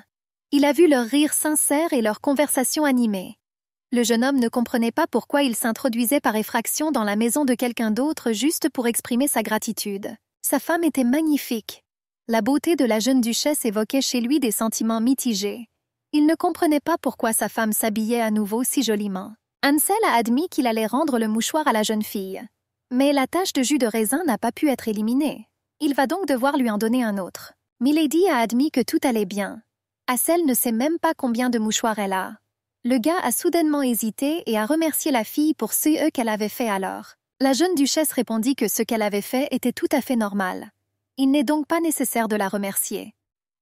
Il a vu leur rire sincère et leur conversation animée. Le jeune homme ne comprenait pas pourquoi il s'introduisait par effraction dans la maison de quelqu'un d'autre juste pour exprimer sa gratitude. Sa femme était magnifique. La beauté de la jeune duchesse évoquait chez lui des sentiments mitigés. Il ne comprenait pas pourquoi sa femme s'habillait à nouveau si joliment. Ansel a admis qu'il allait rendre le mouchoir à la jeune fille. Mais la tache de jus de raisin n'a pas pu être éliminée. Il va donc devoir lui en donner un autre. Milady a admis que tout allait bien. Hassel ne sait même pas combien de mouchoirs elle a. Le gars a soudainement hésité et a remercié la fille pour ce qu'elle avait fait alors. La jeune duchesse répondit que ce qu'elle avait fait était tout à fait normal. Il n'est donc pas nécessaire de la remercier.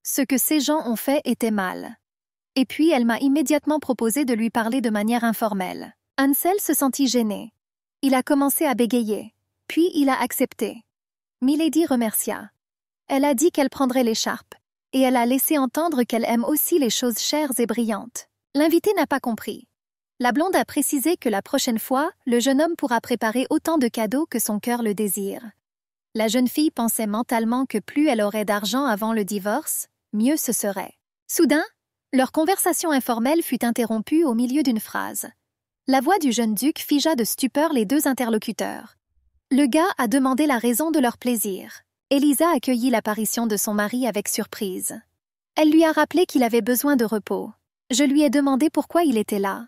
Ce que ces gens ont fait était mal. Et puis elle m'a immédiatement proposé de lui parler de manière informelle. Hansel se sentit gêné. Il a commencé à bégayer. Puis il a accepté. Milady remercia. Elle a dit qu'elle prendrait l'écharpe. Et elle a laissé entendre qu'elle aime aussi les choses chères et brillantes. L'invité n'a pas compris. La blonde a précisé que la prochaine fois, le jeune homme pourra préparer autant de cadeaux que son cœur le désire. La jeune fille pensait mentalement que plus elle aurait d'argent avant le divorce, mieux ce serait. Soudain, leur conversation informelle fut interrompue au milieu d'une phrase. La voix du jeune duc figea de stupeur les deux interlocuteurs. Le gars a demandé la raison de leur plaisir. Elisa accueillit l'apparition de son mari avec surprise. Elle lui a rappelé qu'il avait besoin de repos. Je lui ai demandé pourquoi il était là.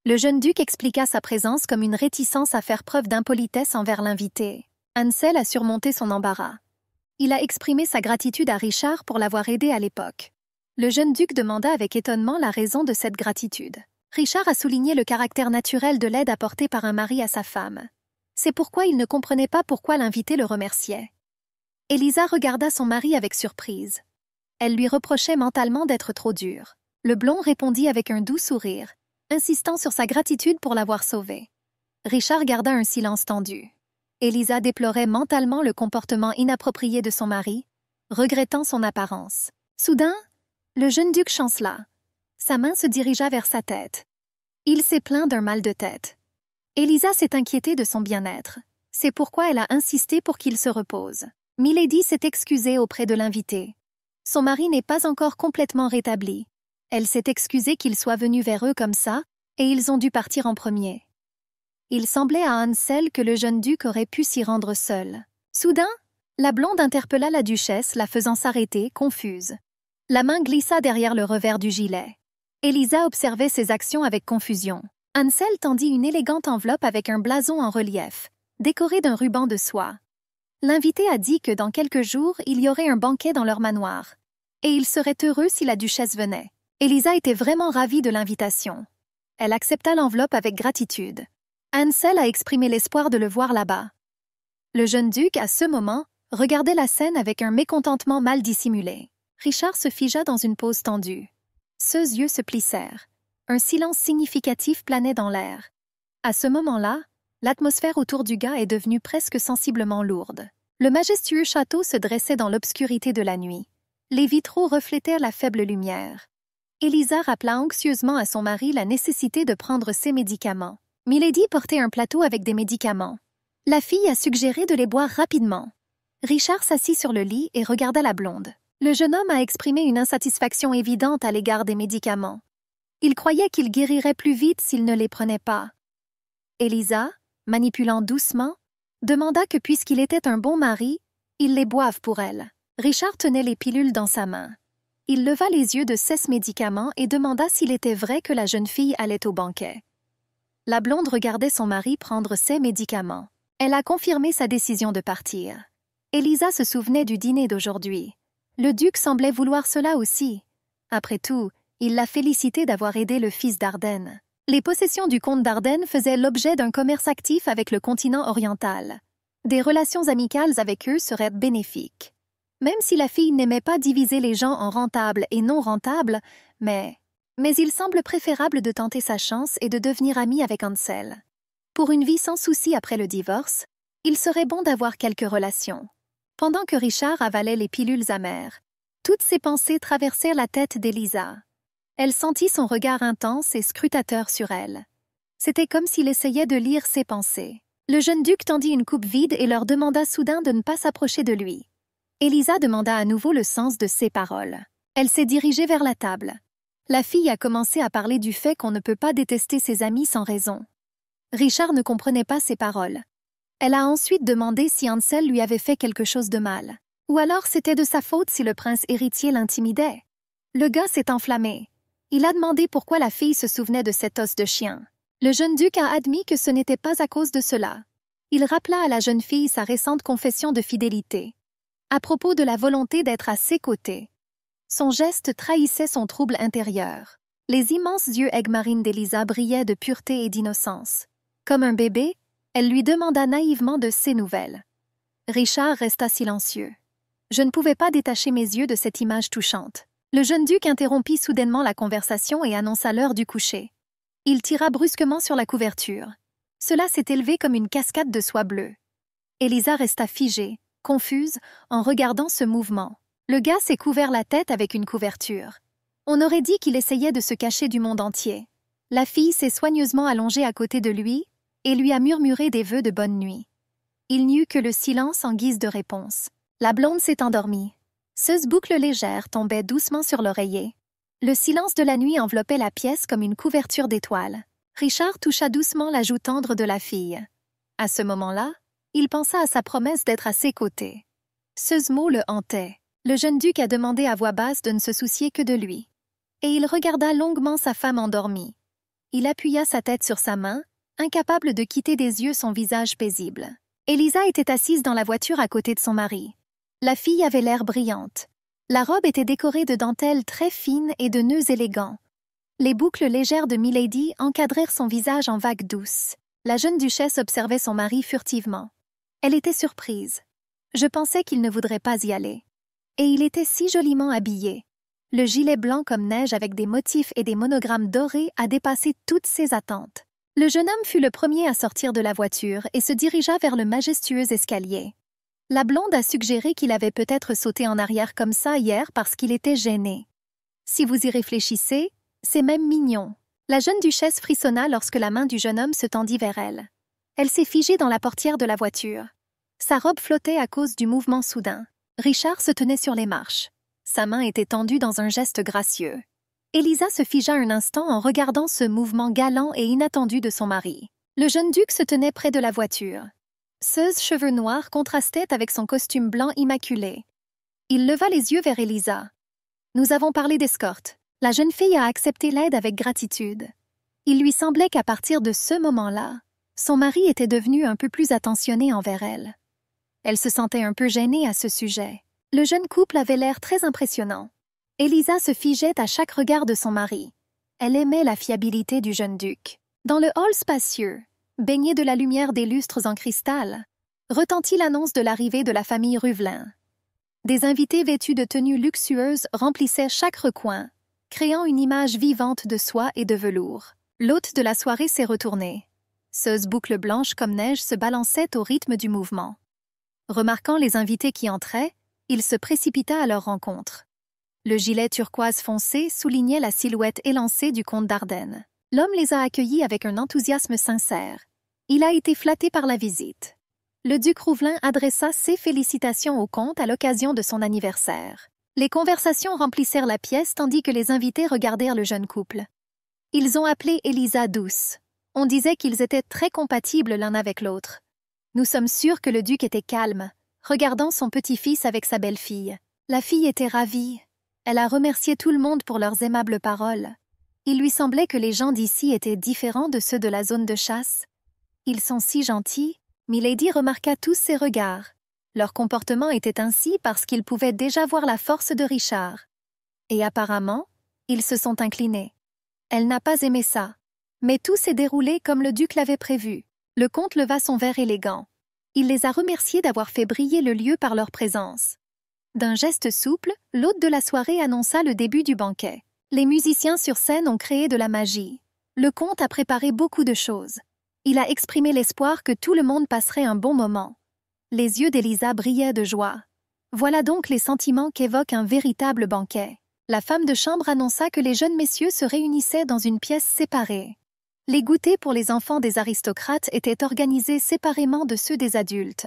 Le jeune duc expliqua sa présence comme une réticence à faire preuve d'impolitesse envers l'invité. Hansel a surmonté son embarras. Il a exprimé sa gratitude à Richard pour l'avoir aidé à l'époque. Le jeune duc demanda avec étonnement la raison de cette gratitude. Richard a souligné le caractère naturel de l'aide apportée par un mari à sa femme. C'est pourquoi il ne comprenait pas pourquoi l'invité le remerciait. Elisa regarda son mari avec surprise. Elle lui reprochait mentalement d'être trop dure. Le blond répondit avec un doux sourire, insistant sur sa gratitude pour l'avoir sauvé. Richard garda un silence tendu. Elisa déplorait mentalement le comportement inapproprié de son mari, regrettant son apparence. Soudain, le jeune duc chancela. Sa main se dirigea vers sa tête. Il s'est plaint d'un mal de tête. Elisa s'est inquiétée de son bien-être. C'est pourquoi elle a insisté pour qu'il se repose. Milady s'est excusée auprès de l'invité. Son mari n'est pas encore complètement rétabli. Elle s'est excusée qu'il soit venu vers eux comme ça, et ils ont dû partir en premier. Il semblait à Hansel que le jeune duc aurait pu s'y rendre seul. Soudain, la blonde interpella la duchesse, la faisant s'arrêter, confuse. La main glissa derrière le revers du gilet. Elisa observait ses actions avec confusion. Hansel tendit une élégante enveloppe avec un blason en relief, décoré d'un ruban de soie. L'invité a dit que dans quelques jours, il y aurait un banquet dans leur manoir, et il serait heureux si la duchesse venait. Elisa était vraiment ravie de l'invitation. Elle accepta l'enveloppe avec gratitude. Hansel a exprimé l'espoir de le voir là-bas. Le jeune duc, à ce moment, regardait la scène avec un mécontentement mal dissimulé. Richard se figea dans une pose tendue. Ses yeux se plissèrent. Un silence significatif planait dans l'air. À ce moment-là, l'atmosphère autour du gars est devenue presque sensiblement lourde. Le majestueux château se dressait dans l'obscurité de la nuit. Les vitraux reflétaient la faible lumière. Elisa rappela anxieusement à son mari la nécessité de prendre ses médicaments. Milady portait un plateau avec des médicaments. La fille a suggéré de les boire rapidement. Richard s'assit sur le lit et regarda la blonde. Le jeune homme a exprimé une insatisfaction évidente à l'égard des médicaments. Il croyait qu'il guérirait plus vite s'il ne les prenait pas. Elisa, manipulant doucement, demanda que puisqu'il était un bon mari, il les boive pour elle. Richard tenait les pilules dans sa main. Il leva les yeux de ses médicaments et demanda s'il était vrai que la jeune fille allait au banquet. La blonde regardait son mari prendre ses médicaments. Elle a confirmé sa décision de partir. Elisa se souvenait du dîner d'aujourd'hui. Le duc semblait vouloir cela aussi. Après tout, il l'a félicité d'avoir aidé le fils d'Ardenne. Les possessions du comte d'Ardenne faisaient l'objet d'un commerce actif avec le continent oriental. Des relations amicales avec eux seraient bénéfiques. Même si la fille n'aimait pas diviser les gens en rentables et non rentables, mais il semble préférable de tenter sa chance et de devenir amie avec Hansel. Pour une vie sans souci après le divorce, il serait bon d'avoir quelques relations. Pendant que Richard avalait les pilules amères, toutes ses pensées traversèrent la tête d'Elisa. Elle sentit son regard intense et scrutateur sur elle. C'était comme s'il essayait de lire ses pensées. Le jeune duc tendit une coupe vide et leur demanda soudain de ne pas s'approcher de lui. Elisa demanda à nouveau le sens de ses paroles. Elle s'est dirigée vers la table. La fille a commencé à parler du fait qu'on ne peut pas détester ses amis sans raison. Richard ne comprenait pas ses paroles. Elle a ensuite demandé si Hansel lui avait fait quelque chose de mal. Ou alors c'était de sa faute si le prince héritier l'intimidait. Le gars s'est enflammé. Il a demandé pourquoi la fille se souvenait de cet os de chien. Le jeune duc a admis que ce n'était pas à cause de cela. Il rappela à la jeune fille sa récente confession de fidélité, à propos de la volonté d'être à ses côtés. Son geste trahissait son trouble intérieur. Les immenses yeux aigues-marines d'Elisa brillaient de pureté et d'innocence. Comme un bébé, elle lui demanda naïvement de ses nouvelles. Richard resta silencieux. Je ne pouvais pas détacher mes yeux de cette image touchante. Le jeune duc interrompit soudainement la conversation et annonça l'heure du coucher. Il tira brusquement sur la couverture. Cela s'est élevé comme une cascade de soie bleue. Elisa resta figée, confuse, en regardant ce mouvement. Le gars s'est couvert la tête avec une couverture. On aurait dit qu'il essayait de se cacher du monde entier. La fille s'est soigneusement allongée à côté de lui et lui a murmuré des vœux de bonne nuit. Il n'y eut que le silence en guise de réponse. La blonde s'est endormie. Seuse boucle légère tombait doucement sur l'oreiller. Le silence de la nuit enveloppait la pièce comme une couverture d'étoiles. Richard toucha doucement la joue tendre de la fille. À ce moment-là, il pensa à sa promesse d'être à ses côtés. Ce mot le hantait. Le jeune duc a demandé à voix basse de ne se soucier que de lui. Et il regarda longuement sa femme endormie. Il appuya sa tête sur sa main, incapable de quitter des yeux son visage paisible. Elisa était assise dans la voiture à côté de son mari. La fille avait l'air brillante. La robe était décorée de dentelles très fines et de nœuds élégants. Les boucles légères de Milady encadrèrent son visage en vagues douces. La jeune duchesse observait son mari furtivement. Elle était surprise. Je pensais qu'il ne voudrait pas y aller. Et il était si joliment habillé. Le gilet blanc comme neige avec des motifs et des monogrammes dorés a dépassé toutes ses attentes. Le jeune homme fut le premier à sortir de la voiture et se dirigea vers le majestueux escalier. La blonde a suggéré qu'il avait peut-être sauté en arrière comme ça hier parce qu'il était gêné. Si vous y réfléchissez, c'est même mignon. La jeune duchesse frissonna lorsque la main du jeune homme se tendit vers elle. Elle s'est figée dans la portière de la voiture. Sa robe flottait à cause du mouvement soudain. Richard se tenait sur les marches. Sa main était tendue dans un geste gracieux. Elisa se figea un instant en regardant ce mouvement galant et inattendu de son mari. Le jeune duc se tenait près de la voiture. Ses cheveux noirs contrastaient avec son costume blanc immaculé. Il leva les yeux vers Elisa. « Nous avons parlé d'escorte. » La jeune fille a accepté l'aide avec gratitude. Il lui semblait qu'à partir de ce moment-là, son mari était devenu un peu plus attentionné envers elle. Elle se sentait un peu gênée à ce sujet. Le jeune couple avait l'air très impressionnant. Elisa se figeait à chaque regard de son mari. Elle aimait la fiabilité du jeune duc. Dans le hall spacieux, baigné de la lumière des lustres en cristal, retentit l'annonce de l'arrivée de la famille Ruvelin. Des invités vêtus de tenues luxueuses remplissaient chaque recoin, créant une image vivante de soie et de velours. L'hôte de la soirée s'est retourné. Ses boucles blanches comme neige se balançaient au rythme du mouvement. Remarquant les invités qui entraient, il se précipita à leur rencontre. Le gilet turquoise foncé soulignait la silhouette élancée du comte d'Ardenne. L'homme les a accueillis avec un enthousiasme sincère. Il a été flatté par la visite. Le duc Rouvelin adressa ses félicitations au comte à l'occasion de son anniversaire. Les conversations remplissèrent la pièce tandis que les invités regardèrent le jeune couple. Ils ont appelé Elisa douce. On disait qu'ils étaient très compatibles l'un avec l'autre. Nous sommes sûrs que le duc était calme, regardant son petit-fils avec sa belle-fille. La fille était ravie. Elle a remercié tout le monde pour leurs aimables paroles. Il lui semblait que les gens d'ici étaient différents de ceux de la zone de chasse. Ils sont si gentils. Milady remarqua tous ces regards. Leur comportement était ainsi parce qu'ils pouvaient déjà voir la force de Richard. Et apparemment, ils se sont inclinés. Elle n'a pas aimé ça. Mais tout s'est déroulé comme le duc l'avait prévu. Le comte leva son verre élégant. Il les a remerciés d'avoir fait briller le lieu par leur présence. D'un geste souple, l'hôte de la soirée annonça le début du banquet. Les musiciens sur scène ont créé de la magie. Le comte a préparé beaucoup de choses. Il a exprimé l'espoir que tout le monde passerait un bon moment. Les yeux d'Elisa brillaient de joie. Voilà donc les sentiments qu'évoque un véritable banquet. La femme de chambre annonça que les jeunes messieurs se réunissaient dans une pièce séparée. Les goûters pour les enfants des aristocrates étaient organisés séparément de ceux des adultes.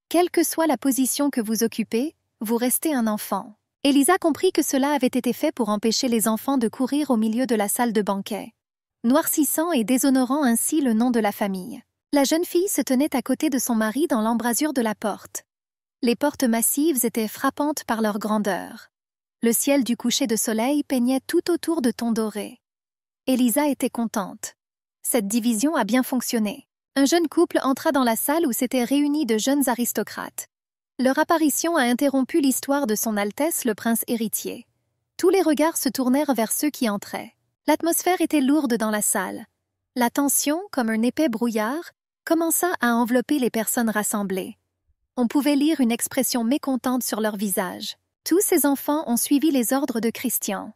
Quelle que soit la position que vous occupez, vous restez un enfant. Elisa comprit que cela avait été fait pour empêcher les enfants de courir au milieu de la salle de banquet, noircissant et déshonorant ainsi le nom de la famille. La jeune fille se tenait à côté de son mari dans l'embrasure de la porte. Les portes massives étaient frappantes par leur grandeur. Le ciel du coucher de soleil peignait tout autour de tons dorés. Elisa était contente. Cette division a bien fonctionné. Un jeune couple entra dans la salle où s'étaient réunis de jeunes aristocrates. Leur apparition a interrompu l'histoire de Son Altesse le prince héritier. Tous les regards se tournèrent vers ceux qui entraient. L'atmosphère était lourde dans la salle. La tension, comme un épais brouillard, commença à envelopper les personnes rassemblées. On pouvait lire une expression mécontente sur leur visage. Tous ces enfants ont suivi les ordres de Christian.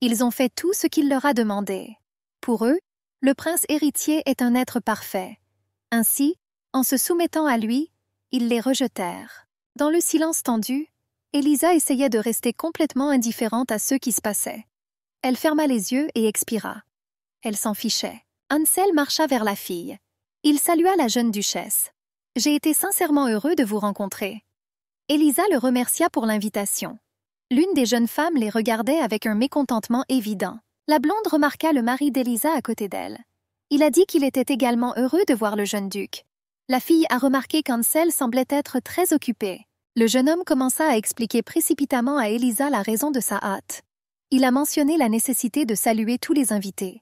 Ils ont fait tout ce qu'il leur a demandé. Pour eux, le prince héritier est un être parfait. Ainsi, en se soumettant à lui, ils les rejetèrent. Dans le silence tendu, Élisa essayait de rester complètement indifférente à ce qui se passait. Elle ferma les yeux et expira. Elle s'en fichait. Hansel marcha vers la fille. Il salua la jeune duchesse. « J'ai été sincèrement heureux de vous rencontrer. » Élisa le remercia pour l'invitation. L'une des jeunes femmes les regardait avec un mécontentement évident. La blonde remarqua le mari d'Élisa à côté d'elle. Il a dit qu'il était également heureux de voir le jeune duc. La fille a remarqué qu'Hansel semblait être très occupé. Le jeune homme commença à expliquer précipitamment à Élisa la raison de sa hâte. Il a mentionné la nécessité de saluer tous les invités.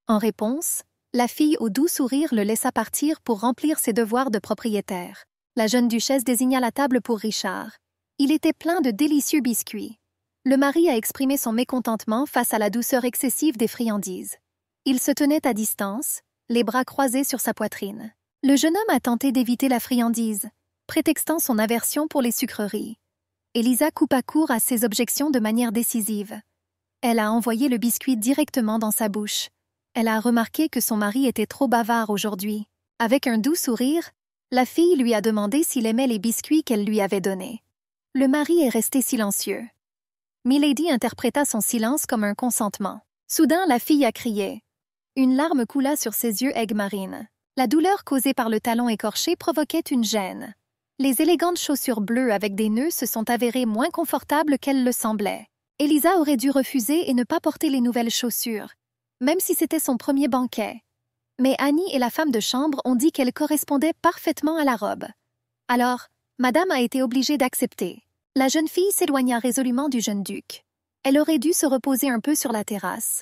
En réponse, la fille au doux sourire le laissa partir pour remplir ses devoirs de propriétaire. La jeune duchesse désigna la table pour Richard. Il était plein de délicieux biscuits. Le mari a exprimé son mécontentement face à la douceur excessive des friandises. Il se tenait à distance, les bras croisés sur sa poitrine. Le jeune homme a tenté d'éviter la friandise, prétextant son aversion pour les sucreries. Élisa coupa court à ses objections de manière décisive. Elle a envoyé le biscuit directement dans sa bouche. Elle a remarqué que son mari était trop bavard aujourd'hui. Avec un doux sourire, la fille lui a demandé s'il aimait les biscuits qu'elle lui avait donnés. Le mari est resté silencieux. Milady interpréta son silence comme un consentement. Soudain, la fille a crié. Une larme coula sur ses yeux aigmarines. La douleur causée par le talon écorché provoquait une gêne. Les élégantes chaussures bleues avec des nœuds se sont avérées moins confortables qu'elles le semblaient. Élisa aurait dû refuser et ne pas porter les nouvelles chaussures, même si c'était son premier banquet. Mais Annie et la femme de chambre ont dit qu'elle correspondait parfaitement à la robe. Alors, madame a été obligée d'accepter. La jeune fille s'éloigna résolument du jeune duc. Elle aurait dû se reposer un peu sur la terrasse.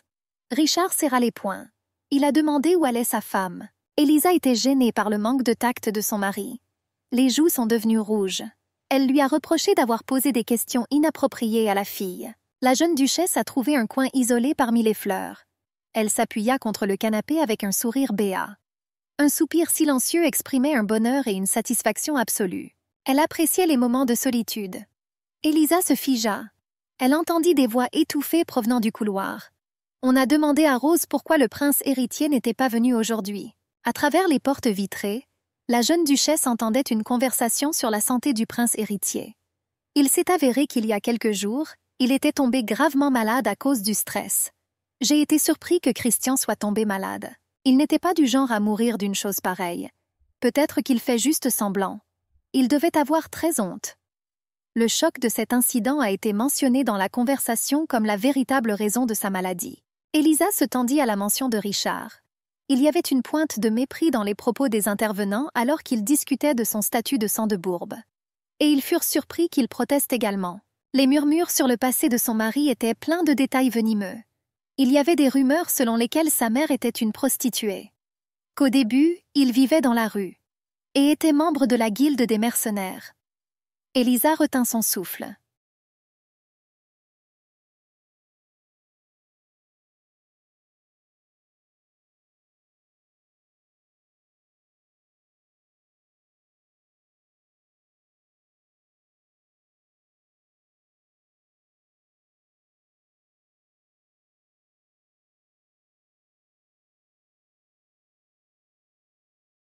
Richard serra les poings. Il a demandé où allait sa femme. Élisa était gênée par le manque de tact de son mari. Les joues sont devenues rouges. Elle lui a reproché d'avoir posé des questions inappropriées à la fille. La jeune duchesse a trouvé un coin isolé parmi les fleurs. Elle s'appuya contre le canapé avec un sourire béat. Un soupir silencieux exprimait un bonheur et une satisfaction absolue. Elle appréciait les moments de solitude. Élisa se figea. Elle entendit des voix étouffées provenant du couloir. On a demandé à Rose pourquoi le prince héritier n'était pas venu aujourd'hui. À travers les portes vitrées, la jeune duchesse entendait une conversation sur la santé du prince héritier. Il s'est avéré qu'il y a quelques jours, il était tombé gravement malade à cause du stress. J'ai été surpris que Christian soit tombé malade. Il n'était pas du genre à mourir d'une chose pareille. Peut-être qu'il fait juste semblant. Il devait avoir très honte. Le choc de cet incident a été mentionné dans la conversation comme la véritable raison de sa maladie. Élisa se tendit à la mention de Richard. Il y avait une pointe de mépris dans les propos des intervenants alors qu'ils discutaient de son statut de sang de bourbe. Et ils furent surpris qu'il proteste également. Les murmures sur le passé de son mari étaient pleins de détails venimeux. Il y avait des rumeurs selon lesquelles sa mère était une prostituée. Qu'au début, il vivait dans la rue et était membre de la guilde des mercenaires. Élisa retint son souffle.